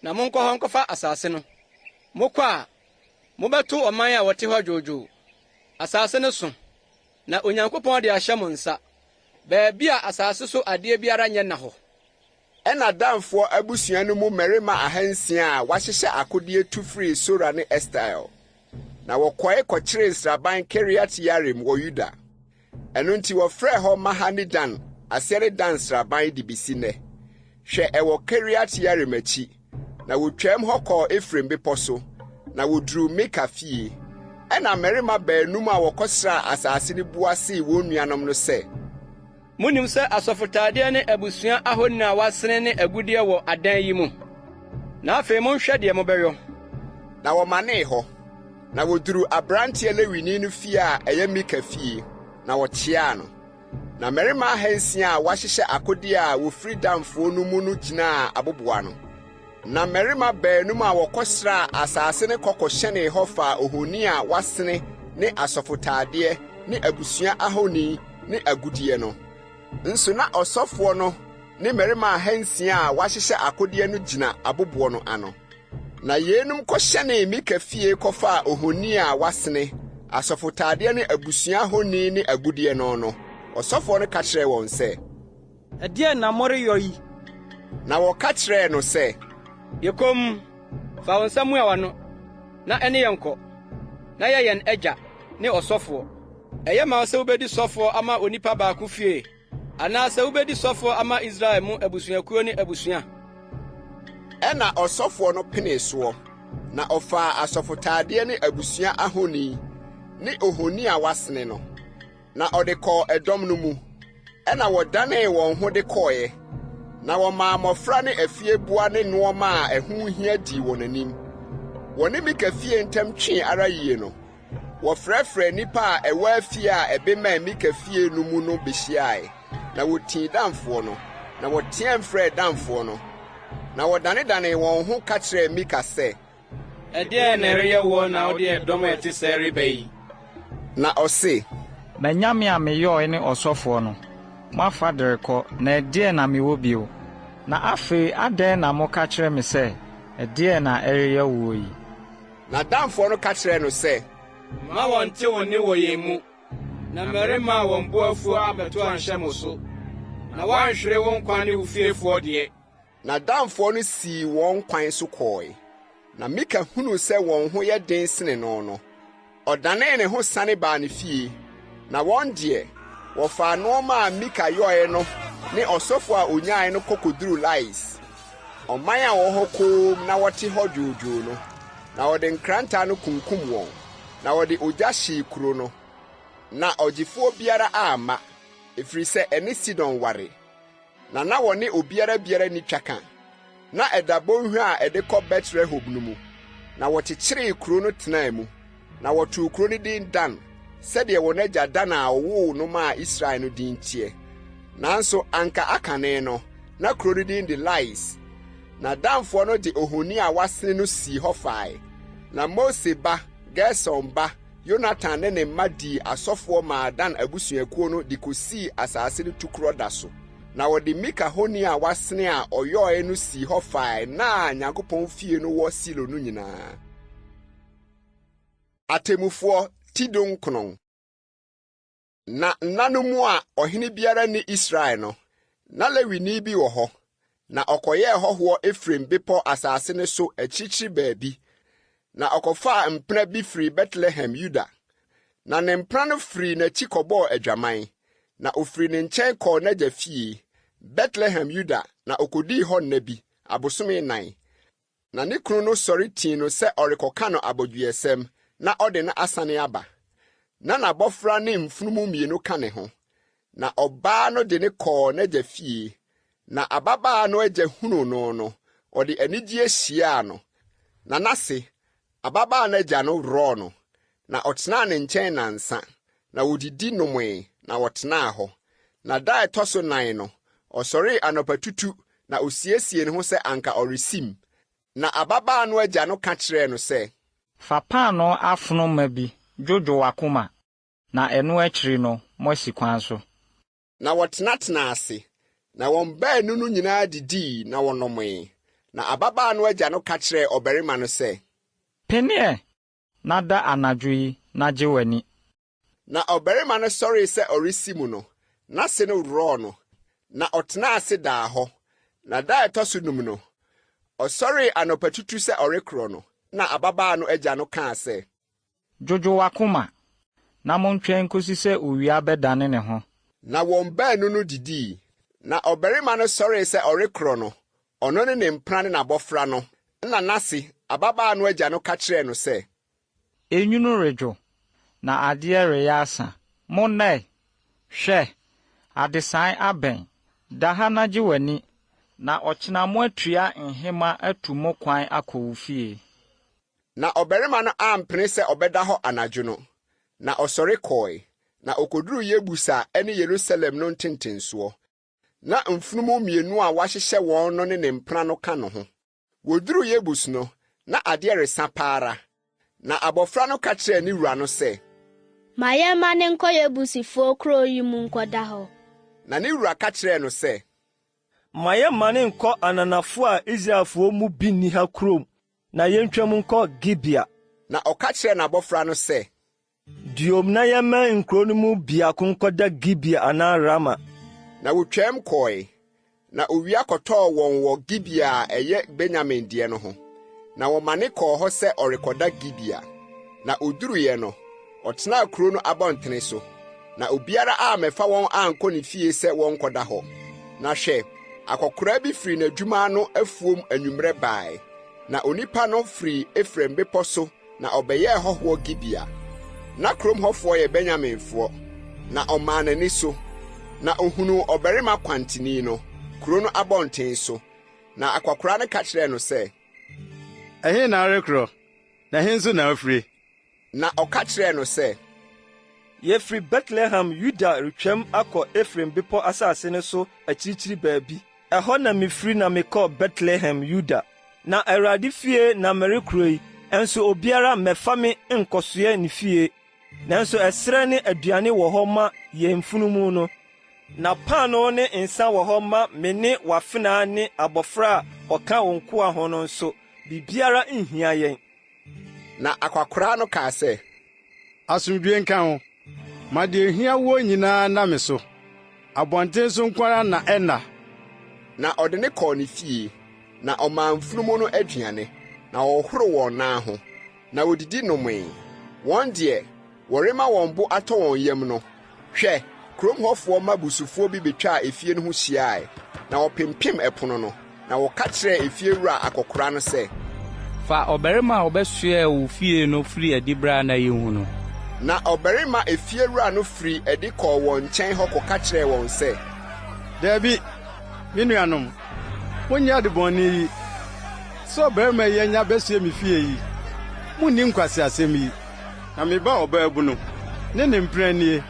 na monkɔ hɔ nkɔfa asase no. Mokɔ a, mobɛto ɔman a wɔte hɔ dwoodwoo. Asase no so, na Onyankopɔn de ahyɛ mo nsa. Baabi a asase so adeɛ biara nyɛ na hɔ. Ɛna Danfoɔ abusua no mu mmarima 600 a wɔahyehyɛ akodeɛ tu firi Sora ne Estael. Na wɔkɔe kɔkyeree nsraban Kiriat Yarim wɔ Yuda. Ɛno nti wɔfrɛ hɔ Mahane Dan, aseɛ ne Dan nsraban de bisi nnɛ. Hwɛ ɛwɔ Kiriat Yarim akyi, na wotwam hɔ kɔɔ Efraim bepɔ so, na woduru Mika fie. Ɛna mmarima baanum a wɔkɔsraa asase no buasee wɔn nuanom no sɛ, munim sɛ asɔfotadeɛ ne abusua ahoni a wɔasene ne agudeɛ wɔ adan yi mu. Na afei monhwɛ deɛ mobɛyɔ. Na wɔmanee hɔ, na woduru aberanteɛ Lewini no fie a ɛyɛ Mika fie, na wɔkyeaa no. Na mmarima 600 a wɔahyehyɛ akodeɛ a wofiri Danfoɔ no mu no gyinaa aboboa no. Na mmarima baanum a wɔkɔsraa asase ne kɔkɔhyɛnee hɔ faa ohoni a wɔasene ne asɔfotadeɛ ne abusua ahoni ne agudeɛ no. Nso na ɔsɔfoɔ no ne mmarima 600 a wɔahyehyɛ akodeɛ no gyina aboboɔ no ano. Na yenum kɔhyɛnee Mika fie kɔfaa ohoni a wɔasene, asɔfotadeɛ ne abusua ahoni ne agudeɛ no. Ɔsɔfoɔ no ka kyerɛɛ wɔn sɛ, ɛdeɛn na moreyɔ yi? Na wɔka kyerɛɛ no sɛ, yɛkɔm, fa wo nsa mua w'ano, na ɛne yɛn kɔ, na yɛ yɛn agya ne ɔsɔfoɔ. Ɛyɛ ma sɛ wobɛdi sɔfoɔ ama onipa baako fie, anaasɛ wobɛdi sɔfoɔ ama Israel mu abusuakuo ne abusua. Ɛna ɔsɔfoɔ no penee soɔ, na ɔfaa asɔfotadeɛ ne abusua ahoni ne ohoni a wɔasene no, na ɔde kɔɔ ɛdɔm no mu. Ɛna wɔdanee wɔn ho de kɔɔeɛ, na wɔmaa mmɔfra ne afieboa ne nneɛma a ɛho hia dii wɔn anim. Wɔne Mika fie ntam twee ara yie no, wɔfrɛfrɛ nnipa a ɛwɔ afie a ɛbɛmaa Mika fie no mu no behyiae, na wotii Danfoɔ no, na wɔteɛ mfrɛɛ Danfoɔ no, na wɔdanedane wɔn ho ka kyerɛɛ Mika sɛ, ɛdeɛn na ɛreyɛ wo na wode ɛdɔm a ɛte sɛ reba yi? Na ɔse, manyame a meyɔe ne ɔsɔfoɔ no, moafa de rekɔ, na ɛdeɛn na mewɔ bio? Na afei adɛn na moka kyerɛ me sɛ, ɛdeɛn na ɛreyɛ wo yi? Na Danfoɔ no ka kyerɛɛ no sɛ, ma wɔnte wo ne wɔ yɛn mu, na mmarima a wɔn bo afuo abɛto anhyɛ mo so, na woanhwere wo nkwa ne wo fiefoɔ deɛ. Na Danfoɔ no sii wɔn kwan so kɔɔe. Na Mika hunu sɛ wɔn ho yɛ den sene no, ɔdanee ne ho sane baa ne fie. Na wɔn deɛ, wɔfaa nneɛma a Mika yɔe no ne ɔsɔfo a onyae no kɔkɔduru Lais, ɔman a wɔwɔ hɔ koom na wɔte hɔ dwoodwoo no. Na wɔde nkrantaa no kunkum wɔn, na wɔde ogya hyee kuro no. Na ɔgyefoɔ biara amma, ɛfiri sɛ ɛne Sidon ware. Na wɔne obiara ni twaka. Na ɛda bɔnhwa a ɛde kɔ Bet-Rehob no mu. Na wɔkyekyeree kuro no tenaa mu. Na wɔtoo kuro no din Dan, sɛdeɛ wɔn agya Dan a ɔwoo no maa Israel no din teɛ. nanso anka akane no na kuro no din de Lais. Na damfoɔ no de ohoni a wasene no sii hɔ fae. Na Mose ba, Gerson ba, Yonatan ne ne mma dii asɔfoɔ maa Dan abusuakuo no de kosii asase no tukuro da so. Na wɔde Mika honi a wasene a ɔyɔe no sii hɔ fae na Nyankopɔn fie no wɔ Silo no nyinaa. Atemufoɔ tidon konon. Na nna no mu a ɔhene biara ne Israel no, na Lewini bi wɔ hɔ. Na ɔkɔyɛɛ hɔhoɔ Efraim bepɔ asase no so akyirikyiri baabi. Na ɔkɔfaa mpena bi firi Bethlehem, Yuda. Na ne mpena no firi n'akyi kɔbɔɔ adwaman. Na ofiri ne nkyɛn kɔɔ n'agya fie, Bethlehem, Yuda, na okodii hɔ nna bi, abosome 9. Na ne kunu no sɔre tii no sɛ ɔrekɔka no abodwiesɛm, na ɔde no asane aba. Na n'abɔfra ne mfunumu mmienu ka ne ho. Na ɔbaa no de ne kɔɔ n'agya fie. Na ababaa no agya hunu no, ɔde anigye hyiaa no. Na n'ase, ababaa no agya no rɔɔ no. Na ɔtenaa ne nkyɛn nansa. Na wodidi nomee, na wɔtenaa hɔ. Na da ɛtɔ so 9 no, ɔsɔree anɔpatutu, na osiesie ne ho sɛ anka ɔresim. Na ababaa no agya no ka kyerɛɛ no sɛ, fa paano afono ma bi, dwodwo wakoma, na ɛno akyiri no, moasi kwan so. Na wɔtenatena ase. Na wɔn baanu no nyinaa didii na wɔnomee. Na ababaa no agya no ka kyerɛɛ ɔbarima no sɛ, Peneɛ, na da anadwo yi, na gye w'ani. Na ɔbarima no sɔree sɛ ɔresi mu no, n'ase no rɔɔ no, na ɔtenaa ase daa hɔ. Na da ɛtɔ so 5 no, ɔsɔree anɔpatutu sɛ ɔrekorɔ no, na ababaa no agya no kaa sɛ, dwodwo wakoma, na montwɛn nkosi sɛ owia bɛdane ne ho. Na wɔn baanu no didii. Na ɔbarima no sɔree sɛ ɔrekorɔ no, ɔno ne ne mpena ne n'abɔfra no, na n'ase, ababaa no agya no ka kyerɛɛ no sɛ, enwunu redwo, na adeɛ reyɛ asa. Monnɛ, hwɛ, adesan abɛn, da ha na gye w'ani, na ɔkyena mo atua nhema atu mo kwan akɔ wo fie. Na ɔbarima no ampene sɛ ɔbɛda hɔ anadwo no, na ɔsɔre kɔe, na okoduru Yebusa ne Yerusalem no ntentensoɔ. Na mfunumu mmienu a wɔahyehyɛ wɔn no ne ne mpena no ka no ho. Woduru Yebus no, na adeɛ resa paara. Na abɔfra no ka kyerɛɛ ne wura no sɛ, ma yɛmma ne nkɔ Yebusifoɔ kuro yi mu nkɔda hɔ. Na ne wura ka kyerɛɛ no sɛ, ma yɛmma ne nkɔ ananafo a Israelfoɔ mu bi nni ha kurom, na yɛntwam nkɔ Gibea. Na ɔka kyerɛɛ n'abɔfra no sɛ, duom na yɛmma nkuro no mu biako nkɔda Gibea anaa Rama. Na wotwam kɔe, na owia kɔtɔɔ wɔn wɔ Gibea a ɛyɛ Benyamin deɛ no ho. Na wɔmane kɔɔ hɔ sɛ ɔrekɔda Gibea. Na oduruiɛ no, ɔtenaa kuro no abɔntene so. Na obiara a mɛfa wɔn ankɔ ne fie sɛ wɔnkɔda hɔ. Na hwɛ, akɔkora bi firi n'adwuma no afuom anwummerɛ bae. Na onipa no firi Efraim bepɔ so, na ɔbɛyɛɛ hɔhoɔ Gibea. Na kurom hɔfoɔ yɛ Benyaminfoɔ. Na ɔmaa n'ani so. Na ohunu ɔbarima kwantini no, kuro no abɔnten so. Na akɔkora no ka kyerɛɛ no sɛ, ɛhe na arekorɔ, na ɛhe nso na afiri? Na ɔka kyerɛɛ no sɛ, yɛfiri Bethlehem, Yuda retwam akɔ Efraim bepɔ asase no so akyirikyiri baabi. Ɛhɔ na mifiri na mekɔ Bethlehem, Yuda. Na Awurade fie na merekuro yi, ɛnso obiara mmɛfa me nkɔsoɛ ne fie. Nanso ɛserɛ ne aduane wɔ hɔ ma yɛn mfunumu no. Na paano ne nsa wɔ hɔ ma me ne wafenaa ne abɔfra a ɔka wo nkoa ho no nso, biribiara nhia yɛn. Na akwakora no kaa sɛ, asomdwie nka ho, ma deɛ ehia wo nyinaa na me so. Abɔnten so nkwara na ɛna. Na ɔde ne kɔɔ ne fie, na ɔmaa mfunumu no aduane, na wɔhoro wɔn nan ho, na wodidi nomee. Wɔn deɛ, wɔrema wɔn bo atɔ wɔn yam no, hwɛ, kurom hɔfoɔ ma busufoɔ bi betwaa efie no ho hyiae, na wɔpempem ɛpono no, na wɔka kyerɛɛ efie wura akɔkora no sɛ, fa ɔbarima a ɔbɛsoɛɛ wo fie no firi adi bra na yɛhu no. Na ɔbarima efie wura no firi adi kɔɔ wɔn nkyɛn hɔ kɔka kyerɛɛ wɔn sɛ, dabi, me nuanom, monyɛ adebɔne yi. Sɛ ɔbarima yi anya bɛsue me fie yi, munni nkwaseasɛm yi. Na meba ɔbaabu no, ne mpena nie.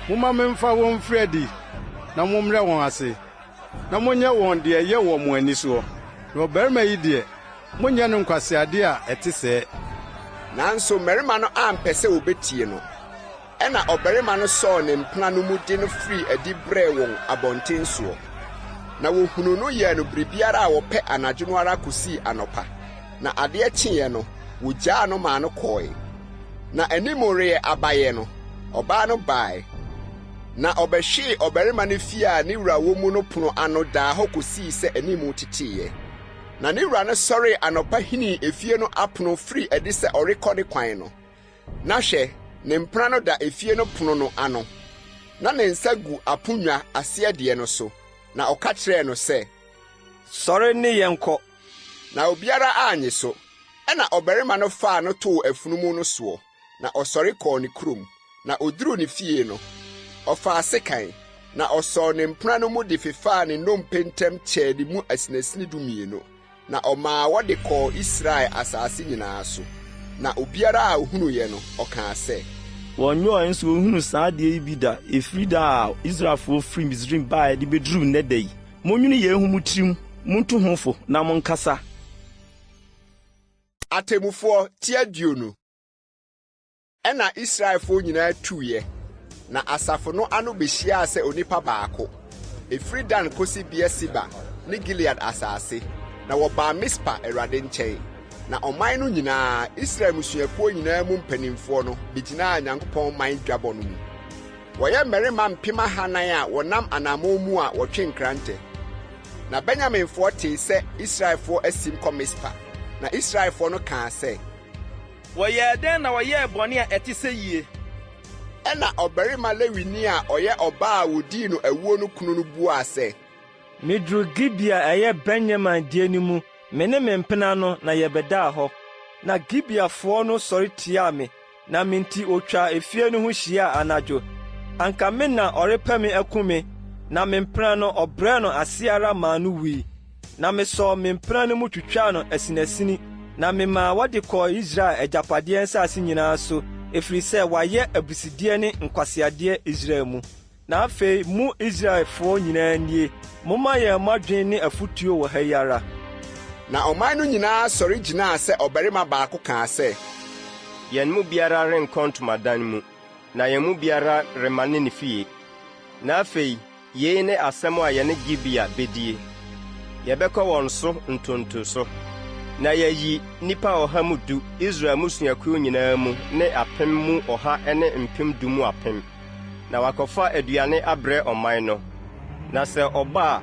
Moma memfa wɔn mfiri adi, na mommrɛ wɔn ase, na monyɛ wɔn deɛ ɛyɛ wɔ mo ani soɔ. Na ɔbarima yi deɛ, monyɛ no nkwaseade a ɛte sɛɛ. Nanso mmarima no ampɛ sɛ wobetie no. Ɛna ɔbarima no sɔɔ ne mpena no mu de no firi adi brɛɛ wɔn abɔnten soɔ. Na wohunu no yɛɛ no biribiara a wɔpɛ anadwo no ara kosii anɔpa. Na adeɛ kyeeɛ no, wogyaa no maa no kɔɔe. Na anim reyɛ abayɛ no, ɔbaa no bae. Na ɔbɛhwee ɔbarima no fie a ne wura wɔ mu no pono ano daa hɔ kosii sɛ anim teteeɛ. Na ne wura no sɔree anɔpa hinii efie no apono firi adi sɛ ɔrekɔ ne kwan no. Na hwɛ, ne mpena no da efie no pono no ano. Na ne nsa gu aponnwa aseɛ deɛ no so. Na ɔka kyerɛɛ no sɛ, "Sɔre ne yɛn kɔ." Na obiara annye so. Ɛna ɔbarima no faa no too afunumu no soɔ. Na ɔsɔre kɔɔ ne kurom. Na oduruu ne fie no, ɔfaa sekan. Na ɔsɔɔ ne mpena no mu de fefaa ne nnompe ntam kyɛɛ ne mu asinasini 12. Na ɔmaa wɔde kɔɔ Israel asase nyinaa so. Na obiara a ohunuiɛ no, ɔkaa sɛ, wɔnyɛ nso ohunu saa adeɛ yi bi da efiri da a Israelfo firi Misraim baa de beduru nnɛ da yi. Monwene yɛn ho mu tirim, monto ho fo na monkasa. Atemufoɔ tiaduonu. Ɛna Israelfo nyinaa tuiɛ. Na asafo no ano behyiaa sɛ onipa baako. Efiri Dan kosi Beer-Seba ne Gilead asase. Na wɔbaa Mispa Awurade nkyɛn. Na ɔman no nyinaa, Israel musuakuo nyinaa mu mpanimfoɔ no, begyinaa Nyankopɔn man dwabɔ no mu. Wɔyɛ mmarima 400 a wɔnam anammɔn mu a wɔtwe nkrantɛ. Na Benyaminfoɔ tee sɛ Israelfoɔ asim kɔ Mispa. Na Israelfoɔ no kaa sɛ, wɔyɛɛ dɛn na wɔyɛɛ bɔne a ɛte sɛ yie? Ɛna ɔbarima Lewini a ɔyɛ ɔbaa a wodii no awuo no kunu no buaa sɛ, "Miduru Gibea ɛyɛ Benyamin die no mu, me ne me mpena no na yɛbɛdaa hɔ. Na Gibeafoɔ no sɔre tiaa me, na me nti otwa efie no ho hyia anadwo. Anka me na ɔrepɛ me akum me, na me mpena no ɔbrɛ no ase ara maa no wui. Na mesɔɔ me mpena no mu twitwaa no asinasini, na memaa wɔde kɔɔ Israel agyapadeɛ nsase nyinaa so, ɛfiri sɛ wɔayɛ abusideɛ ne nkwaseadeɛ Israel mu. Na afei mu Israelfoɔ nyinaa nie, momma yɛn mmɔdwen ne afotuo wɔ ha yi ara." Na ɔman no nyinaa sɔre gyinaa sɛ ɔbarima baako kaa sɛ, "Yɛn mu biara renkɔ ntomadan mu, na yɛn mu biara remane ne fie. Na afei, yei ne asɛm a yɛne Gibea bedie. Yɛbɛkɔ wɔn so ntonto so. Na yɛayi nnipa 110 Israel musuakuo nyinaa mu ne 1,000 mu 100 ne 1,010 mu 1,000. Na wakɔfa aduane abrɛ ɔman no. Na sɛ ɔba a,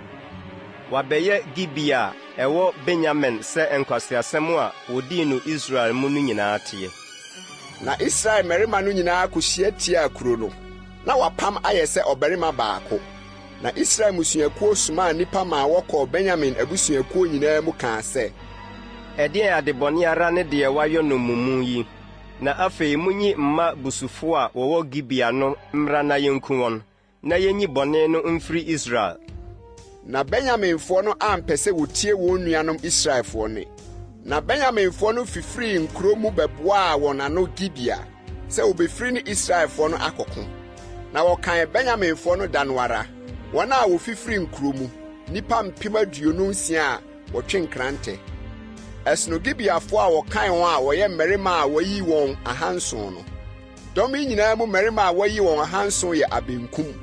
wabɛyɛ Gibea a ɛwɔ Benyamin sɛ nkwaseasɛm a wodii no Israel mu no nyinaa teɛ." Na Israel mmarima no nyinaa kohyia tiaa kuro no. Na wapam ayɛ sɛ ɔbarima baako. Na Israel musuakuo somaa nnipa maa wɔkɔɔ Benyamin abusuakuo nyinaa mu kaa sɛ, "Ɛdeɛn adebɔne ara ne deɛ wayɔ no mumu yi. Na afei munyi mma busufoɔ a wɔwɔ Gibea no mmra na yɛnku wɔn, na yenyi bɔne no mfiri Israel." Na Benyaminfoɔ no ampɛ sɛ wotie wɔn nuanom Israelfoɔ ne. Na Benyaminfoɔ no fifiri nkuro mu bɛboaa wɔn ano Gibea sɛ wobɛfiri ne Israelfoɔ no akɔko. Na wɔkan Benyaminfoɔ no da no ara, wɔn a wofifiri nkuro mu, nnipa 26,000 a wɔtwe nkrantɛ. Ɛsono Gibeafoɔ a wɔkan wɔn a wɔyɛ mmarima a wɔyi wɔn 700 no. Dɔm yi nyinaa mu mmarima a wɔyi wɔn 700 yɛ abenkum.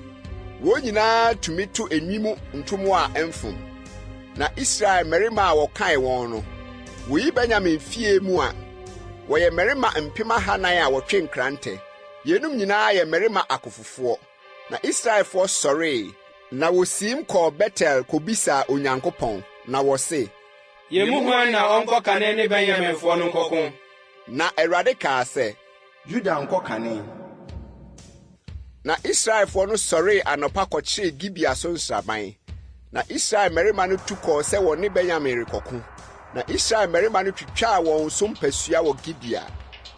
Wɔn nyinaa tumi to enwim ntomo a ɛmfom. Na Israel mmarima a wɔkan wɔn no, woyi Benyamin fie mu a, wɔyɛ mmarima 400 a wɔtwe nkrantɛ. Yenum nyinaa yɛ mmarima akofofoɔ. Na Israelfoɔ sɔree, na wosim kɔɔ Betel kɔbisaa Onyankopɔn. Na wɔse, "Yɛmu hwan na ɔnkɔ kane ne Benyaminfoɔ no nkɔko?" Na Awurade kaa sɛ, "Yuda nkɔ kane." Na Israelfoɔ no sɔree anɔpa kɔkyeree Gibea so nsraban. Na Israel mmarima no tu kɔɔ sɛ wɔne Benyamin rekɔko. Na Israel mmarima no twitwaa wɔn so mpasua wɔ Gibea.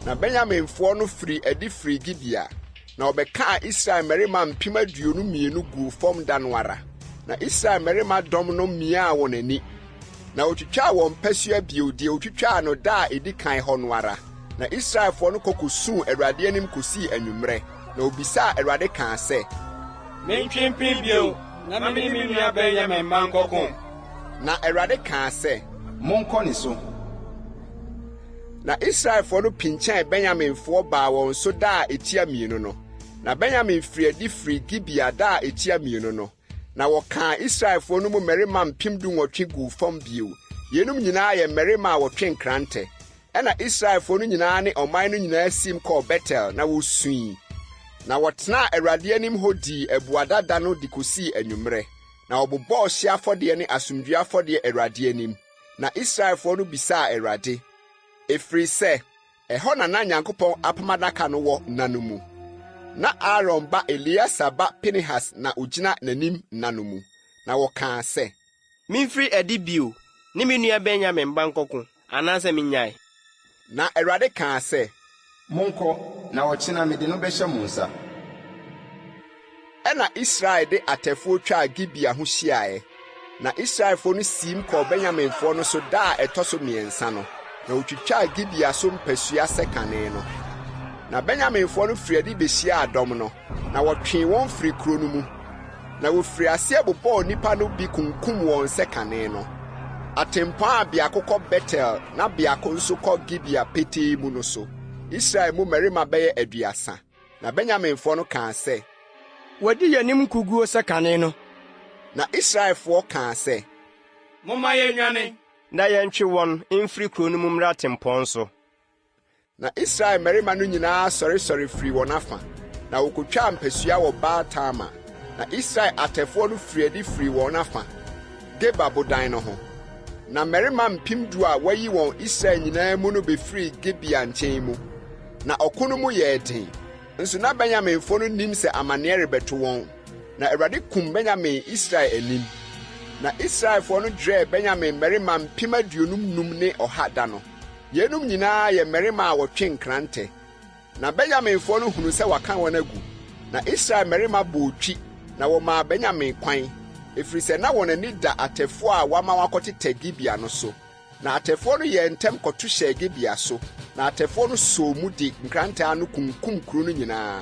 Na Benyaminfoɔ no firi adi firi Gibea. Na ɔbɛkaa Israel mmarima 22,000 guu fam da no ara. Na Israel mmarima dɔm no miaa wɔn ani. Na otwitwaa wɔn mpasua bio deɛ otwitwaa no da a edi kan hɔ no ara. Na Israelfoɔ no kɔkɔsuu Awurade anim kosii anwummerɛ. Na obisaa Awurade kaa sɛ, "Mentwe mpem bio, na me ne me nua Benyamin mma nkɔko. Na Awurade kaa sɛ, monkɔ ne so. Na Israelfo no pinkyɛn Benyaminfoɔ baa wɔn so da a etia mmienu no. Na Benyamin firi adi firi Gibea da a etia mmienu no. Na wɔkaa Israelfo no mu mmarima 18,000 guu fam bio. Yenum nyinaa yɛ mmarima a wɔtwe nkrantɛ. Ɛna Israelfo no nyinaa ne ɔman no nyinaa sim kɔɔ Betel na wosui. Na wɔtenaa Awurade anim hɔ dii abuadada no de kosii anwummerɛ. Na wɔbobɔɔ ɔhyeɛ afɔdeɛ ne asomdwoe afɔdeɛ Awurade anim. Na Israelfo no bisaa Awurade, ɛfiri sɛ, ɛhɔ na Nyankopɔn apam adaka no wɔ nna no mu. Na Aaron ba Eleasa ba Pinehas na ogyina n'anim nna no mu. Na wɔkaa sɛ, Mimfiri adi bio, ne me nua Benyamin ba nkɔko, anaasɛ minyae. Na Awurade kaa sɛ, monkɔ na ɔkyena mede no bɛhyɛ mo nsa. Ɛna Israel de atɛfoɔ twaa Gibea ho hyiaeɛ. Na Israelfo no siim kɔɔ Benyaminfoɔ no so da a ɛtɔ so mmiɛnsa no. Na wotwitwaa Gibea so mpasua sɛ kanee no. Na Benyaminfoɔ no firi adi behyiaa dɔm no. Na wɔtwee wɔn firi kuro no mu. Na wofiri aseɛ bobɔɔ nnipa no bi kunkum wɔn sɛ kanee no. Atempɔn a biako kɔ Betel na biako nso kɔ Gibea petee mu no so. Israel mu mmarima bɛyɛ 30. Na Benyaminfoɔ no kaa sɛ, wɔdi yɛnim kuguo sɛ kane no. Na Israelfoɔ kaa sɛ, momma yɛnwane na yɛntwe wɔn mfiri kuro no mu mmra atempɔn so. Na Israel mmarima no nyinaa sɔresɔre firi wɔn afa. Na wokotwaa mpasua wɔ Baal-Tama. Na Israel atɛfoɔ no firi adi firi wɔn afa, Geba bodan no ho. Na mmarima 10,000 a wɔayi wɔn Israel nyinaa mu no befiri Gibea nkyɛn mu. Na ɔko no mu yɛɛ den. Nso na Benyaminfoɔ no nim sɛ amanneɛ rebɛto wɔn. Na Awurade kum Benyamin Israel anim. Na Israelfoɔ no drɛɛ Benyamin mmarima 55,000 ne 100 da no. Yenum nyinaa yɛ mmarima a wɔtwe nkrantɛ. Na Benyaminfoɔ no hunu sɛ waka wɔn agu. Na Israel mmarima bɔɔ twi na wɔmaa Benyamin kwan. Ɛfiri sɛ na wɔn ani da atɛfoɔ a wɔama wɔakɔtetɛ Gibea no so. Na atɛfoɔ no yɛ ntɛm kɔto hyɛɛ Gibea so. Na atɛfoɔ no soo mu de nkrantɛ no kunkum kuro no nyinaa.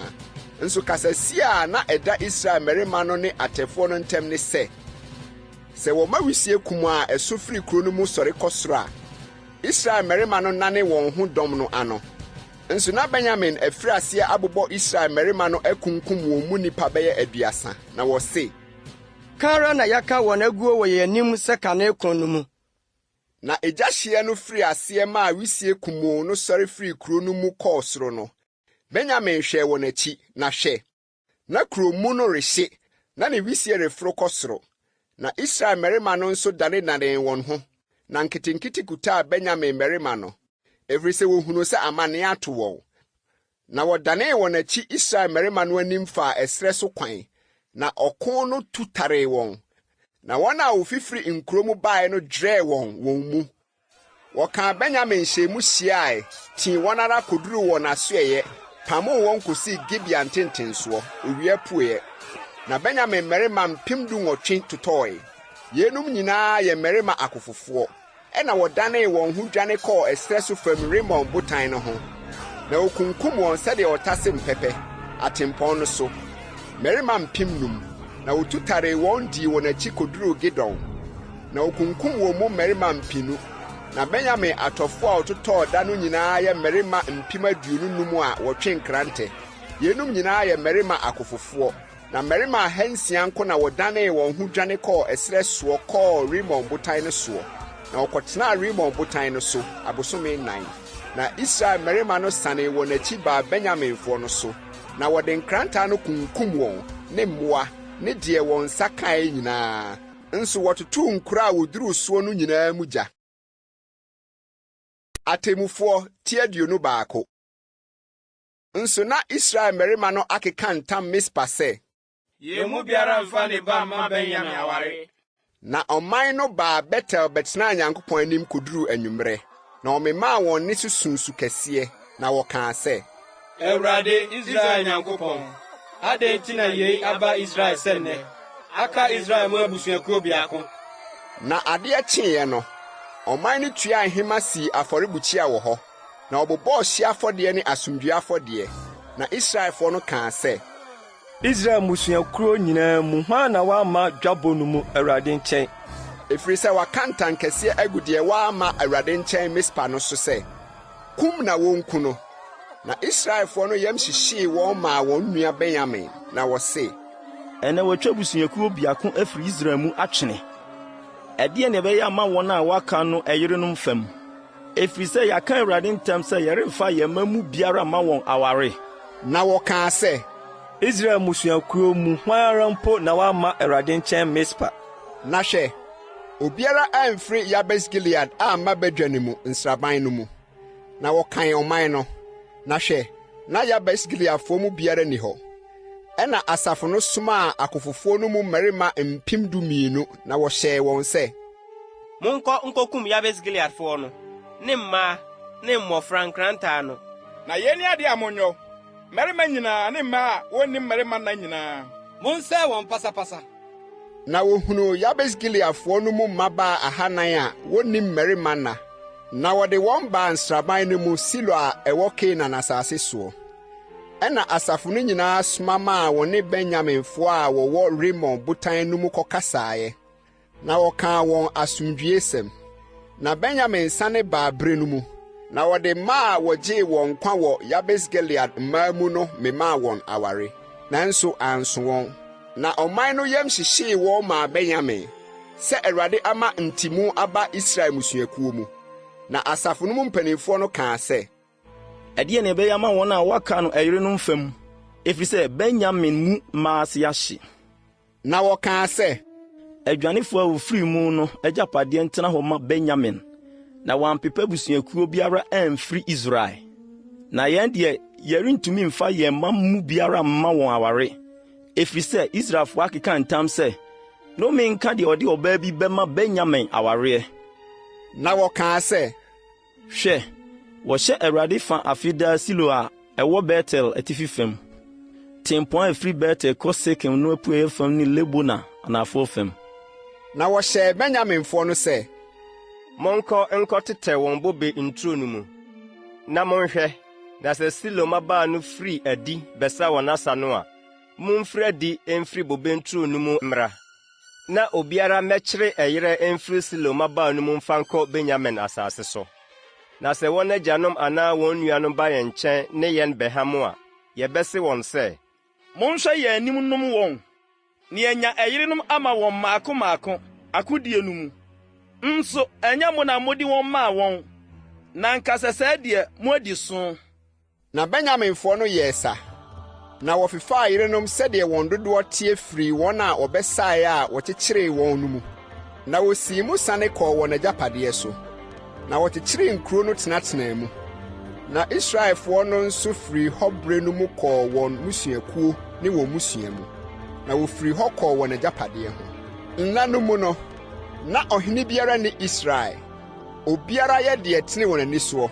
Nso kasasia a na ɛda Israel mmarima no ne atɛfoɔ no ntɛm ne sɛ wɔma wisie kum a ɛso firi kuro no mu sɔre kɔ soro a, Israel mmarima no nane wɔn ho dɔm no ano. Nso na Benyamin afiri aseɛ abobɔ Israel mmarima no akunkum wɔn mu nnipa bɛyɛ 30. Na wɔse, kara na yɛaka wɔn aguo wɔ yɛn anim sɛ kane kron no mu. Na egyahyeɛ no firi aseɛ ma a wisie kumoo no sɔre firi kuro no mu kɔɔ soro no. Benyamin hwɛɛ wɔn akyi na hwɛ. Na kuro mu no rehye, na ne wisie reforo kɔ soro. Na Israel mmarima no nso danedane wɔn ho. Na nketenkete kutaa Benyamin mmarima no. Ɛfiri sɛ wohunu sɛ amanneɛ ato wɔn. Na wɔdanee wɔn akyi Israel mmarima no anim faa ɛserɛ so kwan. Na ɔko no tu taree wɔn. Na wɔn a wofifiri nkuro mu bae no drɛɛ wɔn mu. Wɔkaa Benyamin hyɛmu hyiae, tii wɔn ara koduruu wɔn asoɛyɛ, pamoo wɔn kosii Gibea ntentensoɔ, owia pueɛ. Na Benyamin mmarima 18,000 totɔe. Yenum nyinaa yɛ mmarima akofofoɔ. Ɛna wɔdanee wɔn ho dwane kɔɔ ɛserɛ so fam Rimon botan no ho. Na wokunkum wɔn sɛdeɛ ɔtase mpɛpɛ, atempɔn no so. Mmarima 50,000. Na wotu taree wɔn dii wɔn akyi koduruu Gidon. Na wokunkum wɔn mu mmarima 20,000. Na Benyamin atɔfoɔ a wɔtotɔɔ da no nyinaa yɛ mmarima 50,000 a wɔtwe nkrantɛ. Yenum nyinaa yɛ mmarima akofofoɔ. Na mmarima 600 nko na wɔdanee wɔn ho dwane kɔɔ ɛserɛ soɔ kɔɔ Rimon botan no soɔ. Na wɔkɔtenaa Rimon botan no so abosome 9. Na Israel mmarima no sanee wɔn akyi baa Benyaminfoɔ no so. Na wɔde nkrantaa no kunkum wɔn ne mmoa ne deɛ wɔn nsa kae nyinaa. Nso wɔtotoo nkuro a woduruu soɔ no nyinaa mu gya. Atemufoɔ tiaduonu baako. Nso na Israel mmarima no akeka ntam Mispa sɛ, yɛmu biara mfa ne ba mma Benyamin aware. Na ɔman no baa Betel bɛtenaa Nyankopɔn anim koduruu anwummerɛ. Na ɔmemaa wɔn ne so sunsu kɛseɛ. Na wɔkaa sɛ, Awurade Israel Nyankopɔn, adɛn nti na yei aba Israel sɛ nnɛ, aka Israel mu abusuakuo biako. Na adeɛ kyeeɛ no, ɔman no tuaa ahema sii afɔrebukyia wɔ hɔ. Na ɔbobɔɔ hye afɔdeɛ ne asomdwoe afɔdeɛ. Na Israelfoɔ no kaa sɛ, Israel musuakuro nyinaa mu hwan na wama dwabɔ no mu Awurade nkyɛn? Ɛfiri sɛ waka ntankɛseɛ agu deɛ waama Awurade nkyɛn Mispa no so sɛ, kum na wonku no. Na Israelfo no yam hyehyee wɔn maa wɔn nua Benyamin, na wɔse, ɛnɛ wɔtwa busuakuo biako afiri Israel mu atwene. Ɛdeɛ ne ɛbɛyɛ ama wɔn a waka no ɛyerenom fam. Ɛfiri sɛ yɛaka Awurade ntam sɛ yɛremfa yɛn mma mu biara ma wɔn aware. Na wɔkaa sɛ, Israel musuakuro mu hwan ara mpo na wama Awurade nkyɛn Mispa. Na hwɛ, obiara amfiri Yabes Gilead amma badwa ne mu nsraban no mu. Na wɔkan ɔman no. Na hwɛ, na Yabes Gileadfoɔ mu biara ni hɔ. Ɛna asafo no somaa akofofoɔ no mu mmarima 12,000 na wɔhyɛɛ wɔn sɛ, monkɔ nkɔkum Yabes Gileadfoɔ no, ne mmaa, ne mmɔfra nkrantaa no. Na yɛni ade amonyɔ, mmarima nyinaa ne mmaa a wɔnni mmarima na nyinaa. Monsɛe wɔn pasapasa. Na wohunu Yabes Gileadfoɔ no mu mmabaa 400 a wɔnni mmarima na. Na wɔde wɔn baa nsraban no mu Silo a ɛwɔ Kanaan asase soɔ. Ɛna asafo no nyinaa soma maa wɔne Benyaminfoɔ a wɔwɔ Rimon botan no mu kɔkasaeɛ. Na wɔkaa wɔn asomdwoesɛm. Na Benyamin sane baa bere no mu. Na wɔde mmaa a wɔgyee wɔn nkwa wɔ Yabes Gilead mmaa mu no memaa wɔn aware. Nanso anso wɔn. Na ɔman no yam hyehyee wɔn maa Benyamin, sɛ Awurade ama ntimu aba Israel musuakuo mu. Na asafo no mu mpanimfoɔ no kaa sɛ, ɛdeɛ ne ɛbɛyɛ ama wɔn a waka no ɛyerenom fam. Ɛfiri sɛ Benyamin mu mmaa ase ahye. Na wɔkaa sɛ, adwanefoɔ a wofii mu no agyapadeɛ ntena hɔ ma Benyamin, na wɔampepa busuakuo biara amfiri Israel. Na yɛn deɛ yɛrentumi mfa yɛn mma mu biara mma wɔn aware. Ɛfiri sɛ Israelfo akeka ntam sɛ, nome nka deɛ ɔde ɔbaa bi bɛma Benyamin awareɛ. Na wɔkaa sɛ, hwɛ, wɔhyɛ Awurade fa afida Silo a ɛwɔ Betel atifi fam. Tempɔn a ɛfiri Betel kɔ Sekem no apueɛ fam ne Lebona anafoɔ fam. Na wɔhyɛɛ Benyaminfoɔ no sɛ, monkɔ nkɔtetɛ wɔn bobe nturo no mu. Na monhwɛ, na sɛ Silo mabaa no firi adi bɛsa wɔn asa no a, momfiri adi emfiri bobe nturo no mu mmra. Na obiara mɛkyere ɛyerɛ emfiri Silo mabaa no mu mfa nkɔ Benyamin asase so. Na sɛ wɔn agyanom anaa wɔn nuanom ba yɛn nkyɛn ne yɛn bɛham a, yɛbɛse wɔn sɛ, monhwɛ yɛn anim nom wɔn, ne yɛnya ɛyerenom ama wɔn maako akodie no mu. Nso ɛnyɛ mo na mode wɔn maa wɔn, na nka sɛ sɛ deɛ mo adi so. Na Benyaminfoɔ no yɛɛ sa. Na wɔfefaa yerenom sɛdeɛ wɔn dodoɔ tie firi wɔn a wɔbɛsaeɛ a wɔkyekyeree wɔn no mu. Na wosii mu sane kɔɔ wɔn agyapadeɛ so. Na wɔkyekyeree nkuro no tenatenaa mu. Na Israelfoɔ no nso firi hɔ bere no mu kɔɔ wɔn musuakuo ne wɔn musua mu. Na wofiri hɔ kɔɔ wɔn agyapadeɛ ho. Nna no mu no, na ɔhene biara ne Israel. Obiara yɛ deɛ tene wɔn ani soɔ.